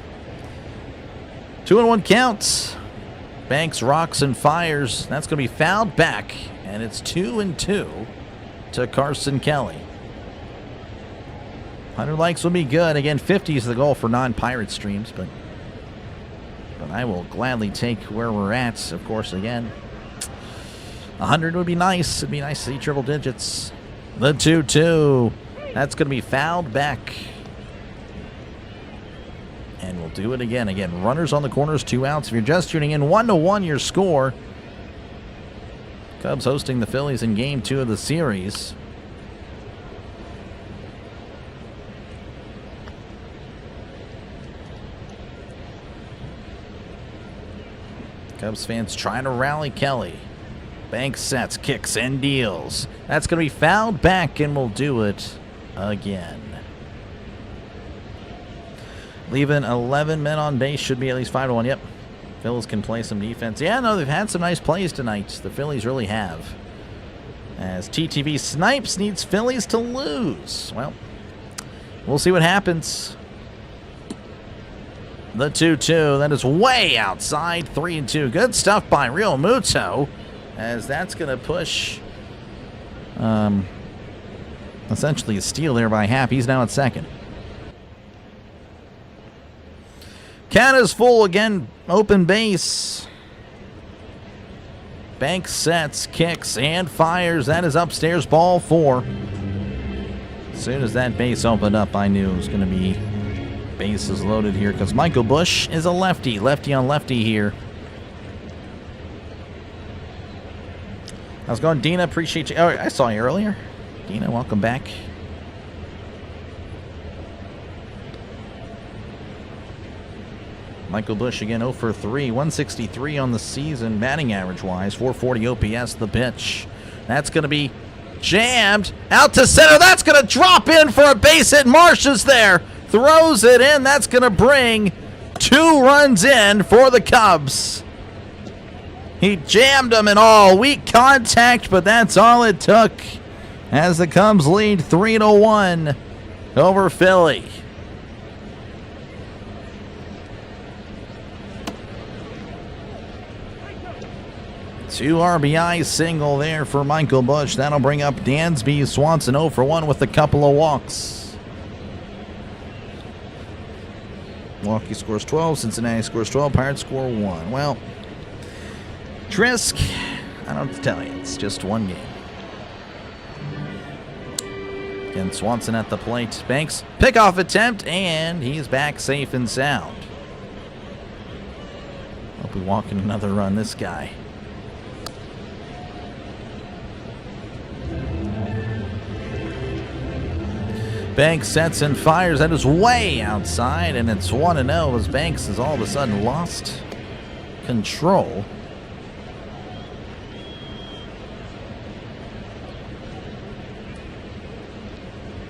2-1 counts. Banks, rocks, and fires. That's going to be fouled back, and it's 2-2 to Carson Kelly. 100 likes will be good. Again, 50 is the goal for non-Pirate streams, but I will gladly take where we're at. Of course, again, 100 would be nice. It'd be nice to see triple digits. The 2-2. That's going to be fouled back. And we'll do it again. Again, runners on the corners, 2 outs. If you're just tuning in, 1-1 your score. Cubs hosting the Phillies in Game 2 of the series. Cubs fans trying to rally Kelly. Banks sets, kicks, and deals. That's going to be fouled back, and we'll do it again. Leaving 11 men on base. Should be at least 5-1. Yep. Phillies can play some defense. Yeah, no, they've had some nice plays tonight. The Phillies really have. As TTV Snipes needs Phillies to lose. Well, we'll see what happens. The 2-2. That is way outside. 3-2. Good stuff by Real Muto. As that's going to push essentially a steal there by Hap. He's now at second. Count is full again. Open base. Banks sets, kicks, and fires. That is upstairs, ball 4. As soon as that base opened up, I knew it was going to be bases loaded here because Michael Busch is a lefty. Lefty on lefty here. How's it going, Dina? Appreciate you. Oh, I saw you earlier. Dina, welcome back. Michael Busch again 0 for 3, 163 on the season, batting average-wise, 440 OPS, the pitch. That's going to be jammed out to center. That's going to drop in for a base hit. Marsh is there, throws it in. That's going to bring 2 runs in for the Cubs. He jammed them in all. Weak contact, but that's all it took as the Cubs lead 3-1 over Philly. Two RBI single there for Michael Busch. That'll bring up Dansby Swanson 0 for 1 with a couple of walks. Milwaukee scores 12. Cincinnati scores 12. Pirates score 1. Well, Trisk, I don't have to tell you. It's just one game. Again, Swanson at the plate. Banks, pickoff attempt, and he's back safe and sound. Hope we walk in another run, this guy. Banks sets and fires. That is way outside, and it's 1-0 as Banks has all of a sudden lost control.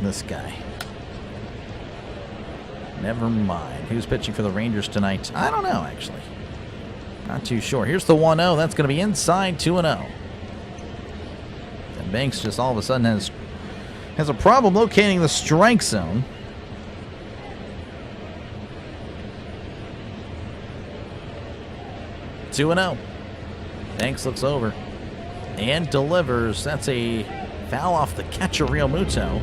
This guy. Never mind. Who's pitching for the Rangers tonight? I don't know, actually. Not too sure. Here's the 1-0. That's going to be inside 2-0. And Banks just all of a sudden has a problem locating the strike zone. Two 2-0. Banks looks over and delivers. That's a foul off the catcher, Real Muto.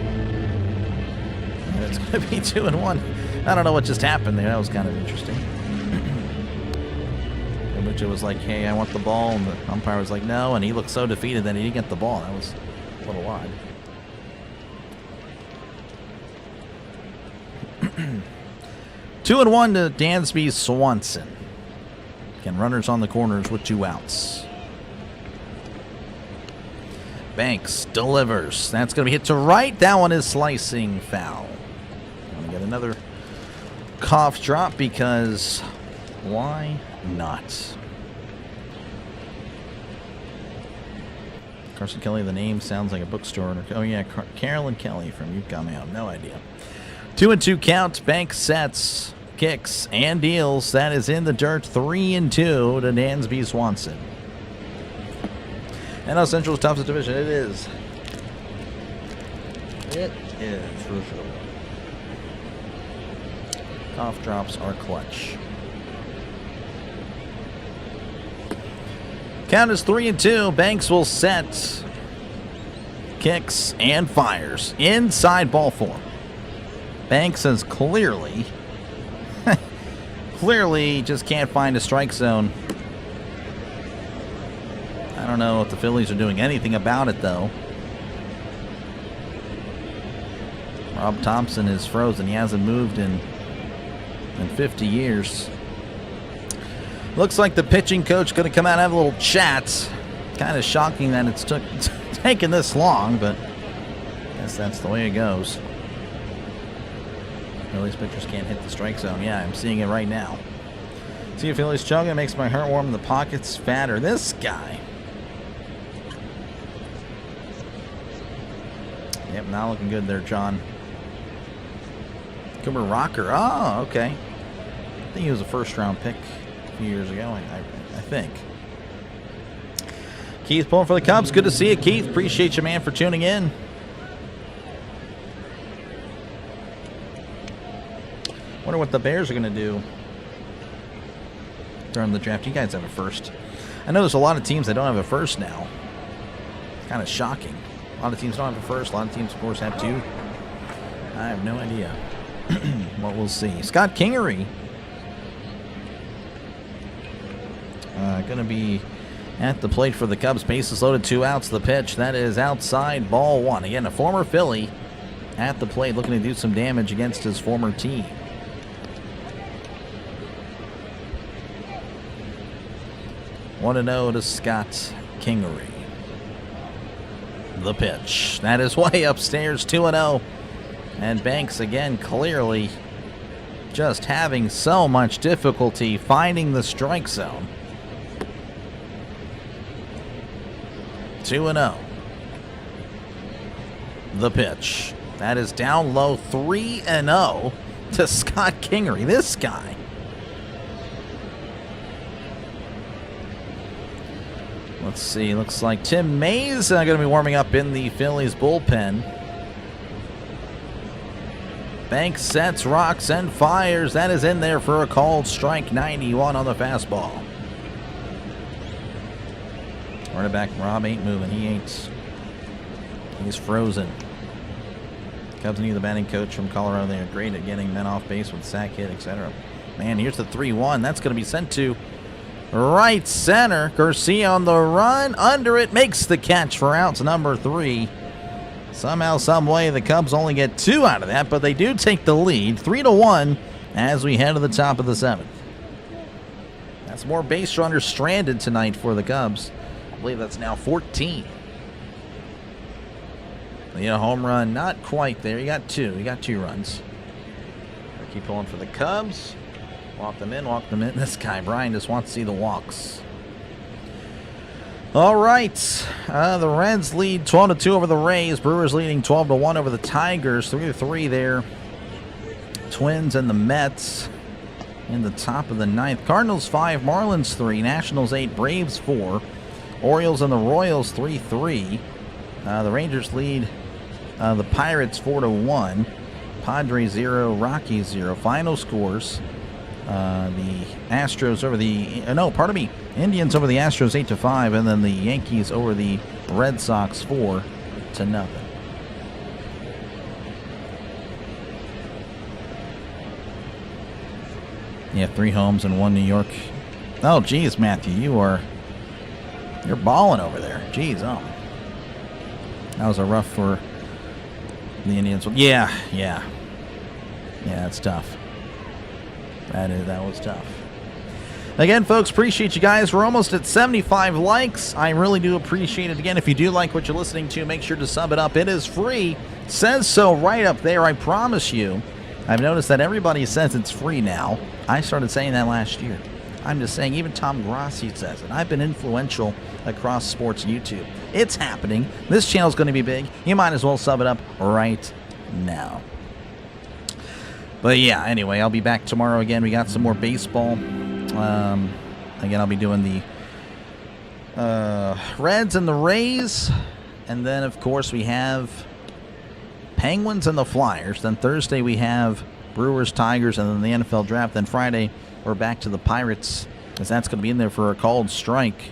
And it's going to be 2-1. I don't know what just happened there. That was kind of interesting. Muto was like, hey, I want the ball. And the umpire was like, no. And he looked so defeated that he didn't get the ball. That was a little odd. 2-1 to Dansby Swanson. Again, runners on the corners with 2 outs. Banks delivers. That's going to be hit to right. That one is slicing foul. Going to get another cough drop because why not? Carson Kelly, the name sounds like a bookstore. Oh, yeah, Carolyn Kelly from UConn. I have no idea. 2-2 count. Banks sets, kicks, and deals. That is in the dirt. 3-2 to Dansby Swanson. NL Central's toughest division. It is. It is for sure. Cough drops are clutch. Count is 3-2. Banks will set, kicks, and fires. Inside ball 4. Banks is clearly just can't find a strike zone. I don't know if the Phillies are doing anything about it, though. Rob Thompson is frozen. He hasn't moved in 50 years. Looks like the pitching coach going to come out and have a little chat. Kind of shocking that it's taken this long, but I guess that's the way it goes. Phillies pitchers can't hit the strike zone. Yeah, I'm seeing it right now. See if Phillies chugging makes my heart warm. The pocket's fatter. This guy. Yep, not looking good there, John. Cooper Rocker. Oh, okay. I think he was a first-round pick a few years ago, I think. Keith pulling for the Cubs. Good to see you, Keith. Appreciate you, man, for tuning in. Wonder what the Bears are going to do during the draft. You guys have a first. I know there's a lot of teams that don't have a first now. It's kind of shocking. A lot of teams don't have a first. A lot of teams, of course, have two. I have no idea what we'll see. Scott Kingery going to be at the plate for the Cubs. Bases loaded, 2 outs. The pitch, that is outside, ball 1. Again, a former Philly at the plate looking to do some damage against his former team. Want to know to Scott Kingery. The pitch. That is way upstairs, 2-0. And Banks, again, clearly just having so much difficulty finding the strike zone. 2-0. The pitch. That is down low, 3-0 to Scott Kingery. This guy. Let's see. Looks like Tim Mays going to be warming up in the Phillies bullpen. Banks sets, rocks, and fires. That is in there for a called strike. 91 on the fastball. Running back Rob ain't moving. He's frozen. Cubs need the batting coach from Colorado. They are great at getting men off base with sack hit, etc. Man, here's the 3-1. That's going to be sent to right center. Garcia on the run. Under it. Makes the catch for outs number 3. Somehow, some way, the Cubs only get 2 out of that, but they do take the lead. 3-1 as we head to the top of the 7th. That's more base runners stranded tonight for the Cubs. I believe that's now 14. A home run, not quite there. You got 2. You got 2 runs. Keep pulling for the Cubs. Walk them in, walk them in. This guy, Brian, just wants to see the walks. All right. The Reds lead 12-2 over the Rays. Brewers leading 12-1 over the Tigers. 3-3 there. Twins and the Mets in the top of the 9th. Cardinals 5, Marlins 3, Nationals 8, Braves 4. Orioles and the Royals 3-3. The Rangers lead the Pirates 4-1. Padres 0, Rockies 0. Final scores. The Astros over the Indians over the Astros 8-5, and then the Yankees over the Red Sox 4-0. Yeah, 3 homes and 1 New York. Oh, geez, Matthew, you're balling over there. Geez, that was a rough for the Indians. Yeah, it's tough. That was tough. Again, folks, appreciate you guys. We're almost at 75 likes. I really do appreciate it. Again, if you do like what you're listening to, make sure to sub it up. It is free. Says so right up there, I promise you. I've noticed that everybody says it's free now. I started saying that last year. I'm just saying, even Tom Grassi says it. I've been influential across sports YouTube. It's happening. This channel's going to be big. You might as well sub it up right now. But yeah, anyway, I'll be back tomorrow again. We got some more baseball. Again, I'll be doing the Reds and the Rays. And then, of course, we have Penguins and the Flyers. Then Thursday we have Brewers, Tigers, and then the NFL Draft. Then Friday we're back to the Pirates, as that's going to be in there for a called strike.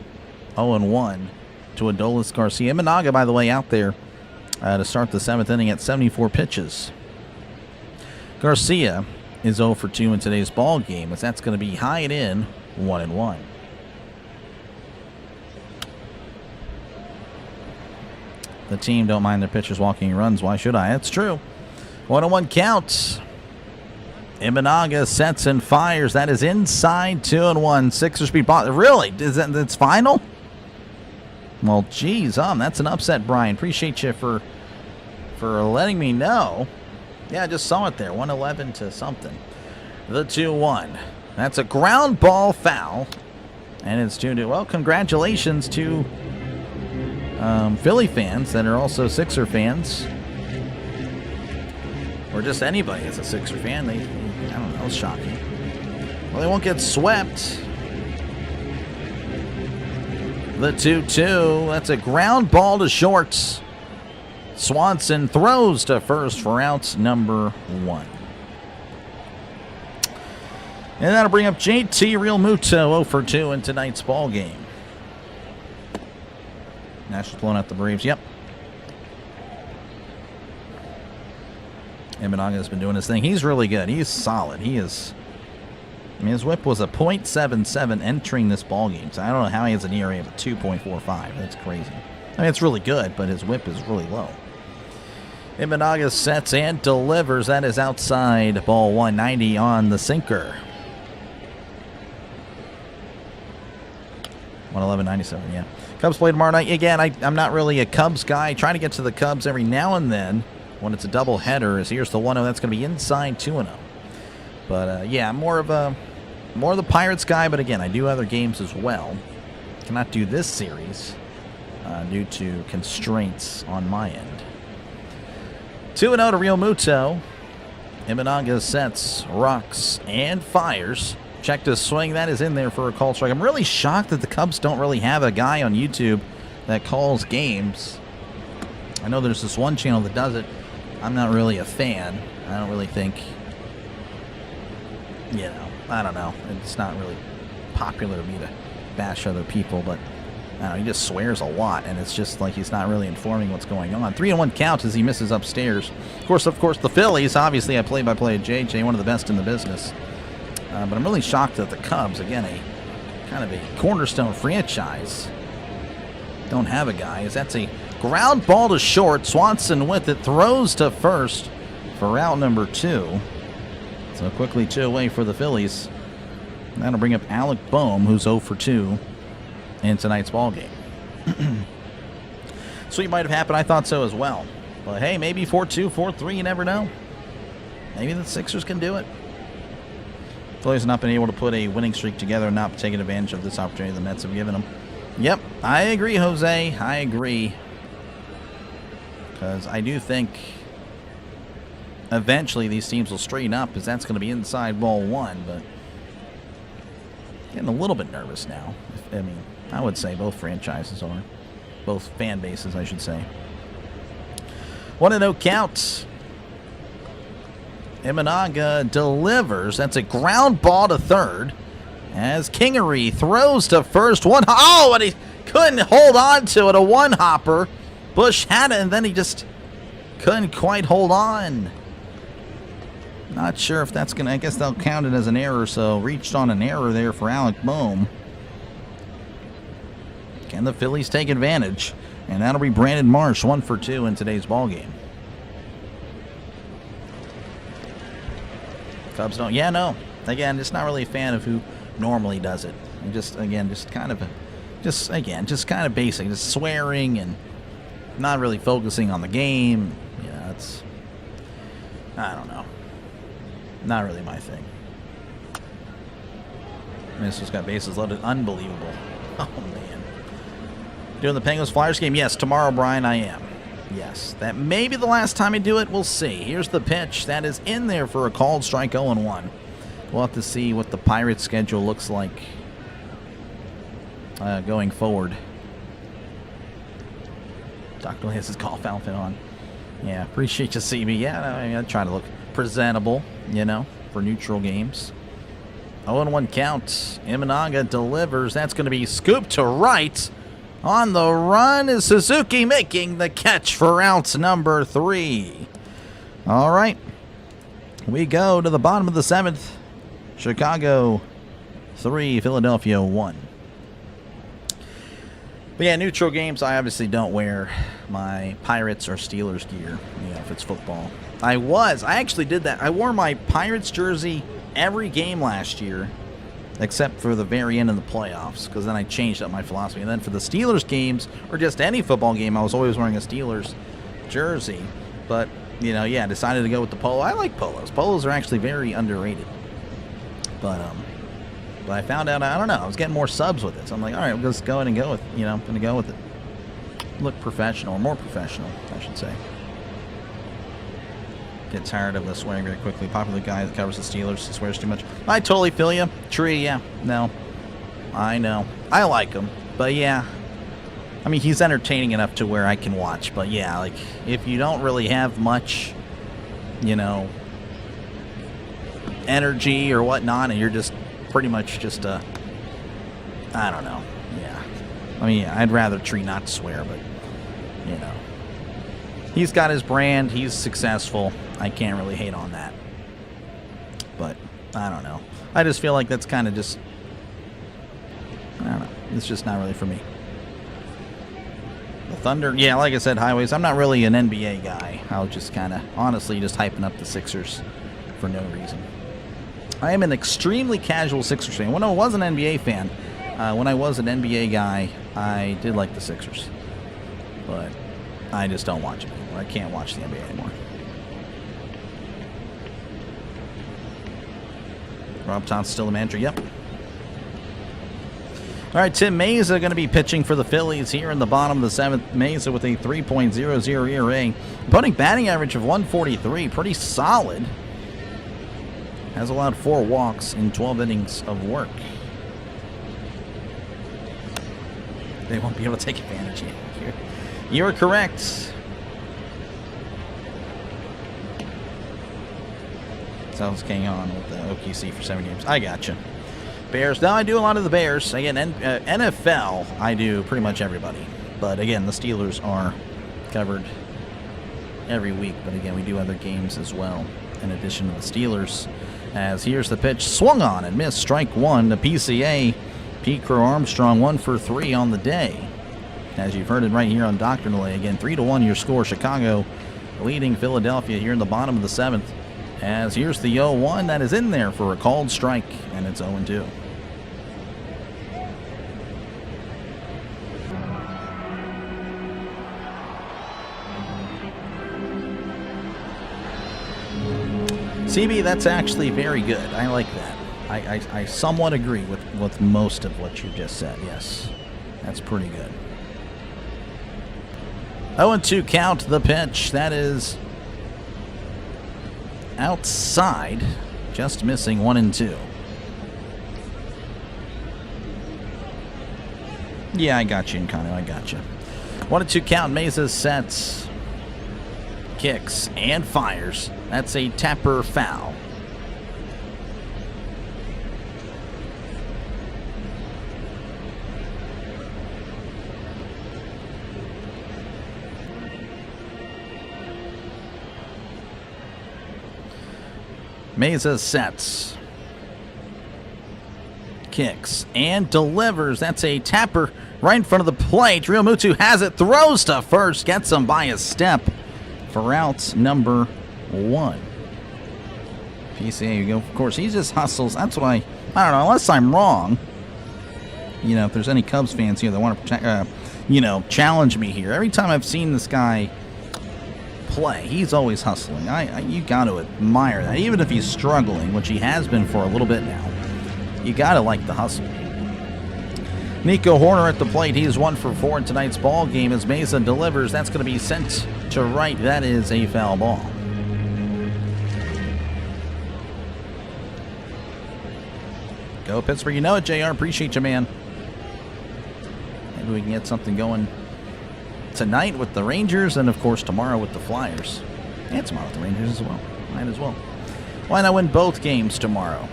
0-1 to Adolis Garcia. Imanaga, by the way, out there to start the 7th inning at 74 pitches. Garcia is 0 for 2 in today's ball game, as that's going to be high and in, 1-1. The team don't mind their pitchers walking runs. Why should I? That's true. 1-1 count. Imanaga sets and fires. That is inside, 2-1. Sixer speed ball. Really? It's final? Well, geez, that's an upset, Brian. Appreciate you for letting me know. Yeah, I just saw it there. 111 to something. The 2-1. That's a ground ball foul. And it's 2-2. Well, congratulations to Philly fans that are also Sixer fans. or just anybody as a Sixer fan, I don't know, it's shocking. Well, they won't get swept. The 2-2. That's a ground ball to short. Swanson throws to first for out number 1. And that'll bring up JT Realmuto 0 for 2 in tonight's ball game. Nationals blowing out the Braves. Yep. Imanaga has been doing his thing. He's really good. He's solid. He is. I mean, his whip was a .77 entering this ball game. So I don't know how he has an ERA of a 2.45. That's crazy. I mean, it's really good, but his whip is really low. Imanaga sets and delivers. That is outside ball 190 on the sinker. 111.97, yeah. Cubs play tomorrow night. Again, I'm not really a Cubs guy. Trying to get to the Cubs every now and then when it's a double header. As here's the 1-0. That's going to be inside 2-0. But yeah, more of the Pirates guy. But again, I do other games as well. Cannot do this series due to constraints on my end. 2-0 to Realmuto. Imanaga sets, rocks, and fires. Check to swing. That is in there for a call strike. I'm really shocked that the Cubs don't really have a guy on YouTube that calls games. I know there's this one channel that does it. I'm not really a fan. I don't really think, I don't know. It's not really popular to me to bash other people, but I don't know, he just swears a lot, and it's just like he's not really informing what's going on. 3-1 count as he misses upstairs. Of course, the Phillies. Obviously, I play-by-play at JJ, one of the best in the business. But I'm really shocked that the Cubs, again, a kind of a cornerstone franchise, don't have a guy. As that's a ground ball to short. Swanson with it, throws to first for out number 2. So quickly 2 away for the Phillies. And that'll bring up Alec Boehm, who's 0 for 2 in tonight's ball game. Sweep might have happened. I thought so as well. But hey, maybe 4-2, 4-3. You never know. Maybe the Sixers can do it. Phillies have not been able to put a winning streak together and not taking advantage of this opportunity the Mets have given them. Yep, I agree, Jose. I agree. Because I do think eventually these teams will straighten up, as that's going to be inside ball 1. But getting a little bit nervous now. I mean, I would say both franchises are. Both fan bases, I should say. 1-0 count. Imanaga delivers. That's a ground ball to third. As Kingery throws to first. Oh, and he couldn't hold on to it. A one-hopper. Bush had it, and then he just couldn't quite hold on. Not sure if that's going to... I guess they'll count it as an error, so reached on an error there for Alec Boehm. Can the Phillies take advantage? And that'll be Brandon Marsh, 1 for 2 in today's ballgame. Cubs don't. Yeah, no. Again, just not really a fan of who normally does it. And just kind of basic, just swearing and not really focusing on the game. Yeah, it's, I don't know. Not really my thing. Minnesota's got bases loaded. Unbelievable. Oh, man. Doing the Penguins-Flyers game? Yes, tomorrow, Brian, I am. Yes, that may be the last time I do it. We'll see. Here's the pitch. That is in there for a called strike 0-1. We'll have to see what the Pirates' schedule looks like going forward. Dr. has his golf outfit on. Yeah, appreciate you seeing me. Yeah, I mean, I try to look presentable, for neutral games. 0-1 count. Imanaga delivers. That's going to be scooped to right. On the run is Suzuki making the catch for out number 3. All right. We go to the bottom of the 7th. Chicago 3, Philadelphia 1. But yeah, neutral games, I obviously don't wear my Pirates or Steelers gear, if it's football. I actually did that. I wore my Pirates jersey every game last year, except for the very end of the playoffs, because then I changed up my philosophy. And then for the Steelers games, or just any football game, I was always wearing a Steelers jersey. But, I decided to go with the polo. I like polos. Polos are actually very underrated. But I found out, I don't know, I was getting more subs with it. So I'm like, all right, we'll just go ahead and go with, I'm going to go with it. Look professional, or more professional, I should say. Get tired of the swearing very quickly. Popular guy that covers the Steelers. He swears too much. I totally feel you. Tree, yeah. No. I know. I like him. But yeah. I mean, he's entertaining enough to where I can watch. But yeah, like, if you don't really have much, you know, energy or whatnot, and you're just pretty much just a, I don't know. Yeah. I mean, I'd rather Tree not swear, but, you know. He's got his brand. He's successful. I can't really hate on that. But, I don't know. I just feel like that's kind of just, I don't know. It's just not really for me. The Thunder, yeah, like I said, Highways, I'm not really an NBA guy. I was just kind of, honestly, just hyping up the Sixers for no reason. I am an extremely casual Sixers fan. When I was an NBA fan, when I was an NBA guy, I did like the Sixers. But I just don't watch it anymore. I can't watch the NBA anymore. Rob Thompson still the manager? Yep. All right, Tim Mesa going to be pitching for the Phillies here in the bottom of the seventh. Mesa with a 3.00 ERA. Opponent batting average of 143. Pretty solid. Has allowed 4 walks in 12 innings of work. They won't be able to take advantage here. You're correct. Sounds going on with the OKC for 7 games. I gotcha. Bears. Now I do a lot of the Bears. Again, NFL, I do pretty much everybody. But again, the Steelers are covered every week. But again, we do other games as well in addition to the Steelers. As here's the pitch. Swung on and missed. Strike one. The PCA. Pete Crow Armstrong 1 for 3 on the day. As you've heard it right here on Dr. Delay. Again, 3-1 your score. Chicago leading Philadelphia here in the bottom of the 7th. As here's the 0-1 that is in there for a called strike. And it's 0-2. CB, that's actually very good. I like that. I somewhat agree with most of what you just said. Yes, that's pretty good. 0-2 count the pitch. That is outside. Just missing 1-2. Yeah, I got you, Nkano. I got you. 1-2 count. Mesa sets, kicks, and fires. That's a tapper foul. Mesa sets, kicks, and delivers. That's a tapper right in front of the plate. Realmuto has it, throws to first, gets him by a step for out number 1. PCA, you go. Of course, he just hustles. That's what I don't know, unless I'm wrong. You know, if there's any Cubs fans here that want to, you know, challenge me here. Every time I've seen this guy play, he's always hustling. You got to admire that. Even if he's struggling, which he has been for a little bit now, you got to like the hustle. Nico Horner at the plate. He is 1 for 4 in tonight's ball game as Mesa delivers. That's going to be sent to right. That is a foul ball. Go Pittsburgh. You know it, JR. Appreciate you, man. Maybe we can get something going tonight with the Rangers and, of course, tomorrow with the Flyers. And tomorrow with the Rangers as well. Might as well. Why not win both games tomorrow?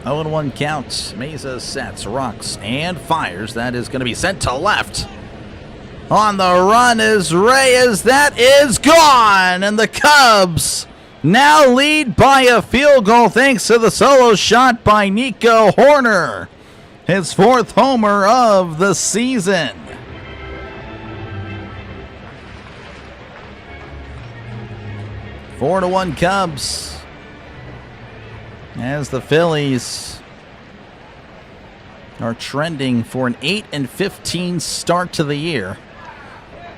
0-1 counts. Mesa sets, rocks, and fires. That is going to be sent to left. On the run is Reyes. That is gone. And the Cubs now lead by a field goal thanks to the solo shot by Nico Horner. His 4th homer of the season. Four to 1 Cubs. As the Phillies are trending for an 8-15 start to the year,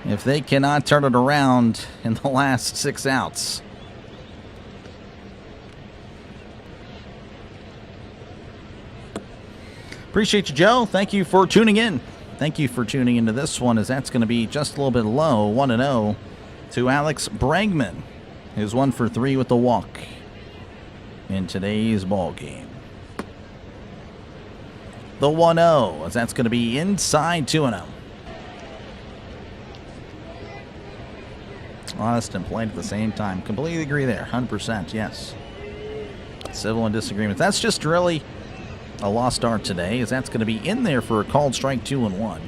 if they cannot turn it around in the last 6 outs. Appreciate you, Joe. Thank you for tuning in. Thank you for tuning into this one, as that's going to be just a little bit low, 1-0. to Alex Bregman, who's 1 for 3 with the walk in today's ball game. The 1-0, as that's going to be inside 2-0. Honest and polite at the same time. Completely agree there. 100%, yes. Civil and disagreements. That's just really a lost start today, as that's going to be in there for a called strike 2-1.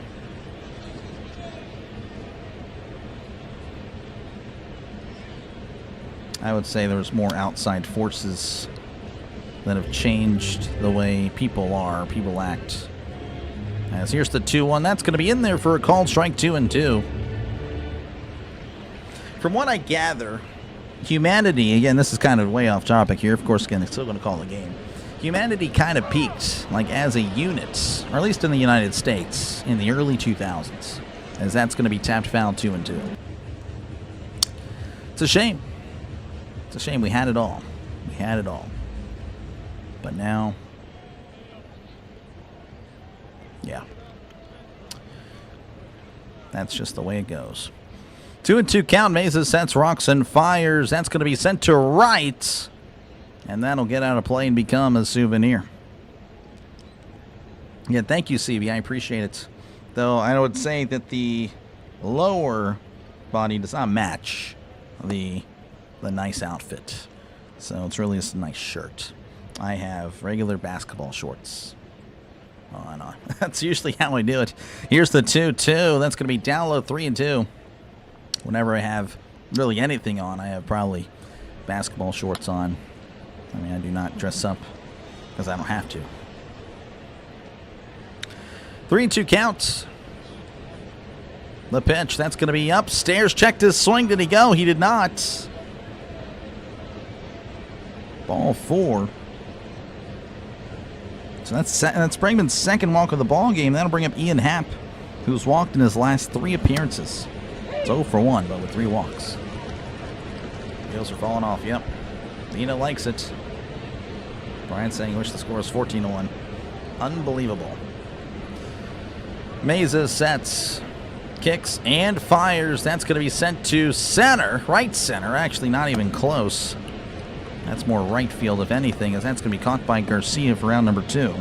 I would say there was more outside forces that have changed the way people act. As here's the 2-1. That's going to be in there for a called strike 2-2. From what I gather, humanity, again, this is kind of way off topic here. Of course, again, they're still going to call the game. Humanity kind of peaked, like as a unit, or at least in the United States, in the early 2000s, as that's going to be tapped foul 2-2. It's a shame. It's a shame. We had it all. We had it all. But now, yeah, that's just the way it goes. 2-2 count. Mesa sets, rocks, and fires. That's going to be sent to right, and that'll get out of play and become a souvenir. Yeah, thank you, CB. I appreciate it. Though I would say that the lower body does not match the nice outfit. So it's really just a nice shirt. I have regular basketball shorts on. That's usually how I do it. Here's the 2-2. That's going to be down low 3-2. Whenever I have really anything on, I have probably basketball shorts on. I mean, I do not dress up because I don't have to. 3-2 count. The pitch, that's going to be upstairs. Checked his swing. Did he go? He did not. Ball 4. So that's Bregman's second walk of the ball game. That'll bring up Ian Happ, who's walked in his last 3 appearances. It's 0 for 1, but with 3 walks. Wheels are falling off. Yep. Nina likes it. Brian saying he wishes the score was 14-1. Unbelievable. Mesa sets, kicks, and fires. That's going to be sent to center. Right center. Actually, not even close. That's more right field, if anything, as that's going to be caught by Garcia for round number 2.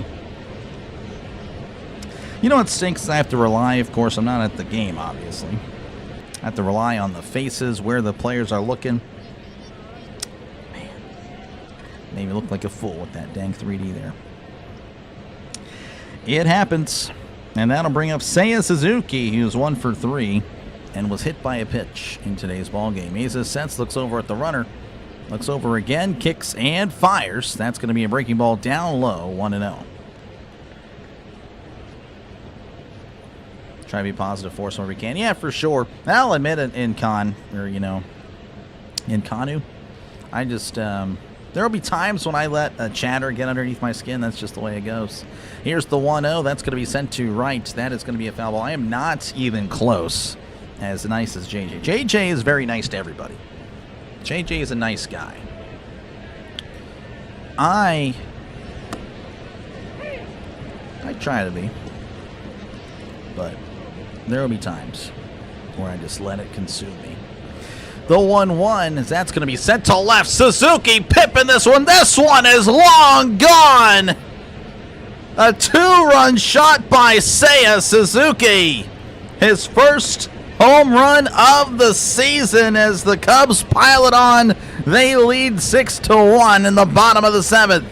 You know what stinks is I have to rely, of course, I'm not at the game, obviously. I have to rely on the faces, where the players are looking. Man, made me look like a fool with that dang 3D there. It happens. And that'll bring up Seiya Suzuki, who's 1 for 3 and was hit by a pitch in today's ballgame. Mesa sets, looks over at the runner. Looks over again, kicks and fires. That's going to be a breaking ball down low, 1-0. Try to be positive force whenever we can. Yeah, for sure. I'll admit it in Kanu. I just, there'll be times when I let a chatter get underneath my skin. That's just the way it goes. Here's the 1-0. That's going to be sent to right. That is going to be a foul ball. I am not even close as nice as JJ. JJ is very nice to everybody. JJ is a nice guy. I try to be. But there will be times where I just let it consume me. The 1-1, that's going to be sent to left. Suzuki pipping this one. This one is long gone. A 2-run shot by Seiya Suzuki. His first home run of the season as the Cubs pile it on. They lead 6-1 in the bottom of the 7th.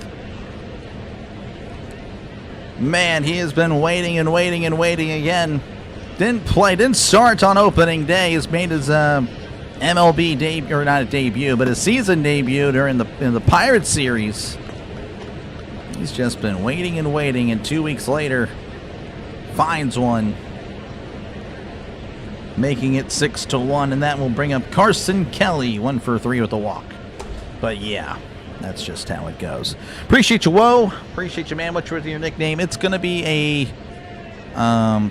Man, he has been waiting and waiting and waiting again. Didn't start on opening day. He's made his MLB debut, or not a debut, but his season debut in the Pirates series. He's just been waiting and waiting, and 2 weeks later, finds one, making it 6-1, and that will bring up Carson Kelly, 1 for 3 with a walk. But yeah, that's just how it goes. Appreciate you, Whoa. Appreciate you, man. What's your nickname? It's going to be a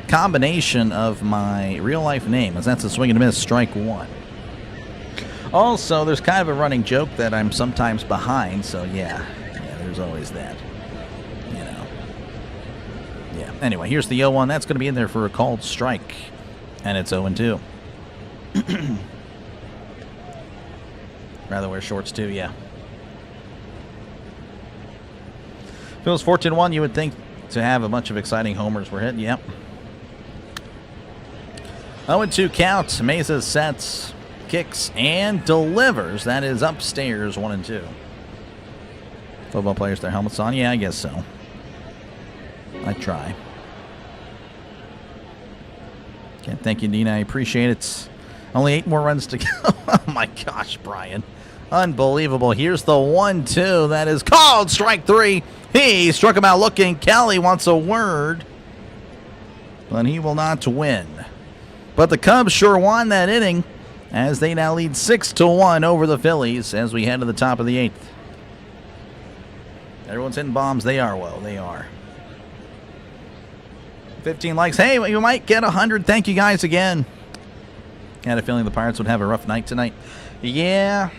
combination of my real-life name, as that's a swing and a miss, strike 1. Also, there's kind of a running joke that I'm sometimes behind, so yeah, there's always that. Yeah. Anyway, here's the 0-1. That's going to be in there for a called strike, and it's 0-2. Rather wear shorts too, yeah. Feels 14-1, you would think to have a bunch of exciting homers were hit. Yep. 0-2 count. Mesa sets, kicks, and delivers. That is upstairs, 1-2. Football players, their helmets on? Yeah, I guess so. I try. Okay, thank you, Dina. I appreciate it. Only 8 more runs to go. Oh, my gosh, Brian. Unbelievable. Here's the 1-2. That is called strike 3. He struck him out looking. Kelly wants a word, but he will not win. But the Cubs sure won that inning as they now lead 6-1 over the Phillies as we head to the top of the 8th. Everyone's hitting bombs. They are, well, they are. 15 likes. Hey, you might get 100. Thank you guys again. Had a feeling the Pirates would have a rough night tonight. Yeah.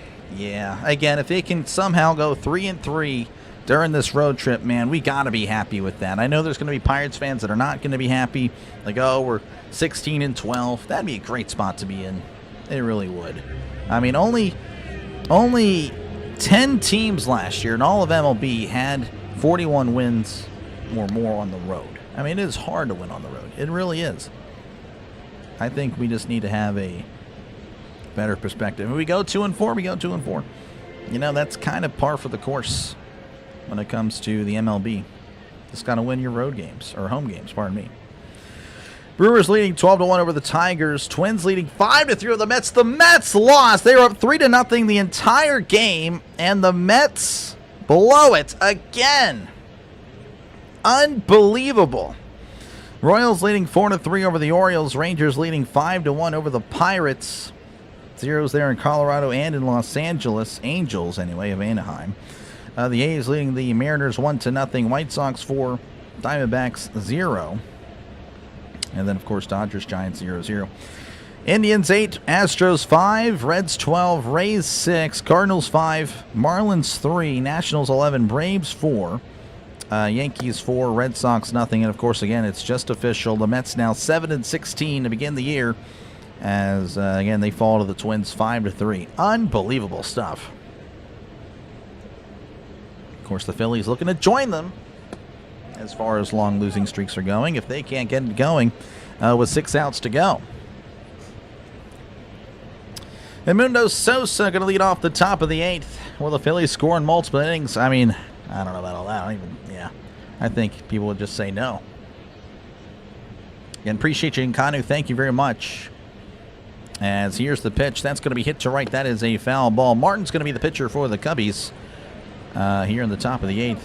Again, if they can somehow go 3-3 during this road trip, man, we got to be happy with that. I know there's going to be Pirates fans that are not going to be happy. Like, oh, we're 16-12. That'd be a great spot to be in. It really would. I mean, only 10 teams last year in all of MLB had 41 wins or more on the road. I mean, it is hard to win on the road. It really is. I think we just need to have a better perspective. When we go 2-4, we go 2-4. You know, that's kind of par for the course when it comes to the MLB. Just got to win your road games, or home games, pardon me. Brewers leading 12-1 over the Tigers. Twins leading 5-3 over the Mets. The Mets lost. They were up 3-0 the entire game, and the Mets blow it again. Unbelievable. Royals leading 4-3 over the Orioles. Rangers leading 5-1 over the Pirates. Zeros there in Colorado and in Los Angeles. Angels, anyway, of Anaheim. The A's leading the Mariners 1-0. White Sox 4. Diamondbacks 0. And then, of course, Dodgers, Giants 0-0. Indians 8. Astros 5. Reds 12. Rays 6. Cardinals 5. Marlins 3. Nationals 11. Braves 4. Yankees 4, Red Sox nothing, and of course, again, it's just official. The Mets now 7-16 to begin the year, as again they fall to the Twins 5-3. Unbelievable stuff. Of course, the Phillies looking to join them as far as long losing streaks are going. If they can't get it going with 6 outs to go. And Mundo Sosa going to lead off the top of the 8th, where the Phillies score in multiple innings. I mean, I don't know about all that. I think people would just say no. Again, appreciate you, Nkanu. Thank you very much. As here's the pitch. That's going to be hit to right. That is a foul ball. Martin's going to be the pitcher for the Cubbies here in the top of the 8th.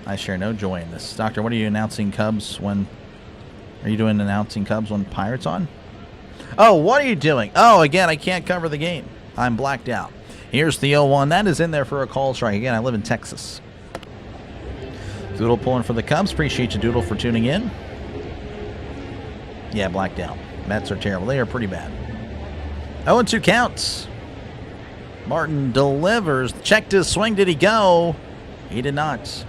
I share no joy in this. Doctor, what are you announcing Cubs when... Are you doing announcing Cubs when Pirates on? Oh, what are you doing? Oh, again, I can't cover the game. I'm blacked out. Here's the 0-1. That is in there for a call strike. Again, I live in Texas. Doodle pulling for the Cubs. Appreciate you, Doodle, for tuning in. Yeah, blacked out. Mets are terrible. They are pretty bad. 0-2 counts. Martin delivers. Checked his swing. Did he go? He did not.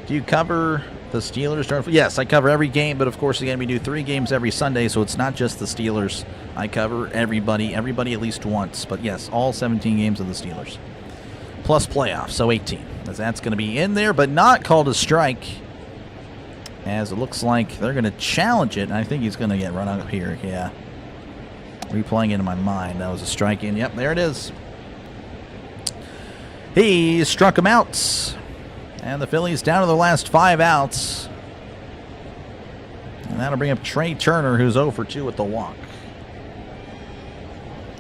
Do you cover the Steelers? Yes, I cover every game, but of course, again, we do 3 games every Sunday, so it's not just the Steelers. I cover everybody at least once. But yes, all 17 games of the Steelers. Plus playoffs, so 18. As that's going to be in there, but not called a strike. As it looks like they're going to challenge it, and I think he's going to get run up here. Yeah. Replaying it in my mind. That was a strike in. Yep, there it is. He struck him out. And the Phillies down to the last 5 outs. And that'll bring up Trey Turner, who's 0 for 2 with the walk.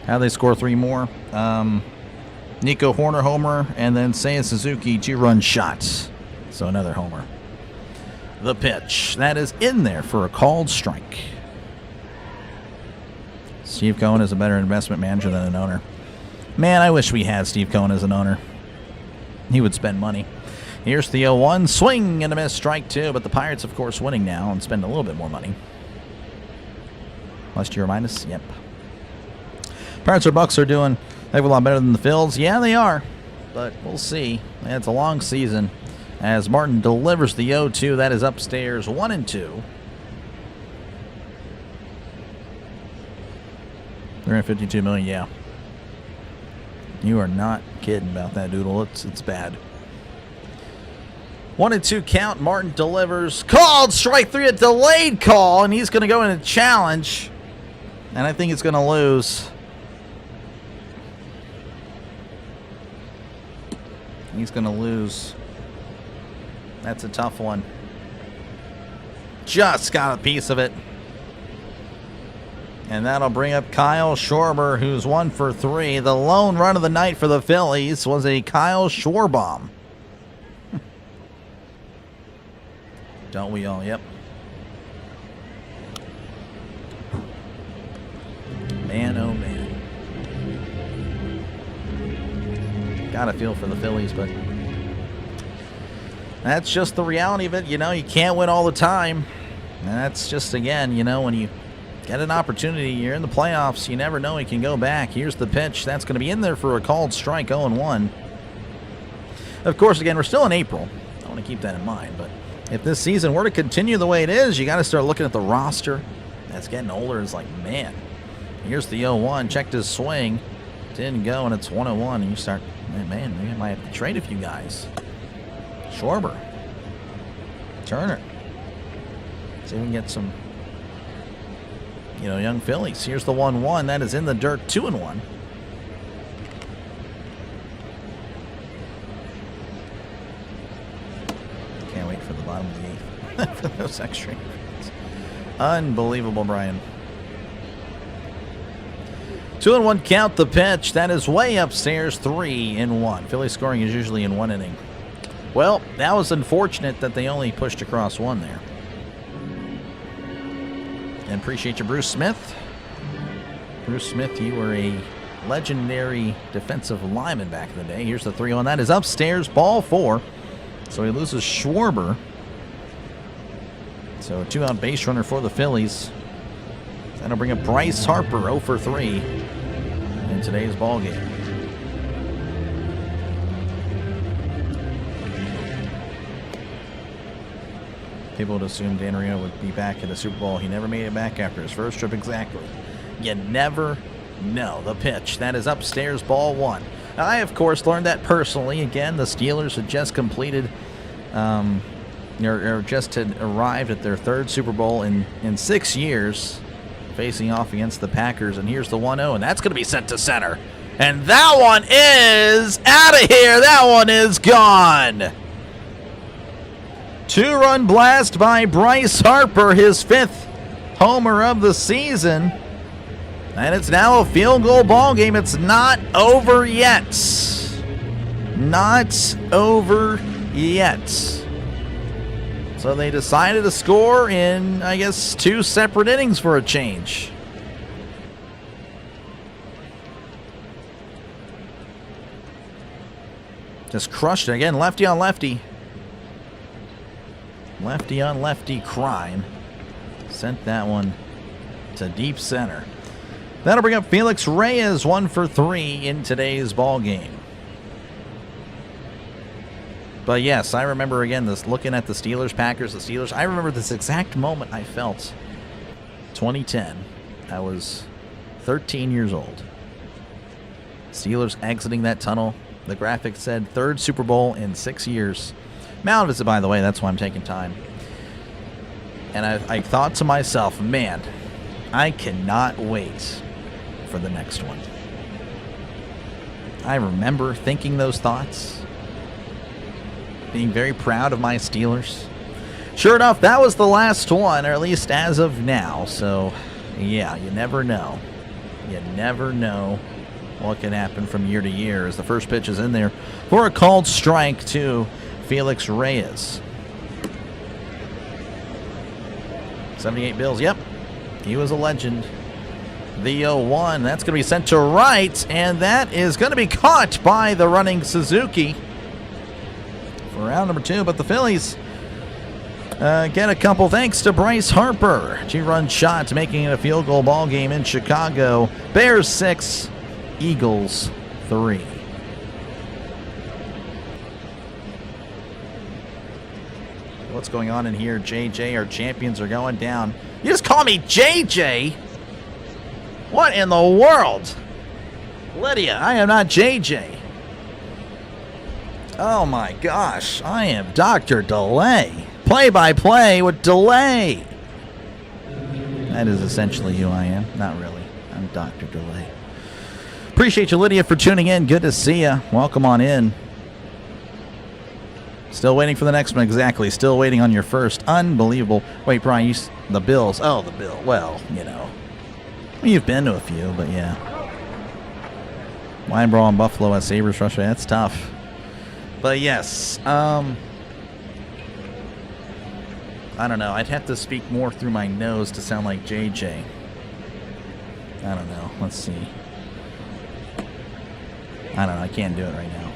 How they score 3 more? Nico Horner homer, and then Seiya Suzuki 2-run shots. So another homer. The pitch. That is in there for a called strike. Steve Cohen is a better investment manager than an owner. Man, I wish we had Steve Cohen as an owner. He would spend money. Here's the 0-1. Swing and a miss. Strike 2. But the Pirates, of course, winning now and spend a little bit more money. Plus or minus? Yep. Pirates or Bucks are doing a lot better than the Phils. Yeah, they are. But we'll see. It's a long season. As Martin delivers the 0-2. That is upstairs. 1-2. $352 million, yeah. You are not kidding about that, Doodle. It's bad. 1-2 count. Martin delivers. Called. Strike 3, a delayed call, and he's going to go in a challenge. And I think he's going to lose. He's going to lose. That's a tough one. Just got a piece of it. And that'll bring up Kyle Schwarber, who's 1 for 3. The lone run of the night for the Phillies was a Kyle Schwarber. Don't we all? Yep. Man, oh man. Got a feel for the Phillies, but that's just the reality of it. You know, you can't win all the time. And that's just, again, you know, when you get an opportunity, you're in the playoffs, you never know, you can go back. Here's the pitch. That's going to be in there for a called strike, 0-1. Of course, again, we're still in April. I want to keep that in mind, but if this season were to continue the way it is, you got to start looking at the roster. That's getting older. It's like, man, here's the 0-1. Checked his swing. Didn't go, and it's 1-1. And you start, man, we might have to trade a few guys. Schwarber. Turner. See if we can get some, you know, young Phillies. Here's the 1-1. That is in the dirt. 2-1. Can't wait for the bottom of the eighth for those extra innings. Unbelievable, Brian. 2-1 count. The pitch. That is way upstairs. 3-1. Philly scoring is usually in 1 inning. Well, that was unfortunate that they only pushed across 1 there. And appreciate you, Bruce Smith. Bruce Smith, you were a legendary defensive lineman back in the day. Here's the 3-1. That is upstairs, ball 4. So he loses Schwarber. So a 2-out base runner for the Phillies. That'll bring up Bryce Harper, 0 for 3 in today's ball game. People would assume Dan Marino would be back at the Super Bowl. He never made it back after his first trip. Exactly. You never know. The pitch. That is upstairs, ball 1. I, of course, learned that personally. Again, the Steelers had just completed, or just had arrived at their 3rd Super Bowl in 6 years, facing off against the Packers. And here's the 1-0, and that's going to be sent to center. And that one is out of here. That one is gone. 2-run blast by Bryce Harper, his 5th homer of the season. And it's now a field goal ball game. It's not over yet. Not over yet. So they decided to score in, I guess, 2 separate innings for a change. Just crushed it. Again, lefty on lefty. Lefty on lefty crime. Sent that one to deep center. That'll bring up Felix Reyes, 1 for 3 in today's ball game. But yes, I remember again this looking at the Steelers, Packers, the Steelers. I remember this exact moment I felt. 2010. I was 13 years old. Steelers exiting that tunnel. The graphic said 3rd Super Bowl in 6 years. Mound visit, by the way, that's why I'm taking time. And I thought to myself, man, I cannot wait for the next one. I remember thinking those thoughts, being very proud of my Steelers. Sure enough, that was the last one, or at least as of now. So, yeah, you never know. You never know what can happen from year to year as the first pitch is in there for a called strike to Felix Reyes. 78 Bills, yep. He was a legend. The 0-1, that's going to be sent to right, and that is going to be caught by the running Suzuki for round number 2. But the Phillies get a couple thanks to Bryce Harper. 2-run shot, making it a field goal ball game in Chicago. Bears 6, Eagles 3. What's going on in here? JJ, our champions are going down. You just call me JJ? What in the world? Lydia, I am not JJ. Oh my gosh, I am Dr. Delay. Play-by-play with Delay. That is essentially who I am. Not really. I'm Dr. Delay. Appreciate you, Lydia, for tuning in. Good to see you. Welcome on in. Still waiting for the next one. Exactly. Still waiting on your first. Unbelievable. Wait, Brian, the Bills. Oh, the Bill. Well, you know. You've been to a few, but yeah. Wine Brawl in Buffalo at Sabres Russia. That's tough. But yes. I don't know. I'd have to speak more through my nose to sound like JJ. I don't know. Let's see. I don't know. I can't do it right now.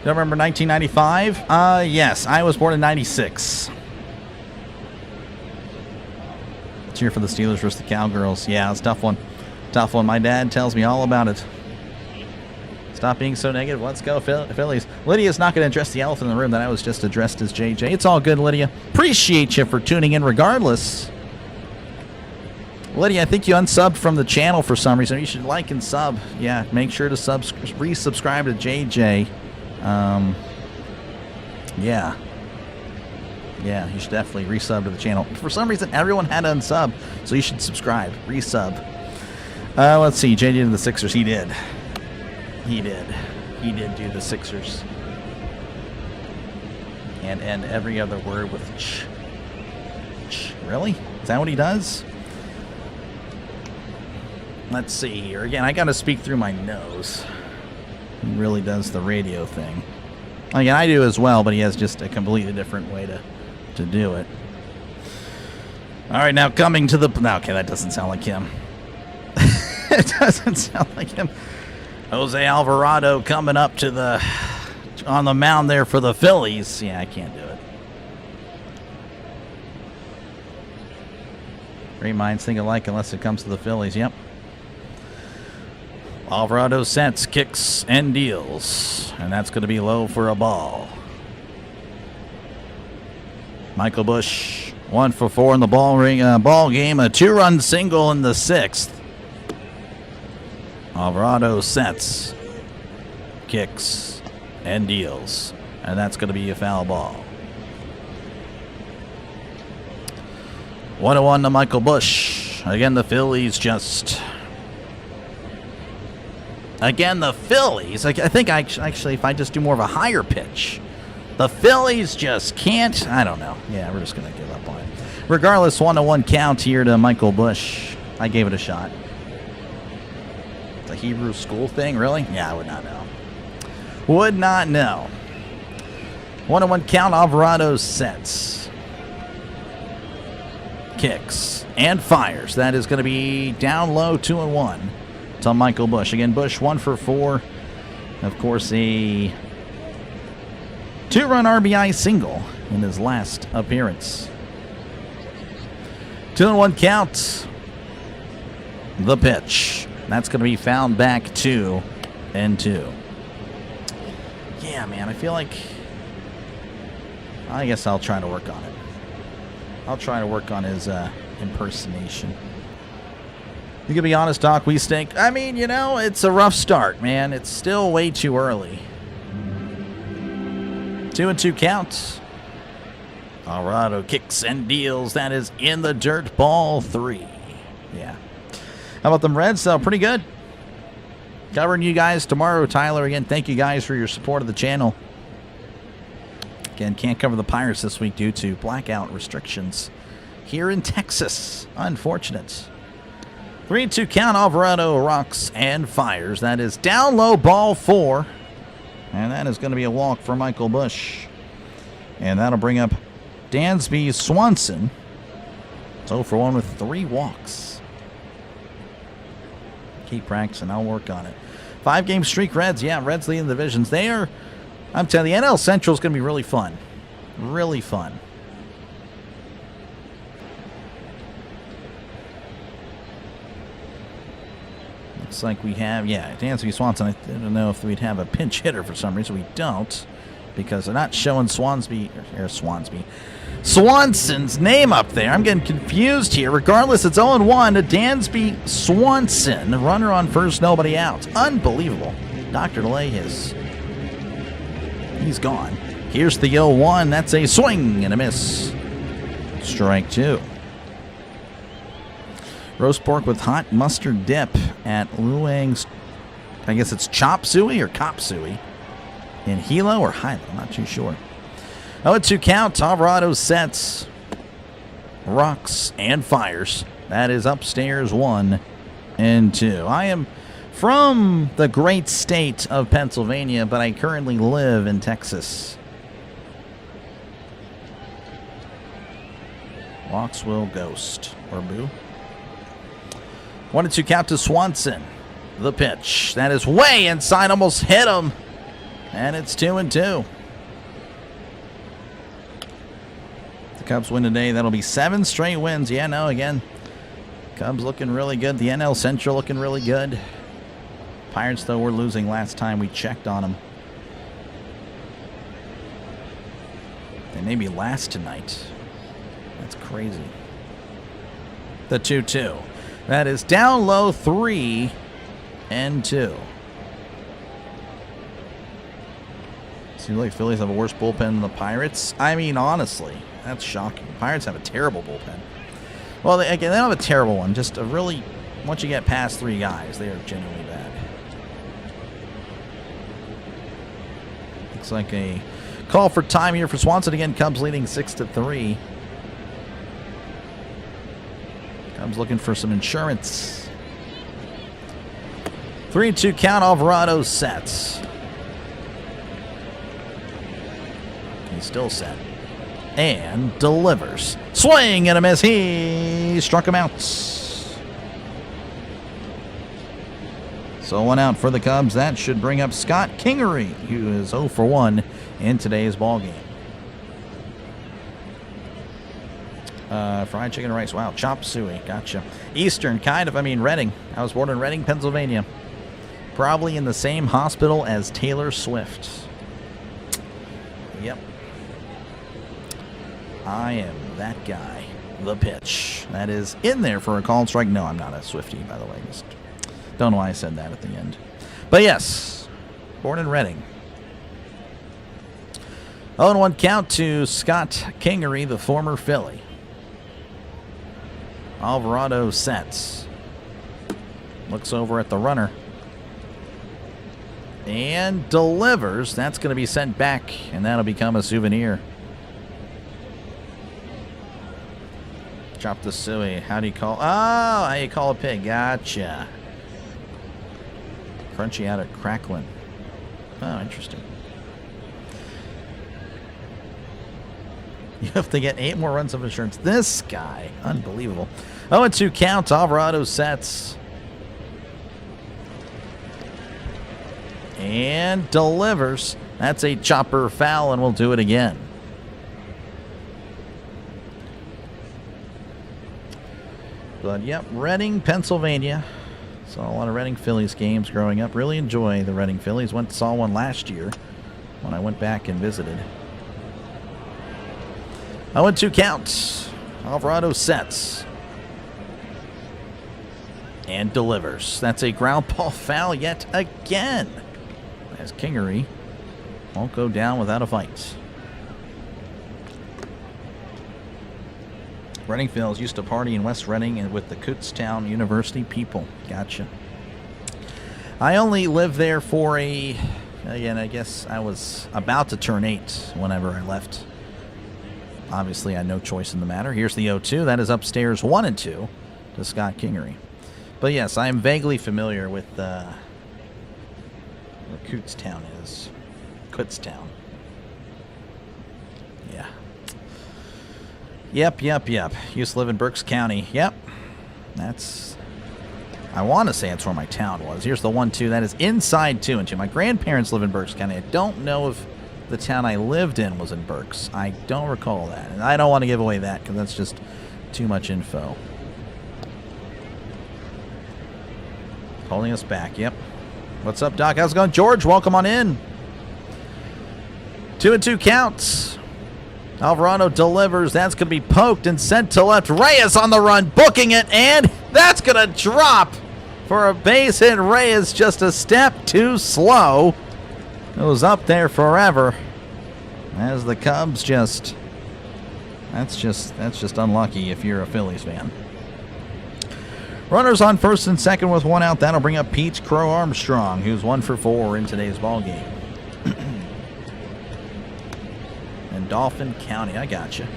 November 1995? Yes. I was born in 96. Cheer for the Steelers versus the Cowgirls. Yeah, it's a tough one. Tough one. My dad tells me all about it. Stop being so negative. Let's go, Phillies. Lydia's not going to address the elephant in the room that I was just addressed as JJ. It's all good, Lydia. Appreciate you for tuning in regardless. Lydia, I think you unsubbed from the channel for some reason. You should like and sub. Yeah, make sure to resubscribe to JJ. Yeah. Yeah, you should definitely resub to the channel. For some reason, everyone had to unsub, so you should subscribe. Resub. Let's see. JJ to the Sixers. He did. He did. He did do the Sixers. And end every other word with ch. Ch. Really? Is that what he does? Let's see here. Again, I got to speak through my nose. He really does the radio thing. Again, I do as well, but he has just a completely different way to do it. All right, now coming to the... Okay, that doesn't sound like him. It doesn't sound like him. Jose Alvarado coming up to the... on the mound there for the Phillies. Yeah, I can't do it. Great minds think alike unless it comes to the Phillies. Yep. Alvarado sets, kicks, and deals. And that's going to be low for a ball. Michael Busch, 1 for 4 in the ball game. A 2-run single in the 6th. Alvarado sets, kicks, and deals. And that's going to be a foul ball. 1-1 to Michael Busch. Again, the Phillies just... Again, the Phillies, I think actually if I just do more of a higher pitch, the Phillies just can't. I don't know. Yeah, we're just going to give up on it. Regardless, 1-1 count here to Michael Busch. I gave it a shot. The Hebrew school thing, really? Yeah, I would not know. Would not know. 1-1 count, Alvarado sets. Kicks and fires. That is going to be down low, 2-1. To Michael Busch. Again, Busch 1 for 4. Of course, a 2-run RBI single in his last appearance. 2-1 count. The pitch. That's going to be found back 2-2. Yeah, man, I feel like... I guess I'll try to work on it. I'll try to work on his impersonation. You can be honest, Doc, we stink. I mean, you know, it's a rough start, man. It's still way too early. 2-2 counts. Alvarado kicks and deals. That is in the dirt. Ball 3. Yeah. How about them Reds? Pretty good. Covering you guys tomorrow, Tyler. Again, thank you guys for your support of the channel. Again, can't cover the Pirates this week due to blackout restrictions here in Texas. Unfortunate. 3-2 count. Alvarado rocks and fires. That is down low, ball 4. And that is going to be a walk for Michael Busch. And that'll bring up Dansby Swanson. 0 for 1 with 3 walks. Keep practicing. I'll work on it. 5-game streak Reds. Yeah, Reds leading the divisions. They are, I'm telling you, the NL Central is going to be really fun. Really fun. Looks like we have, yeah, Dansby Swanson. I don't know if we'd have a pinch hitter for some reason. We don't. because they're not showing Swanson's name up there. I'm getting confused here. Regardless, it's 0-1 to Dansby Swanson. Runner on first, nobody out. Unbelievable. Dr. DeLay he's gone. Here's the 0-1. That's a swing and a miss. Strike 2. Roast pork with hot mustard dip at Luang's, I guess it's chop suey or cop suey in Hilo or Hilo. I'm not too sure. 0-2 count. Alvarado sets, rocks, and fires. That is upstairs 1 and 2. I am from the great state of Pennsylvania, but I currently live in Texas. Walks will ghost or boo. 1-2 count to Swanson. The pitch. That is way inside. Almost hit him. And it's 2-2. The Cubs win today. That'll be 7 straight wins. Yeah, no, again, Cubs looking really good. The NL Central looking really good. Pirates, though, were losing last time we checked on them. They may be last tonight. That's crazy. The 2-2. That is down low 3 and 2. Seems like Phillies have a worse bullpen than the Pirates. I mean, honestly, that's shocking. Pirates have a terrible bullpen. Well, they don't have a terrible one. Just a really, once you get past 3 guys, they are genuinely bad. Looks like a call for time here for Swanson again. Cubs leading 6-3. Cubs looking for some insurance. 3-2 count. Alvarado sets. He's still set. And delivers. Swing and a miss. He struck him out. So 1 out for the Cubs. That should bring up Scott Kingery, who is 0 for 1 in today's ballgame. Fried chicken and rice. Wow. Chop suey. Gotcha. Eastern, kind of. I mean, Reading. I was born in Reading, Pennsylvania. Probably in the same hospital as Taylor Swift. Yep. I am that guy. The pitch. That is in there for a called strike. No, I'm not a Swiftie, by the way. Just don't know why I said that at the end. But yes, born in Reading. 0-1 count to Scott Kingery, the former Philly. Alvarado sets. Looks over at the runner. And delivers. That's going to be sent back, and that'll become a souvenir. Drop the suey. How do you call? Oh, how you call a pig? Gotcha. Crunchy out of crackling. Oh, interesting. You have to get 8 more runs of insurance. This guy, unbelievable. 0-2 count. Alvarado sets. And delivers. That's a chopper foul, and we'll do it again. But, yep, Reading, Pennsylvania. Saw a lot of Reading Phillies games growing up. Really enjoy the Reading Phillies. Saw one last year when I went back and visited. 0-2 count. Alvarado sets. And delivers. That's a ground ball foul yet again. As Kingery won't go down without a fight. Reading Phillies used to party in West Reading and with the Kutztown University people. Gotcha. I only lived there for again, I guess I was about to turn 8 whenever I left. Obviously, I had no choice in the matter. Here's the 0-2. That is upstairs 1-2 to Scott Kingery. But yes, I am vaguely familiar with where Kutztown is. Kutztown. Yeah. Yep. Used to live in Berks County. Yep. That's, I want to say it's where my town was. Here's the 1-2. That is inside 2-2. My grandparents live in Berks County. I don't know if the town I lived in was in Berks. I don't recall that. And I don't want to give away that because that's just too much info. Holding us back. Yep. What's up, Doc? How's it going? George, welcome on in. 2-2 counts. Alvarado delivers. That's going to be poked and sent to left. Reyes on the run, booking it, and that's going to drop for a base hit. Reyes just a step too slow. It was up there forever. As the Cubs that's just unlucky if you're a Phillies fan. Runners on first and second with one out. That'll bring up Pete Crow Armstrong, who's 1 for 4 in today's ball game. And Dauphin County, I gotcha.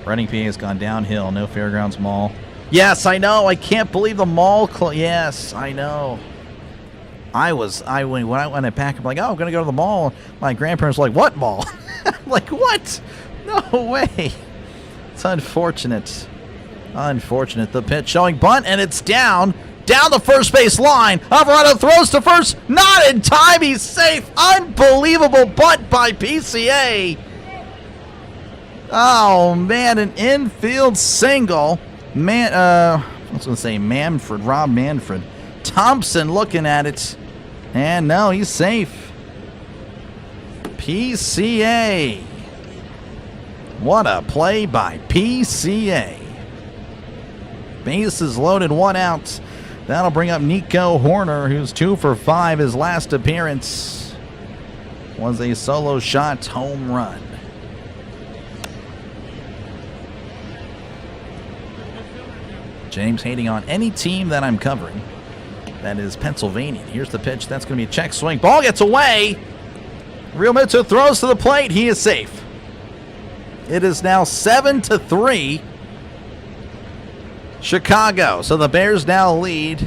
Reading PA has gone downhill. No Fairgrounds Mall. Yes, I know. I can't believe the mall. Yes, I know. When I went back, I'm like, oh, I'm gonna go to the mall. My grandparents were like, what mall? I'm like, what? No way. It's unfortunate. Unfortunate. The pitch showing bunt, and it's down the first base line. Alvarado throws to first, not in time. He's safe. Unbelievable bunt by PCA. Oh man, an infield single. I was gonna say Rob Manfred. Thompson looking at it, and no, he's safe. PCA. What a play by PCA. Bases loaded, 1 out. That'll bring up Nico Horner, who's 2 for 5. His last appearance was a solo shot home run. James hating on any team that I'm covering. That is Pennsylvania. Here's the pitch. That's going to be a check swing. Ball gets away. Realmuto throws to the plate. He is safe. It is now 7-3. Chicago. So the Bears now lead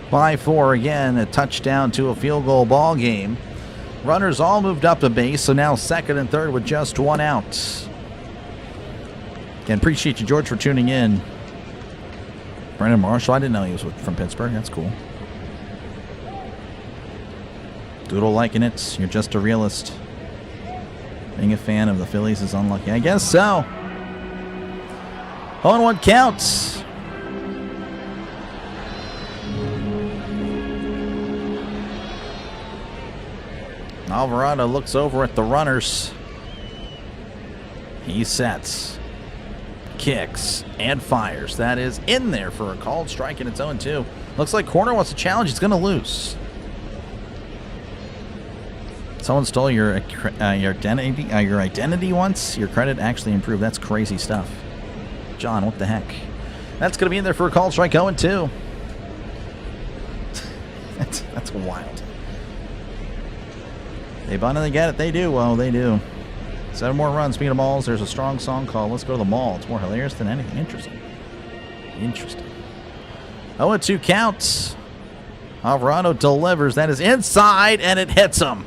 by 4. Again, a touchdown to a field goal ball game. Runners all moved up a base, so now second and third with just 1 out. Again, appreciate you, George, for tuning in. Brandon Marshall, I didn't know he was from Pittsburgh. That's cool. Doodle liking it. You're just a realist. Being a fan of the Phillies is unlucky. I guess so. 0-1 counts. Alvarado looks over at the runners. He sets, kicks, and fires. That is in there for a called strike, and it's 0-2. Looks like Corner wants a challenge. He's going to lose. Someone stole your identity once. Your credit actually improved. That's crazy stuff. John, what the heck? That's going to be in there for a called strike. 0-2. That's wild. They bunt and they get it. They do. Well, they do. 7 more runs. Speaking of malls, there's a strong song called Let's Go to the Mall. It's more hilarious than anything. Interesting. 0-2 counts. Alvarado delivers. That is inside, and it hits him.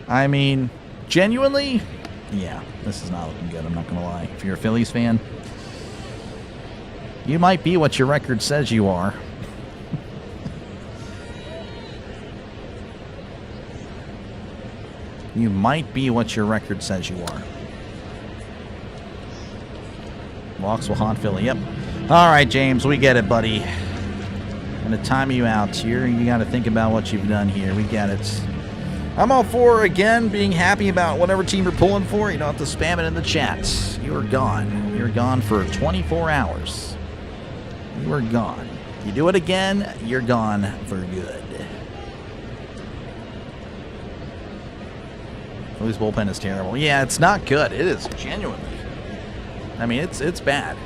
I mean, genuinely, yeah, this is not looking good. I'm not going to lie. If you're a Phillies fan, you might be what your record says you are. You might be what your record says you are. Walks will haunt Philly. Yep. All right, James, we get it, buddy. I'm going to time you out here. You got to think about what you've done here. We get it. I'm all for, again, being happy about whatever team you're pulling for. You don't have to spam it in the chat. You are gone. You're gone for 24 hours. You are gone. You do it again, you're gone for good. Phillies bullpen is terrible. Yeah, it's not good. It is genuinely. I mean, it's bad.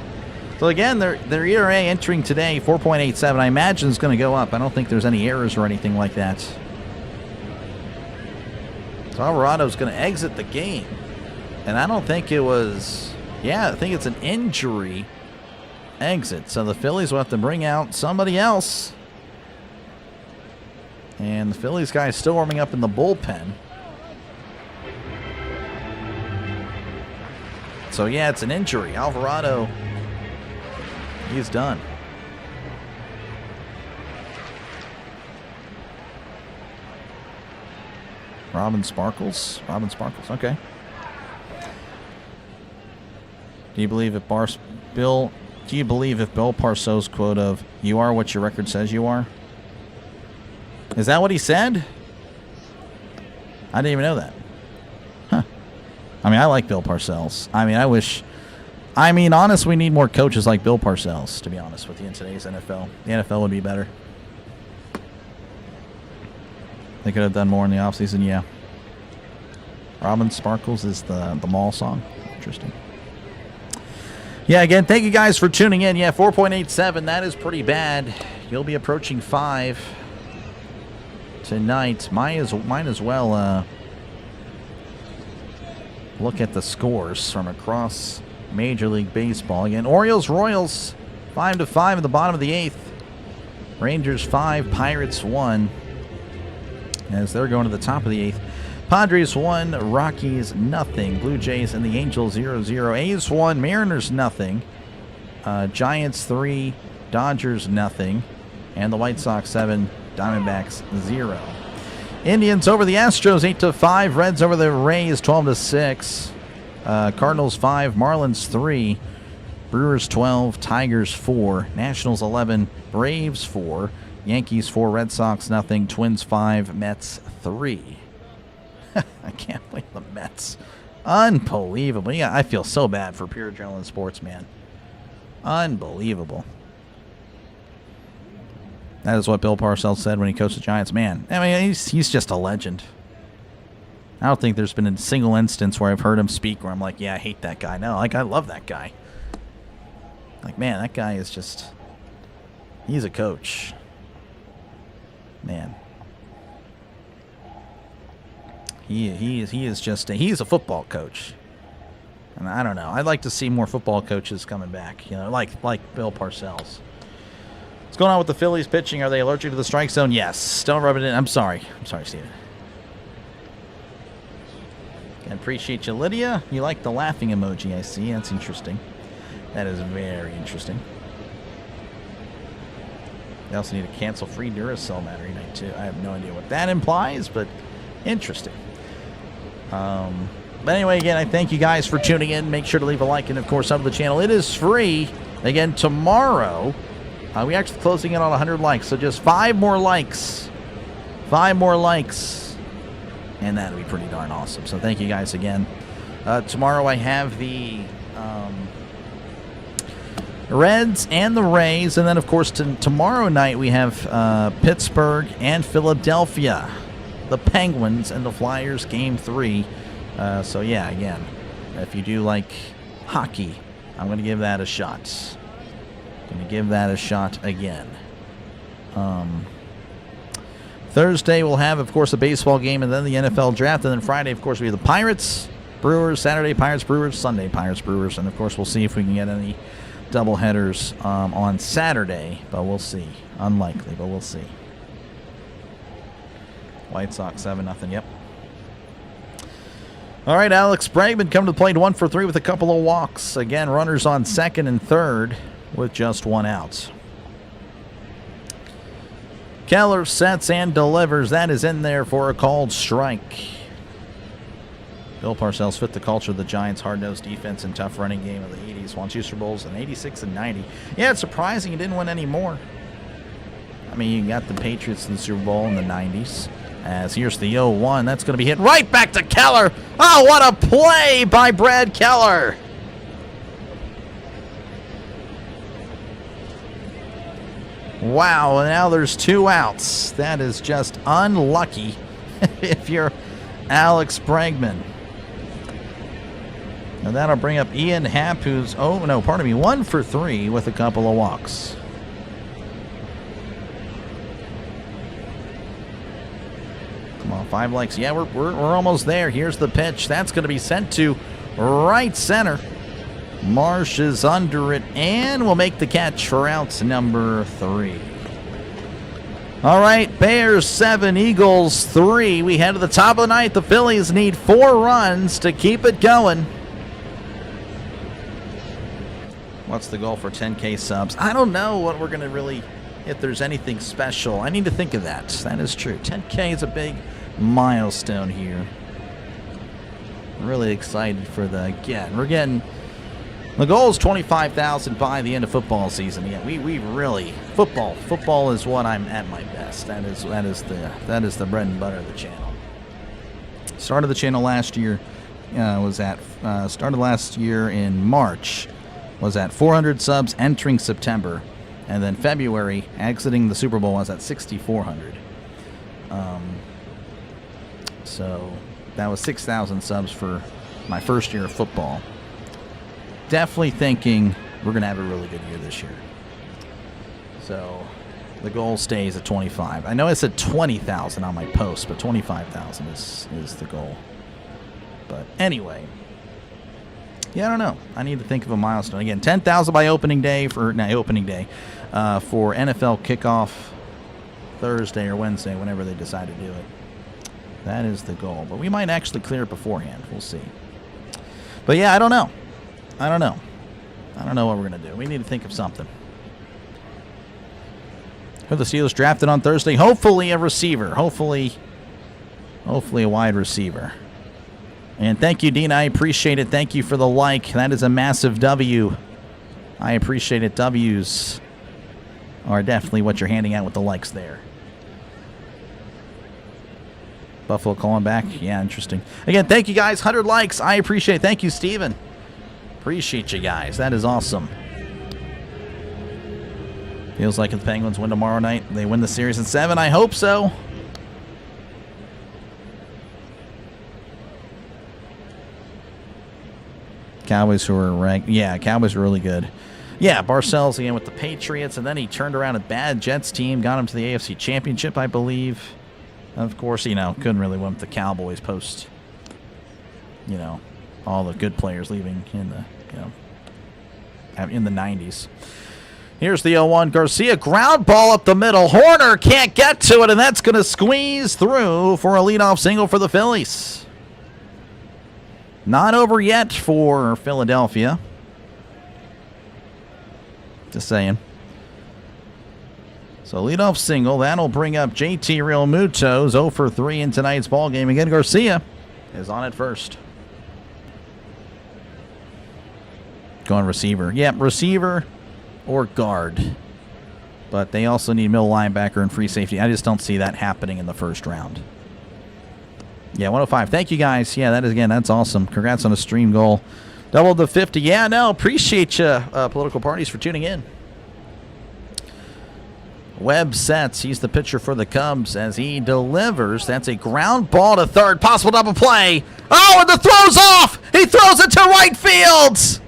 So again, their ERA entering today, 4.87. I imagine it's going to go up. I don't think there's any errors or anything like that. So Alvarado's going to exit the game. And I don't think it was... Yeah, I think it's an injury exit. So the Phillies will have to bring out somebody else. And the Phillies guy is still warming up in the bullpen. So yeah, it's an injury. Alvarado, he's done. Robin Sparkles, okay. Do you believe if Bill Parcells' quote of "You are what your record says you are"? Is that what he said? I didn't even know that. Huh. I mean, I like Bill Parcells. I mean, honestly, we need more coaches like Bill Parcells, to be honest with you, in today's NFL. The NFL would be better. They could have done more in the offseason, yeah. Robin Sparkles is the mall song. Interesting. Yeah, again, thank you guys for tuning in. Yeah, 4.87, that is pretty bad. You'll be approaching 5 tonight. Might as well look at the scores from across Major League Baseball. Again, Orioles-Royals, 5-5 at the bottom of the 8th. Rangers 5, Pirates 1. As they're going to the top of the 8th. Padres 1, Rockies nothing. Blue Jays and the Angels 0-0. A's 1, Mariners nothing. Giants 3, Dodgers nothing. And the White Sox 7, Diamondbacks 0. Indians over the Astros 8-5. Reds over the Rays 12-6. Cardinals 5, Marlins 3. Brewers 12, Tigers 4. Nationals 11, Braves 4. Yankees 4, Red Sox nothing. Twins 5, Mets 3. I can't believe the Mets. Unbelievable. Yeah, I feel so bad for Pure Adrenaline Sports, man. Unbelievable. That is what Bill Parcells said when he coached the Giants. Man, I mean, he's just a legend. I don't think there's been a single instance where I've heard him speak where I'm like, yeah, I hate that guy. No, like, I love that guy. Like, man, that guy is just... He's a coach. Man. He is just he's a football coach, and I don't know. I'd like to see more football coaches coming back. You know, like Bill Parcells. What's going on with the Phillies pitching? Are they allergic to the strike zone? Yes. Don't rub it in. I'm sorry, Steven. I appreciate you, Lydia. You like the laughing emoji? I see. That's interesting. That is very interesting. They also need a cancel-free Duracell battery night too. I have no idea what that implies, but interesting. But anyway, again, I thank you guys for tuning in. Make sure to leave a like and, of course, sub to the channel. It is free. Again, tomorrow, we're actually closing in on 100 likes, so just 5 more likes. 5 more likes. And that'll be pretty darn awesome. So thank you guys again. Tomorrow I have the Reds and the Rays. And then, of course, tomorrow night we have Pittsburgh and Philadelphia. The Penguins and the Flyers, Game 3. So, yeah, again, if you do like hockey, I'm going to give that a shot. Going to give that a shot again. Thursday we'll have, of course, a baseball game and then the NFL draft. And then Friday, of course, we have the Pirates, Brewers. Saturday, Pirates, Brewers. Sunday, Pirates, Brewers. And, of course, we'll see if we can get any double headers on Saturday. But we'll see. Unlikely, but we'll see. White Sox 7-0. Yep. All right, Alex Bregman come to the plate 1 for 3 with a couple of walks. Again, runners on second and third with just 1 out. Keller sets and delivers. That is in there for a called strike. Bill Parcells fit the culture of the Giants' hard-nosed defense and tough running game of the 80s. Won 2 Super Bowls in 86 and 90. Yeah, it's surprising he didn't win any more. I mean, you got the Patriots in the Super Bowl in the 90s. As here's the 0-1. That's going to be hit right back to Keller. Oh, what a play by Brad Keller. Wow, and now there's 2 outs. That is just unlucky if you're Alex Bregman. And that'll bring up Ian Happ, who's, 1 for 3 with a couple of walks. Come on, 5 likes. Yeah, we're almost there. Here's the pitch. That's going to be sent to right center. Marsh is under it and will make the catch for out number 3. All right, Bears 7, Eagles 3. We head to the top of the ninth. The Phillies need 4 runs to keep it going. What's the goal for 10K subs? I don't know what we're going to really, if there's anything special. I need to think of that. That is true. 10K is a big milestone here. Really excited for the, again, we're getting The goal is 25,000 by the end of football season. Yeah, we really football is what I'm at my best. That is the bread and butter of the channel. Started the channel last year. Started last year in March. Was at 400 subs entering September, and then February exiting the Super Bowl was at 6,400. So that was 6,000 subs for my first year of football. Definitely thinking we're going to have a really good year this year. So the goal stays at 25. I know I said 20,000 on my post, but 25,000 is the goal. But anyway, yeah, I don't know. I need to think of a milestone. Again, 10,000 by opening day for NFL kickoff Thursday or Wednesday, whenever they decide to do it. That is the goal. But we might actually clear it beforehand. We'll see. But yeah, I don't know. I don't know what we're going to do. We need to think of something. For the Steelers drafted on Thursday, hopefully a receiver. Hopefully a wide receiver. And thank you, Dean. I appreciate it. Thank you for the like. That is a massive W. I appreciate it. W's are definitely what you're handing out with the likes there. Buffalo calling back. Yeah, interesting. Again, thank you guys. 100 likes. I appreciate it. Thank you, Steven. Appreciate you guys. That is awesome. Feels like if the Penguins win tomorrow night, they win the series in 7. I hope so. Cowboys who are ranked. Yeah, Cowboys are really good. Yeah, Barcel's again with the Patriots, and then he turned around a bad Jets team, got him to the AFC Championship, I believe. Of course, couldn't really win with the Cowboys post, all the good players leaving in the 90s. Here's the 0-1. Garcia, ground ball up the middle. Horner can't get to it, and that's going to squeeze through for a leadoff single for the Phillies. Not over yet for Philadelphia. Just saying. So leadoff single. That'll bring up JT Realmuto's 0 for 3 in tonight's ballgame. Again, Garcia is on at first. Going receiver. Yep, receiver or guard. But they also need middle linebacker and free safety. I just don't see that happening in the first round. Yeah, 105. Thank you, guys. Yeah, that's awesome. Congrats on a stream goal. Doubled the 50. Yeah, no, appreciate you, political parties, for tuning in. Webb sets. He's the pitcher for the Cubs as he delivers. That's a ground ball to third. Possible double play. Oh, and the throw's off. He throws it to right field.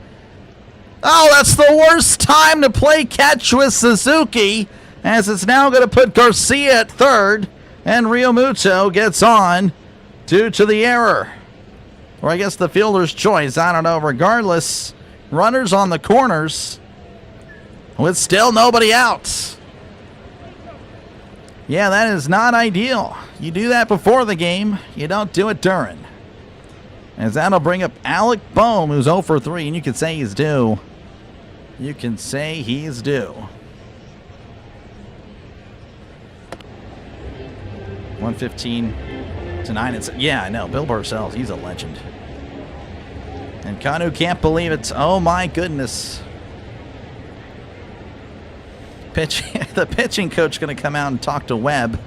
Oh, that's the worst time to play catch with Suzuki, as it's now going to put Garcia at third, and Realmuto gets on due to the error. Or I guess the fielder's choice. I don't know. Regardless, runners on the corners with still nobody out. Yeah, that is not ideal. You do that before the game. You don't do it during. As that'll bring up Alec Boehm, who's 0 for 3, and you can say he's due. You can say he's due. 115 to 9. Yeah, I know. Bill Parcells, he's a legend. And Kanu can't believe it. Oh, my goodness. The pitching coach going to come out and talk to Webb.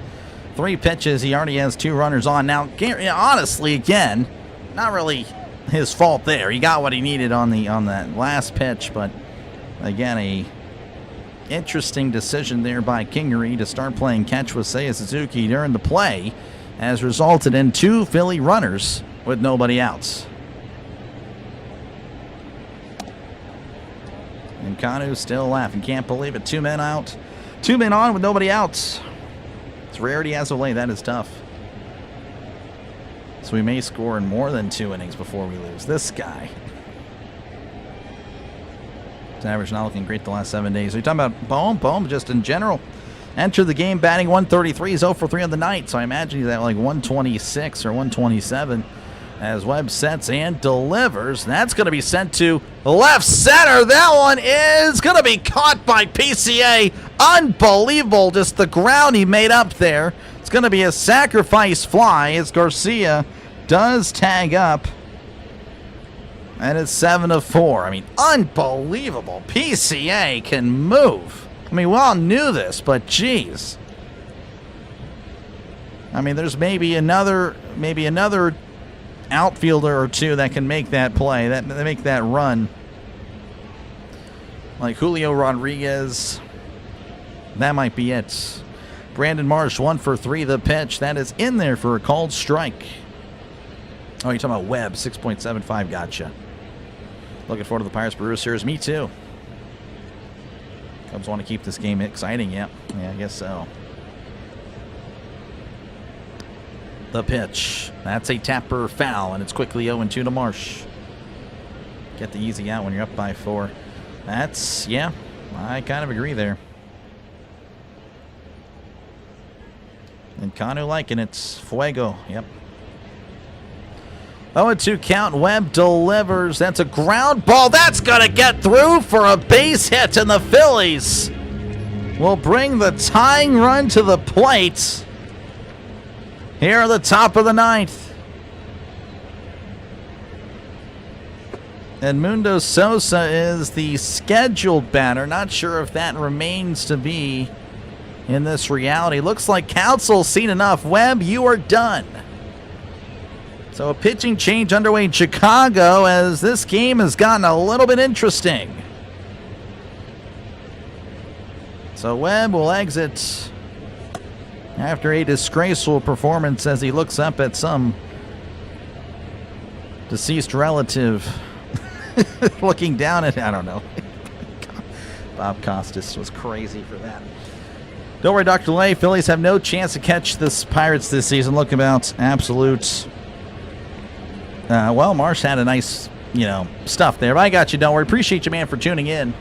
3 pitches. He already has 2 runners on. Now, honestly, again, not really his fault there. He got what he needed on that last pitch, but again, a interesting decision there by Kingery to start playing catch with Seiya Suzuki during the play has resulted in 2 Philly runners with nobody outs. And Kanu still laughing. Can't believe it. 2 men out. 2 men on with nobody outs. It's rarity as of late. That is tough. So we may score in more than 2 innings before we lose. This guy. His average not looking great the last 7 days. Are you talking about Boehm? Boehm just in general. Entered the game batting 133. He's 0 for 3 on the night. So I imagine he's at like 126 or 127. As Webb sets and delivers. That's going to be sent to left center. That one is going to be caught by PCA. Unbelievable. Just the ground he made up there. It's going to be a sacrifice fly as Garcia does tag up. And it's 7-4. I mean, unbelievable. PCA can move. I mean, we all knew this, but geez. I mean, there's maybe another outfielder or two that can make that play, that make that run. Like Julio Rodriguez. That might be it. Brandon Marsh, 1 for 3. The pitch. That is in there for a called strike. Oh, you're talking about Webb, 6.75. Gotcha. Looking forward to the Pirates Brewers series. Me too. Cubs want to keep this game exciting. Yeah, I guess so. The pitch. That's a tapper foul, and it's quickly 0-2 to Marsh. Get the easy out when you're up by 4. That's, yeah, I kind of agree there. And Kanu liking it. Fuego, yep. 0-2 count. Webb delivers. That's a ground ball. That's going to get through for a base hit, and the Phillies will bring the tying run to the plate here at the top of the 9th. And Mundo Sosa is the scheduled batter. Not sure if that remains to be in this reality. Looks like Council's seen enough. Webb, you are done. So a pitching change underway in Chicago as this game has gotten a little bit interesting. So Webb will exit after a disgraceful performance as he looks up at some deceased relative looking down at, I don't know. Bob Costas was crazy for that. Don't worry, Dr. Lay. Phillies have no chance to catch this Pirates this season. Look about absolute. Well, Marsh had a nice, stuff there. But I got you. Don't worry. Appreciate you, man, for tuning in.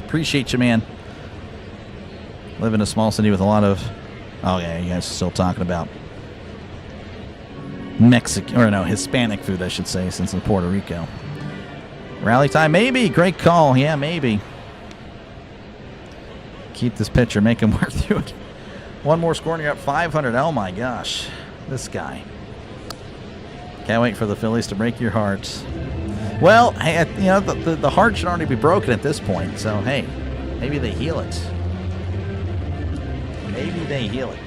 Appreciate you, man. Live in a small city with a lot of. Oh yeah, you guys are still talking about Hispanic food, I should say, since in Puerto Rico. Rally time, maybe. Great call. Yeah, maybe. Keep this pitcher, make him work through it. One more score and you're up 500. Oh my gosh, this guy. Can't wait for the Phillies to break your hearts. Well, hey, the heart should already be broken at this point. So hey, maybe they heal it. Maybe they heal it.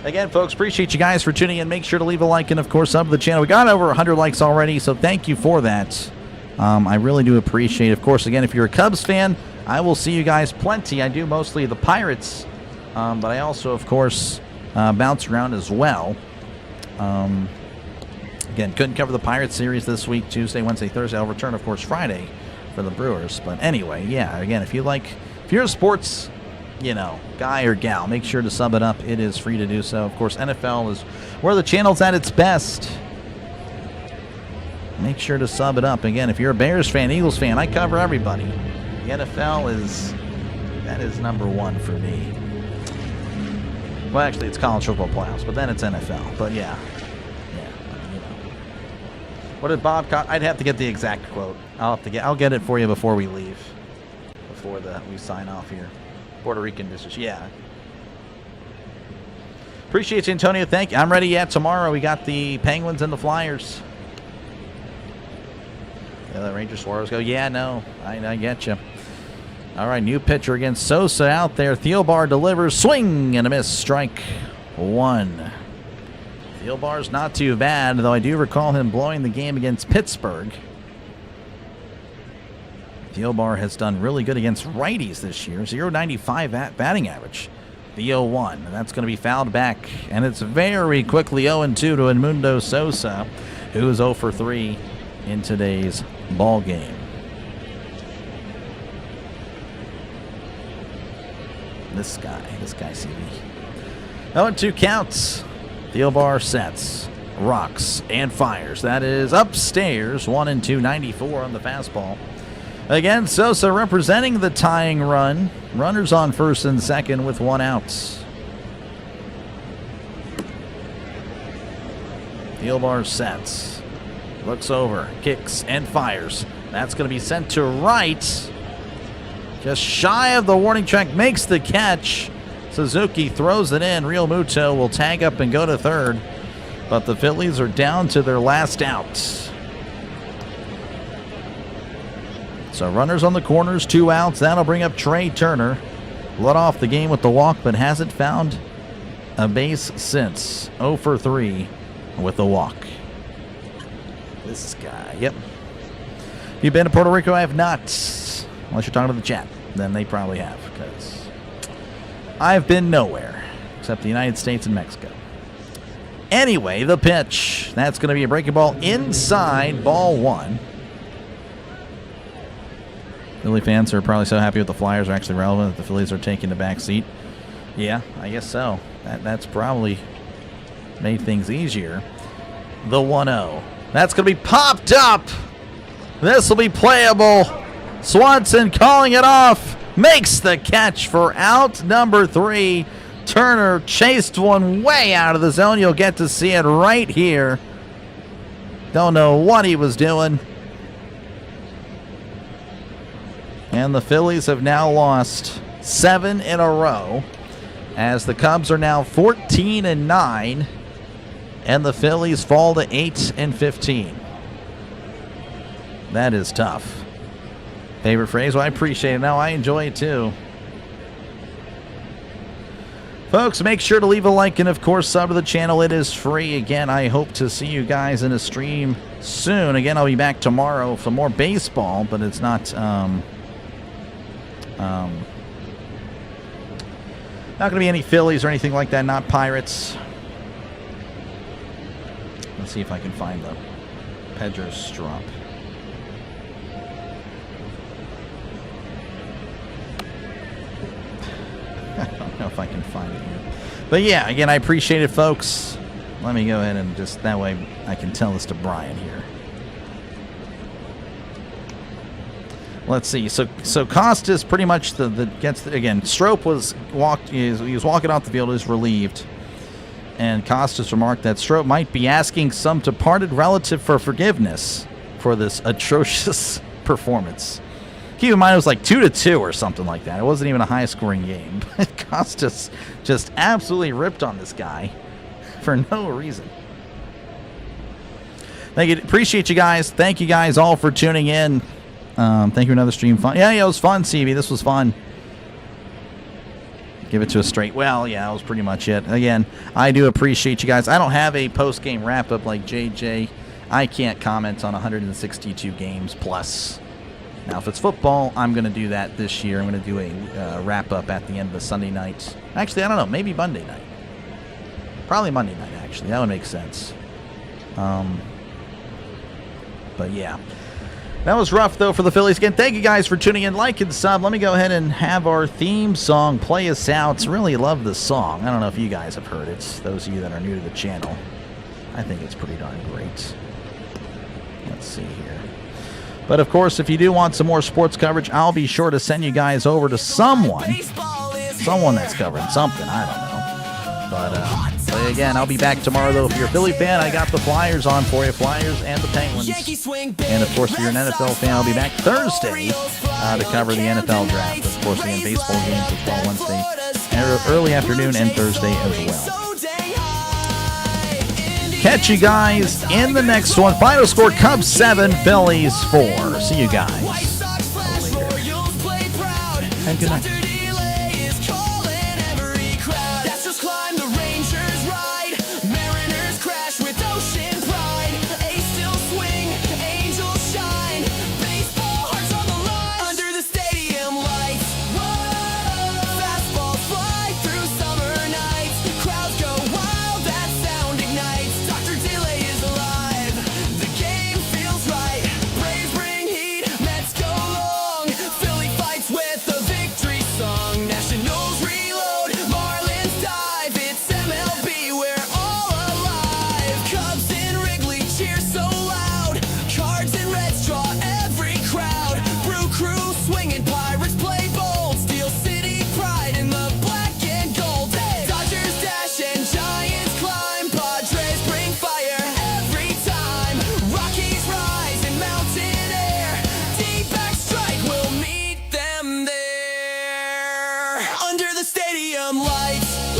Again, folks, appreciate you guys for tuning in. Make sure to leave a like and, of course, sub to the channel. We got over 100 likes already, so thank you for that. I really do appreciate it. Of course, again, if you're a Cubs fan, I will see you guys plenty. I do mostly the Pirates, but I also, of course, bounce around as well. Again, couldn't cover the Pirates series this week, Tuesday, Wednesday, Thursday. I'll return, of course, Friday for the Brewers. But anyway, yeah, again, if you're a sports, guy or gal, make sure to sub it up. It is free to do so. Of course, NFL is where the channel's at its best. Make sure to sub it up. Again, if you're a Bears fan, Eagles fan, I cover everybody. The NFL is number one for me. Well, actually, it's college football playoffs, but then it's NFL. But yeah. What did Bob? I'd have to get the exact quote. I'll get it for you before we leave. Before we sign off here. Puerto Rican business. Yeah. Appreciate you, Antonio. Thank you. I'm ready. Yeah, tomorrow we got the Penguins and the Flyers. Yeah, the Rangers Suarez go. Yeah, no, I get you. All right, new pitcher against Sosa out there. Thielbar delivers. Swing and a miss. Strike 1. Thielbar's not too bad, though I do recall him blowing the game against Pittsburgh. Thielbar has done really good against righties this year. 0.95 batting average. The 0-1, and that's going to be fouled back. And it's very quickly 0-2 to Edmundo Sosa, who is 0 for 3 in today's ball game. This guy CV. 0-2 counts. Thielbar sets, rocks, and fires. That is upstairs. 1-2, 94 on the fastball. Again, Sosa representing the tying run. Runners on first and second with 1 out. Thielbar sets, looks over, kicks, and fires. That's going to be sent to right. Just shy of the warning track, makes the catch. Suzuki throws it in. Real Muto will tag up and go to third. But the Phillies are down to their last out. So runners on the corners, 2 outs. That'll bring up Trey Turner. Led off the game with the walk, but hasn't found a base since. 0 for 3 with the walk. This guy, yep. You've been to Puerto Rico? I have not. Unless you're talking to the chat. Then they probably have, because I've been nowhere except the United States and Mexico. Anyway, the pitch. That's going to be a breaking ball inside, ball 1. Philly fans are probably so happy with the Flyers are actually relevant that the Phillies are taking the back seat. Yeah, I guess so. That's probably made things easier. The 1-0. That's going to be popped up. This will be playable. Swanson calling it off. Makes the catch for out number 3. Turner chased one way out of the zone. You'll get to see it right here. Don't know what he was doing. And the Phillies have now lost 7 in a row, as the Cubs are now 14-9, and the Phillies fall to 8-15. That is tough. Favorite phrase? Well, I appreciate it. Now I enjoy it too. Folks, make sure to leave a like and, of course, sub to the channel. It is free. Again, I hope to see you guys in a stream soon. Again, I'll be back tomorrow for more baseball, but it's not not going to be any Phillies or anything like that. Not Pirates. Let's see if I can find the Pedro Strop. I don't know if I can find it here. But yeah, again, I appreciate it, folks. Let me go ahead and just, that way I can tell this to Brian here. Let's see. So Costas pretty much again. Strop was he was walking off the field, is relieved, and Costas remarked that Strop might be asking some departed relative for forgiveness for this atrocious performance. Keep in mind it was like 2-2 or something like that. It wasn't even a high-scoring game. But Costas just absolutely ripped on this guy for no reason. Thank you. Appreciate you guys. Thank you guys all for tuning in. Thank you. Another stream fun. Yeah, it was fun, CB. This was fun. Give it to us straight. Well, yeah, that was pretty much it. Again, I do appreciate you guys. I don't have a post-game wrap-up like JJ. I can't comment on 162 games plus. Now, if it's football, I'm going to do that this year. I'm going to do a wrap-up at the end of the Sunday night. Actually, I don't know. Maybe Monday night. Probably Monday night, actually. That would make sense. But, yeah. That was rough, though, for the Phillies. Again, thank you guys for tuning in. Like and sub. Let me go ahead and have our theme song play us out. Really love this song. I don't know if you guys have heard it. Those of you that are new to the channel. I think it's pretty darn great. Let's see here. But, of course, if you do want some more sports coverage, I'll be sure to send you guys over to someone that's covering something. I don't know. But again, I'll be back tomorrow, though. If you're a Philly fan, I got the Flyers on for you. Flyers and the Penguins. And, of course, if you're an NFL fan, I'll be back Thursday to cover the NFL draft. Of course, again, baseball games as well Wednesday, and early afternoon and Thursday as well. Catch you guys in the next one. Final score, Cubs 7, Phillies 4. See you guys later. And good night. Under the stadium lights.